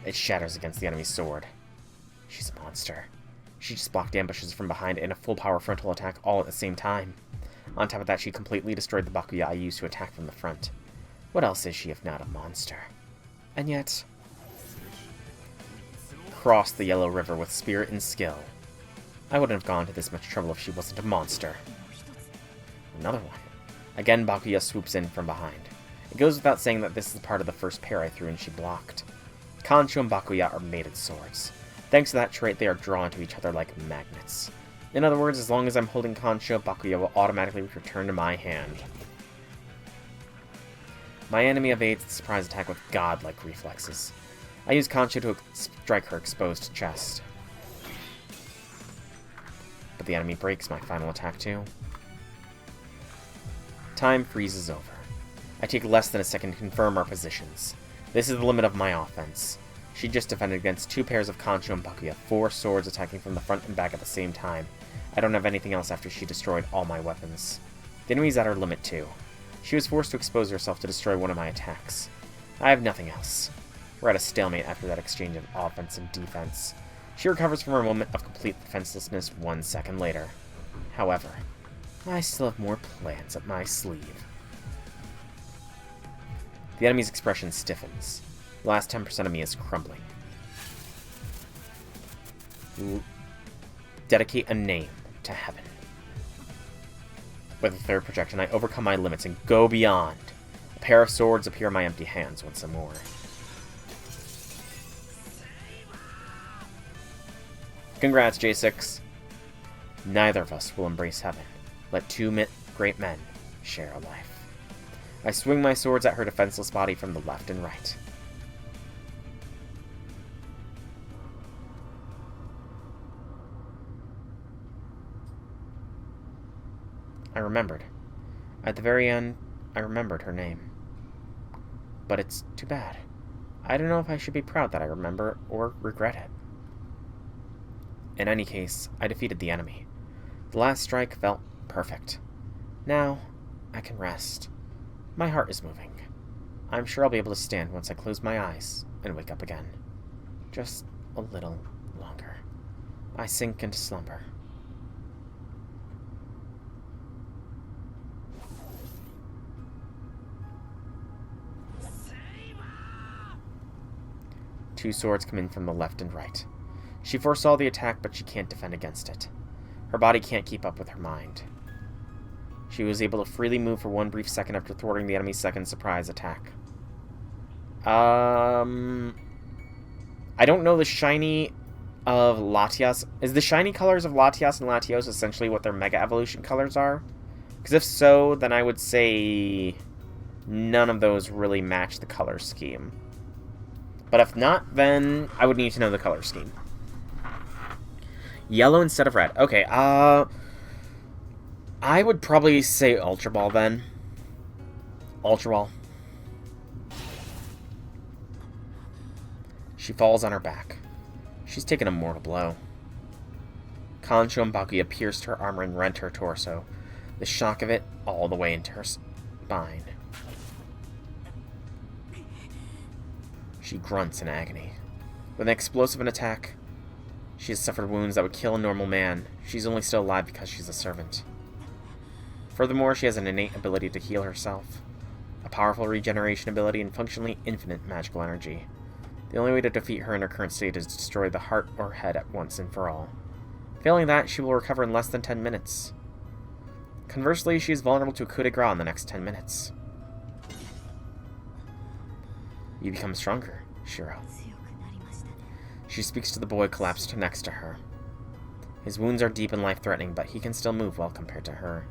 A: It shatters against the enemy's sword. She's a monster. She just blocked ambushes from behind and a full power frontal attack all at the same time. On top of that, she completely destroyed the Bakuya I used to attack from the front. What else is she if not a monster? And yet, cross the Yellow River with spirit and skill. I wouldn't have gone to this much trouble if she wasn't a monster. Another one. Again, Bakuya swoops in from behind. It goes without saying that this is part of the first pair I threw and she blocked. Kancho and Bakuya are mated swords. Thanks to that trait, they are drawn to each other like magnets. In other words, as long as I'm holding Kancho, Bakuya will automatically return to my hand. My enemy evades the surprise attack with godlike reflexes. I use Kancho to strike her exposed chest. But the enemy breaks my final attack too. Time freezes over. I take less than a second to confirm our positions. This is the limit of my offense. She just defended against 2 pairs of Kancho and Bakuya, 4 swords attacking from the front and back at the same time. I don't have anything else after she destroyed all my weapons. The enemy's at her limit too. She was forced to expose herself to destroy one of my attacks. I have nothing else. We're at a stalemate after that exchange of offense and defense. She recovers from her moment of complete defenselessness 1 second later. However, I still have more plans up my sleeve. The enemy's expression stiffens. The last 10% of me is crumbling. Dedicate a name to heaven. With a third projection, I overcome my limits and go beyond. A pair of swords appear in my empty hands once more. Congrats, J6. Neither of us will embrace heaven. Let 2 great men share a life. I swing my swords at her defenseless body from the left and right. I remembered. At the very end, I remembered her name. But it's too bad. I don't know if I should be proud that I remember or regret it. In any case, I defeated the enemy. The last strike felt perfect. Now, I can rest. My heart is moving. I'm sure I'll be able to stand once I close my eyes and wake up again. Just a little longer. I sink into slumber. Two swords come in from the left and right. She foresaw the attack, but she can't defend against it. Her body can't keep up with her mind. She was able to freely move for 1 brief second after thwarting the enemy's second surprise attack. I don't know the shiny of Latias. Is the shiny colors of Latias and Latios essentially what their Mega Evolution colors are? Because if so, then I would say none of those really match the color scheme. But if not, then I would need to know the color scheme. Yellow instead of red. Okay, I would probably say Ultra Ball then. Ultra Ball. She falls on her back. She's taken a mortal blow. Kancho and Bakuya pierced her armor and rent her torso, the shock of it all the way into her spine. She grunts in agony. With an explosive attack, she has suffered wounds that would kill a normal man. She's only still alive because she's a servant. Furthermore, she has an innate ability to heal herself, a powerful regeneration ability, and functionally infinite magical energy. The only way to defeat her in her current state is to destroy the heart or head at once and for all. Failing that, she will recover in less than 10 minutes. Conversely, she is vulnerable to a coup de grace in the next 10 minutes. You become stronger, Shiro. She speaks to the boy collapsed next to her. His wounds are deep and life-threatening, but he can still move well compared to her.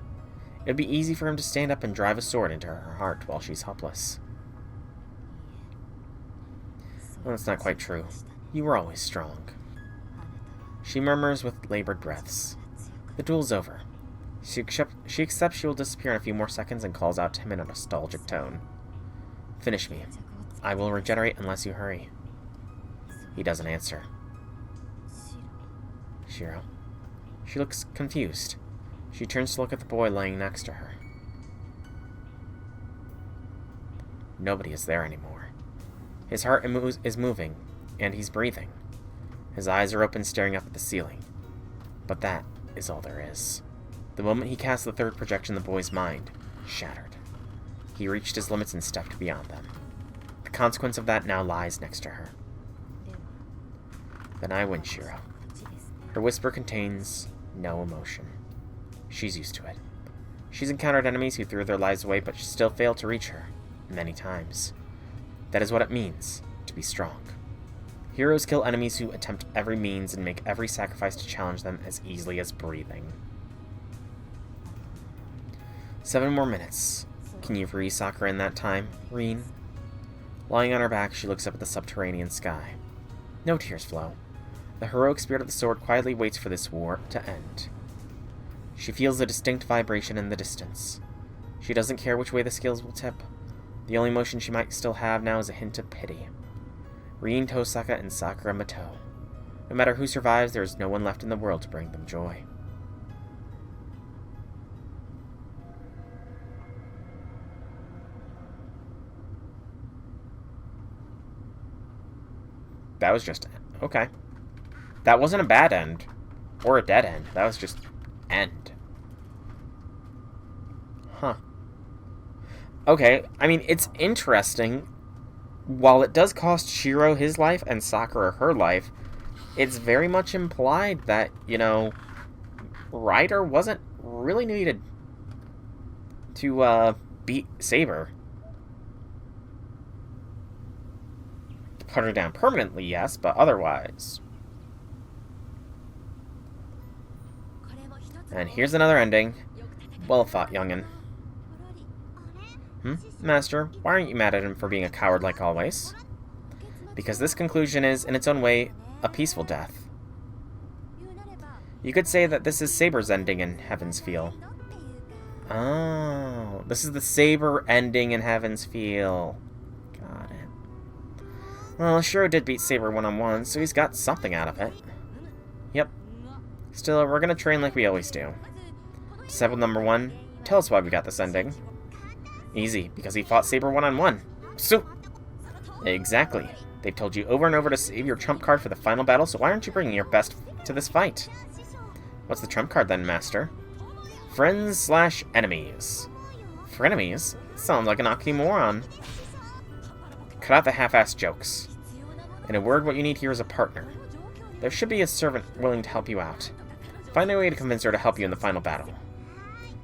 A: It would be easy for him to stand up and drive a sword into her heart while she's helpless. Well, that's not quite true. You were always strong. She murmurs with labored breaths. The duel's over. She accepts she will disappear in a few more seconds and calls out to him in a nostalgic tone. Finish me. I will regenerate unless you hurry. He doesn't answer. Shiro. She looks confused. She turns to look at the boy lying next to her. Nobody is there anymore. His heart is moving, and he's breathing. His eyes are open, staring up at the ceiling. But that is all there is. The moment he cast the third projection, the boy's mind shattered. He reached his limits and stepped beyond them. The consequence of that now lies next to her. Then I win, Shiro. Her whisper contains no emotion. She's used to it. She's encountered enemies who threw their lives away, but still failed to reach her, many times. That is what it means to be strong. Heroes kill enemies who attempt every means and make every sacrifice to challenge them as easily as breathing. 7 more minutes. Can you free Sakura in that time, Reen? Lying on her back, she looks up at the subterranean sky. No tears flow. The heroic spirit of the sword quietly waits for this war to end. She feels a distinct vibration in the distance. She doesn't care which way the scales will tip. The only emotion she might still have now is a hint of pity. Reen Tosaka and Sakura Mato. No matter who survives, there is no one left in the world to bring them joy. That was just... okay. That wasn't a bad end. Or a dead end. That was just... end. Huh. Okay, I mean, it's interesting. While it does cost Shiro his life and Sakura her life, it's very much implied that, you know, Ryder wasn't really needed to beat Saber. To put her down permanently, yes, but otherwise. And here's another ending. Well fought, youngin'. Master, why aren't you mad at him for being a coward like always? Because this conclusion is, in its own way, a peaceful death. You could say that this is Saber's ending in Heaven's Feel. Oh, this is the Saber ending in Heaven's Feel. Got it. Well, Shiro did beat Saber one-on-one, so he's got something out of it. Yep. Still, we're gonna train like we always do. Disciple number 1, tell us why we got this ending. Easy, because he fought Saber one-on-one. So, exactly. They've told you over and over to save your trump card for the final battle, so why aren't you bringing your best to this fight? What's the trump card then, Master? Friends/enemies. Frenemies? Sounds like an oxymoron. Cut out the half-assed jokes. In a word, what you need here is a partner. There should be a servant willing to help you out. Find a way to convince her to help you in the final battle.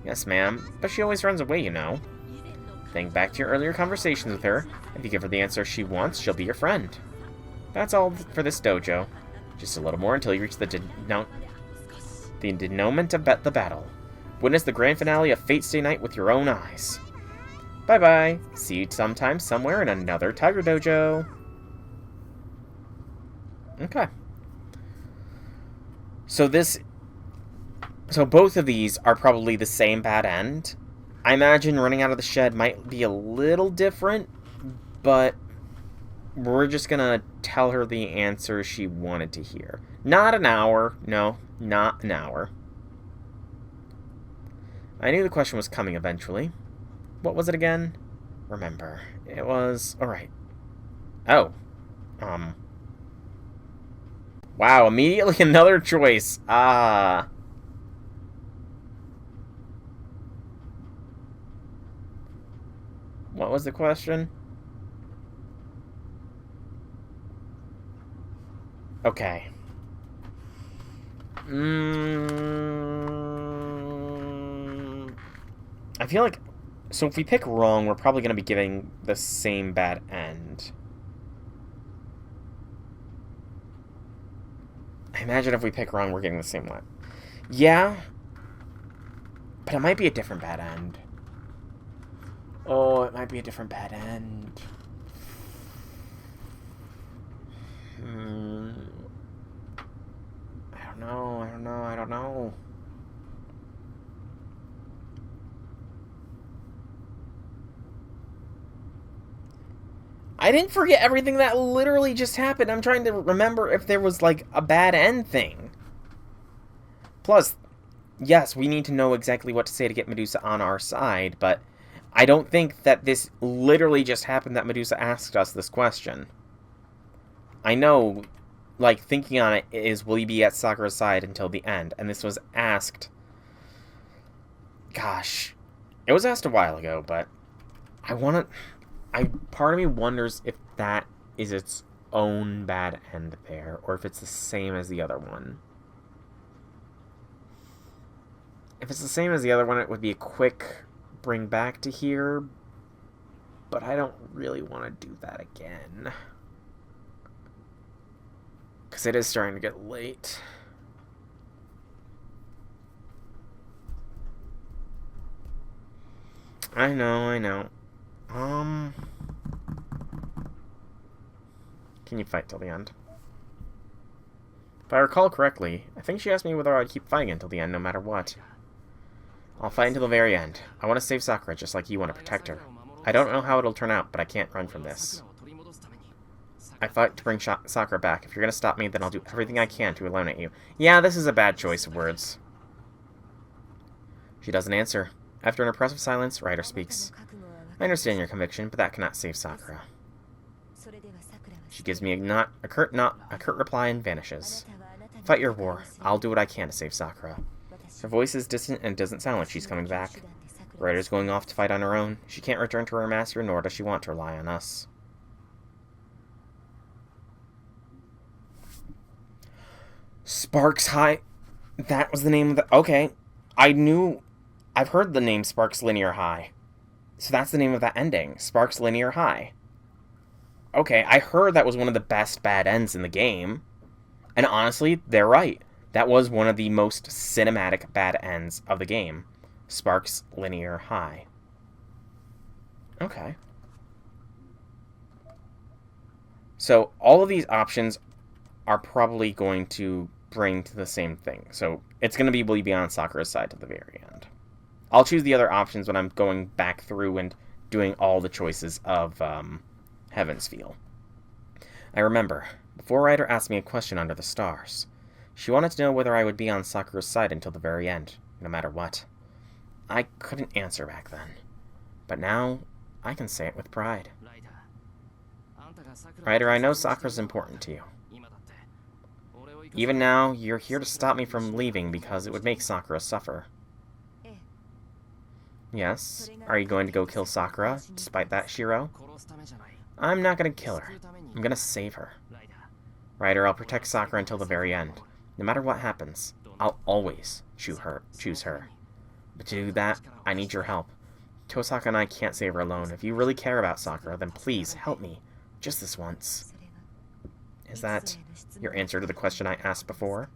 A: Yes, ma'am, but she always runs away, you know. Think back to your earlier conversations with her. If you give her the answer she wants, she'll be your friend. That's all for this dojo. Just a little more until you reach the denouement of the battle. Witness the grand finale of Fate Stay Night with your own eyes. Bye-bye. See you sometime somewhere in another Tiger Dojo. Okay. So both of these are probably the same bad end. I imagine running out of the shed might be a little different, but we're just gonna tell her the answer she wanted to hear. Not an hour. No, not an hour. I knew the question was coming eventually. What was it again? Remember. It was... alright. Oh. Wow, immediately another choice. Ah. What was the question? Okay. I feel like... so if we pick wrong, we're probably going to be giving the same bad end. I imagine if we pick wrong, we're getting the same one. Yeah. But it might be a different bad end. Oh, it might be a different bad end. I don't know. I didn't forget everything that literally just happened. I'm trying to remember if there was, like, a bad end thing. Plus, yes, we need to know exactly what to say to get Medusa on our side, but I don't think that this literally just happened that Medusa asked us this question. I know, like, thinking on it is, will you be at Sakura's side until the end? And this was asked... gosh. It was asked a while ago, but I want to... part of me wonders if that is its own bad end there, or if it's the same as the other one. If it's the same as the other one, it would be a quick bring back to here, but I don't really want to do that again. Because it is starting to get late. I know. Can you fight till the end? If I recall correctly, I think she asked me whether I'd keep fighting until the end no matter what. I'll fight until the very end. I want to save Sakura just like you want to protect her. I don't know how it'll turn out, but I can't run from this. I fight to bring Sakura back. If you're going to stop me, then I'll do everything I can to eliminate you. Yeah, this is a bad choice of words. She doesn't answer. After an impressive silence, Ryder speaks. I understand your conviction, but that cannot save Sakura. She gives me a curt reply and vanishes. Fight your war. I'll do what I can to save Sakura. Her voice is distant and doesn't sound like she's coming back. Ryder's going off to fight on her own. She can't return to her master, nor does she want to rely on us. Sparks High. That was the name of the... Okay. I've heard the name Sparks Linear High. So that's the name of that ending. Sparks Linear High. Okay, I heard that was one of the best bad ends in the game. And honestly, they're right. That was one of the most cinematic bad ends of the game. Sparks Linear High. Okay. So all of these options are probably going to bring to the same thing. So it's going to be Will You Be on Sakura's side to the very end. I'll choose the other options when I'm going back through and doing all the choices of Heaven's Feel. I remember, before Ryder asked me a question under the stars, she wanted to know whether I would be on Sakura's side until the very end, no matter what. I couldn't answer back then, but now I can say it with pride. Ryder, I know Sakura's important to you. Even now, you're here to stop me from leaving because it would make Sakura suffer. Yes? Are you going to go kill Sakura, despite that, Shiro? I'm not going to kill her. I'm going to save her. Ryder, I'll protect Sakura until the very end. No matter what happens, I'll always choose her. But to do that, I need your help. Tosaka and I can't save her alone. If you really care about Sakura, then please help me. Just this once. Is that your answer to the question I asked before?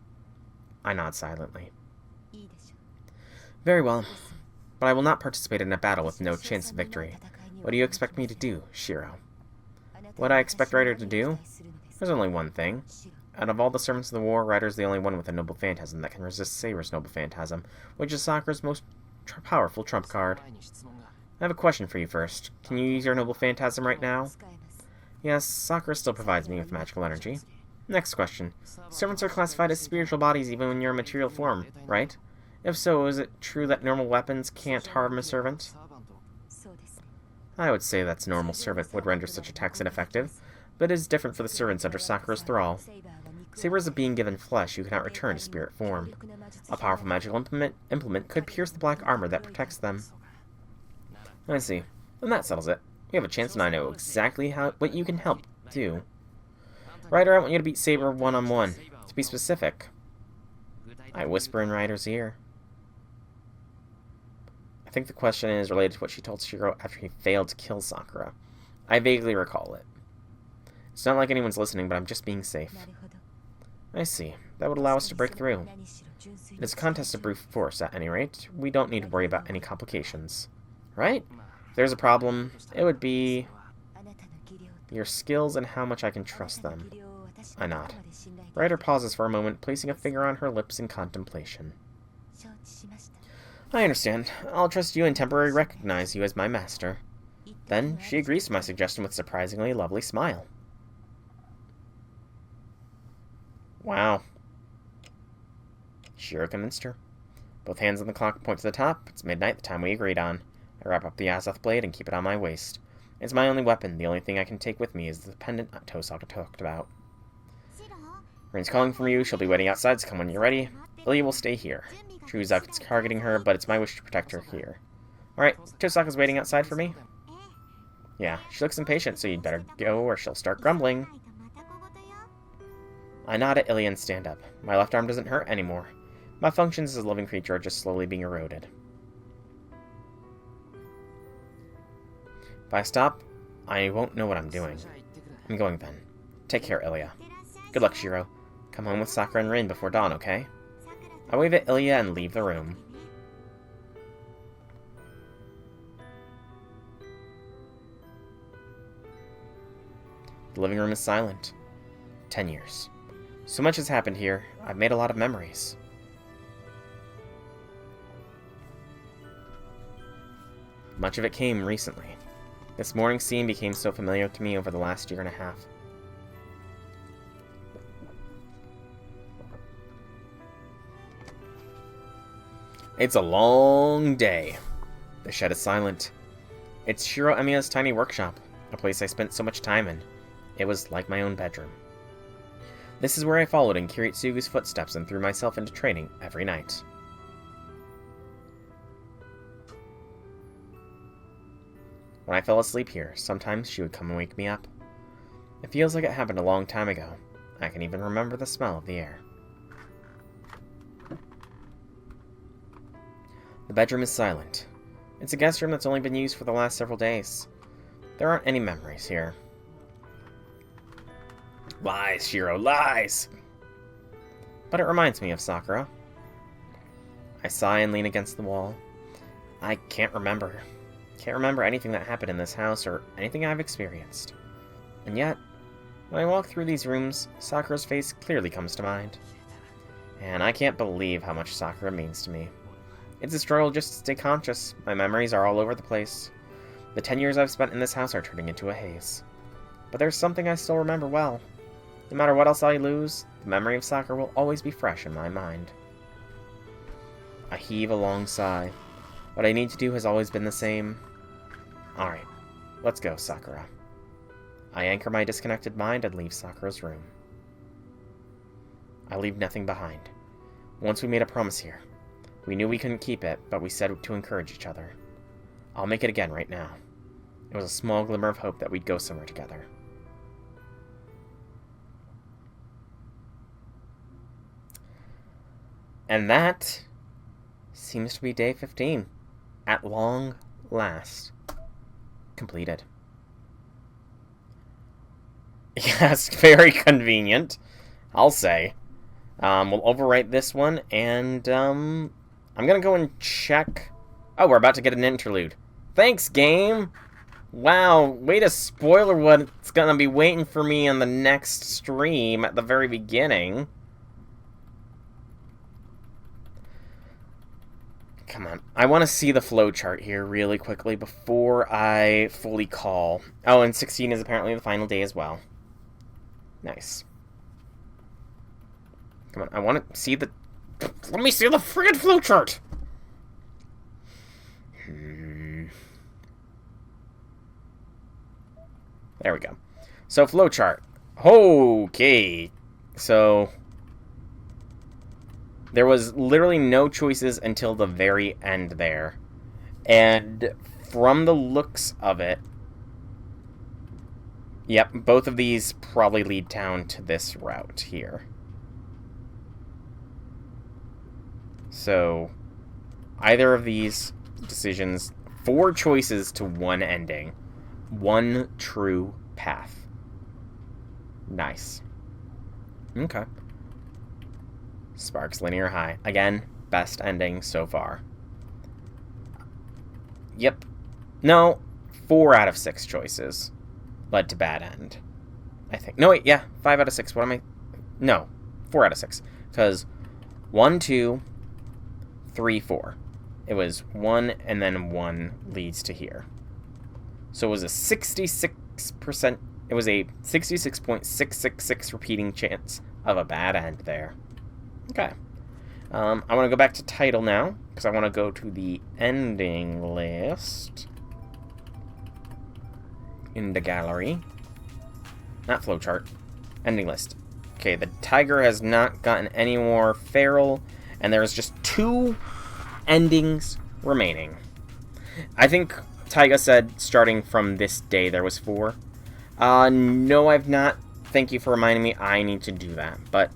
A: I nod silently. Very well. But I will not participate in a battle with no chance of victory. What do you expect me to do, Shiro? What I expect Ryder to do? There's only one thing. Out of all the servants of the war, Ryder's the only one with a noble phantasm that can resist Saber's noble phantasm, which is Sakura's most powerful trump card. I have a question for you first. Can you use your noble phantasm right now? Yes, Sakura still provides me with magical energy. Next question. Servants are classified as spiritual bodies even when you're in material form, right? If so, is it true that normal weapons can't harm a servant? I would say that normal servant would render such attacks ineffective, but it is different for the servants under Sakura's thrall. Saber is a being given flesh who cannot return to spirit form. A powerful magical implement could pierce the black armor that protects them. I see. Then that settles it. We have a chance and I know exactly what you can help do. Ryder, I want you to beat Saber one-on-one. To be specific. I whisper in Ryder's ear. I think the question is related to what she told Shiro after he failed to kill Sakura. I vaguely recall it. It's not like anyone's listening, but I'm just being safe. I see. That would allow us to break through. It is a contest of brute force, at any rate. We don't need to worry about any complications. Right? If there's a problem, it would be your skills and how much I can trust them. I nod. Ryder pauses for a moment, placing a finger on her lips in contemplation. I understand. I'll trust you and temporarily recognize you as my master. Then, she agrees to my suggestion with a surprisingly lovely smile. Wow. Shiro convinced her. Both hands on the clock point to the top. It's midnight, the time we agreed on. I wrap up the Azoth blade and keep it on my waist. It's my only weapon. The only thing I can take with me is the pendant Tosaka talked about. Rain's calling for you. She'll be waiting outside, so come when you're ready. Ilya will stay here. True, Zaku's targeting her, but it's my wish to protect her here. Alright, Tosaka's waiting outside for me? Yeah, she looks impatient, so you'd better go or she'll start grumbling. I nod at Ilya and stand up. My left arm doesn't hurt anymore. My functions as a living creature are just slowly being eroded. If I stop, I won't know what I'm doing. I'm going then. Take care, Ilya. Good luck, Shiro. Come home with Sakura and Rin before dawn, okay? I wave at Ilya and leave the room. The living room is silent. 10 years. So much has happened here. I've made a lot of memories. Much of it came recently. This morning's scene became so familiar to me over the last year and a half. It's a long day. The shed is silent. It's Shiro Emiya's tiny workshop, a place I spent so much time in. It was like my own bedroom. This is where I followed in Kiritsugu's footsteps and threw myself into training every night. When I fell asleep here, sometimes she would come and wake me up. It feels like it happened a long time ago. I can even remember the smell of the air. The bedroom is silent. It's a guest room that's only been used for the last several days. There aren't any memories here. Lies, Shiro, lies! But it reminds me of Sakura. I sigh and lean against the wall. I can't remember. Can't remember anything that happened in this house or anything I've experienced. And yet, when I walk through these rooms, Sakura's face clearly comes to mind. And I can't believe how much Sakura means to me. It's a struggle just to stay conscious. My memories are all over the place. The 10 years I've spent in this house are turning into a haze. But there's something I still remember well. No matter what else I lose, the memory of Sakura will always be fresh in my mind. I heave a long sigh. What I need to do has always been the same. Alright, let's go, Sakura. I anchor my disconnected mind and leave Sakura's room. I leave nothing behind. Once we made a promise here. We knew we couldn't keep it, but we said to encourage each other. I'll make it again right now. It was a small glimmer of hope that we'd go somewhere together. And that seems to be day 15. At long last. Completed. Yes, very convenient, I'll say. We'll overwrite this one, and I'm gonna go and check. Oh, we're about to get an interlude. Thanks, game! Wow, way to spoiler what's gonna be waiting for me on the next stream at the very beginning. Come on. I want to see the flowchart here really quickly before I fully call. Oh, and 16 is apparently the final day as well. Nice. Come on, I want to see the... Let me see the friggin' flowchart! There we go. So, flowchart. Okay. So... There was literally no choices until the very end there. And from the looks of it... Yep, both of these probably lead down to this route here. So, either of these decisions, 4 choices to 1 ending. 1 true path. Nice. Okay. Sparks linear high. Again, best ending so far. Yep. No, 4 out of 6 choices led to bad end. I think. No, wait, yeah, 5 out of 6. What am I... No, 4 out of 6. Because 1, 2, 3, 4. It was 1, and then 1 leads to here. So it was a 66%... It was a 66.666 repeating chance of a bad end there. Okay. I want to go back to title now, because I want to go to the ending list. In the gallery. Not flowchart. Ending list. Okay, the tiger has not gotten any more feral, and there's just 2 endings remaining. I think Taiga said starting from this day there was 4. No, I've not. Thank you for reminding me. I need to do that, but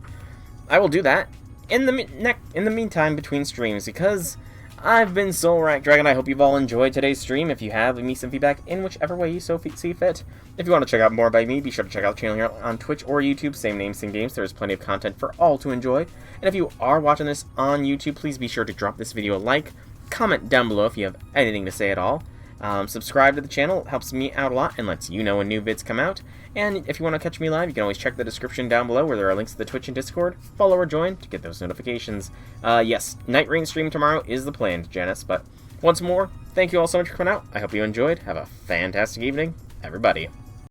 A: I will do that in the meantime between streams, because I've been Soulrack Dragon. I hope you've all enjoyed today's stream. If you have, leave me some feedback in whichever way you see fit. If you want to check out more by me, be sure to check out the channel here on Twitch or YouTube. Same name, same games. There is plenty of content for all to enjoy. And if you are watching this on YouTube, please be sure to drop this video a like. Comment down below if you have anything to say at all. Subscribe to the channel. It helps me out a lot and lets you know when new vids come out. And if you want to catch me live, you can always check the description down below where there are links to the Twitch and Discord. Follow or join to get those notifications. Yes, Night Rain stream tomorrow is the plan, Janice. But once more, thank you all so much for coming out. I hope you enjoyed. Have a fantastic evening, everybody.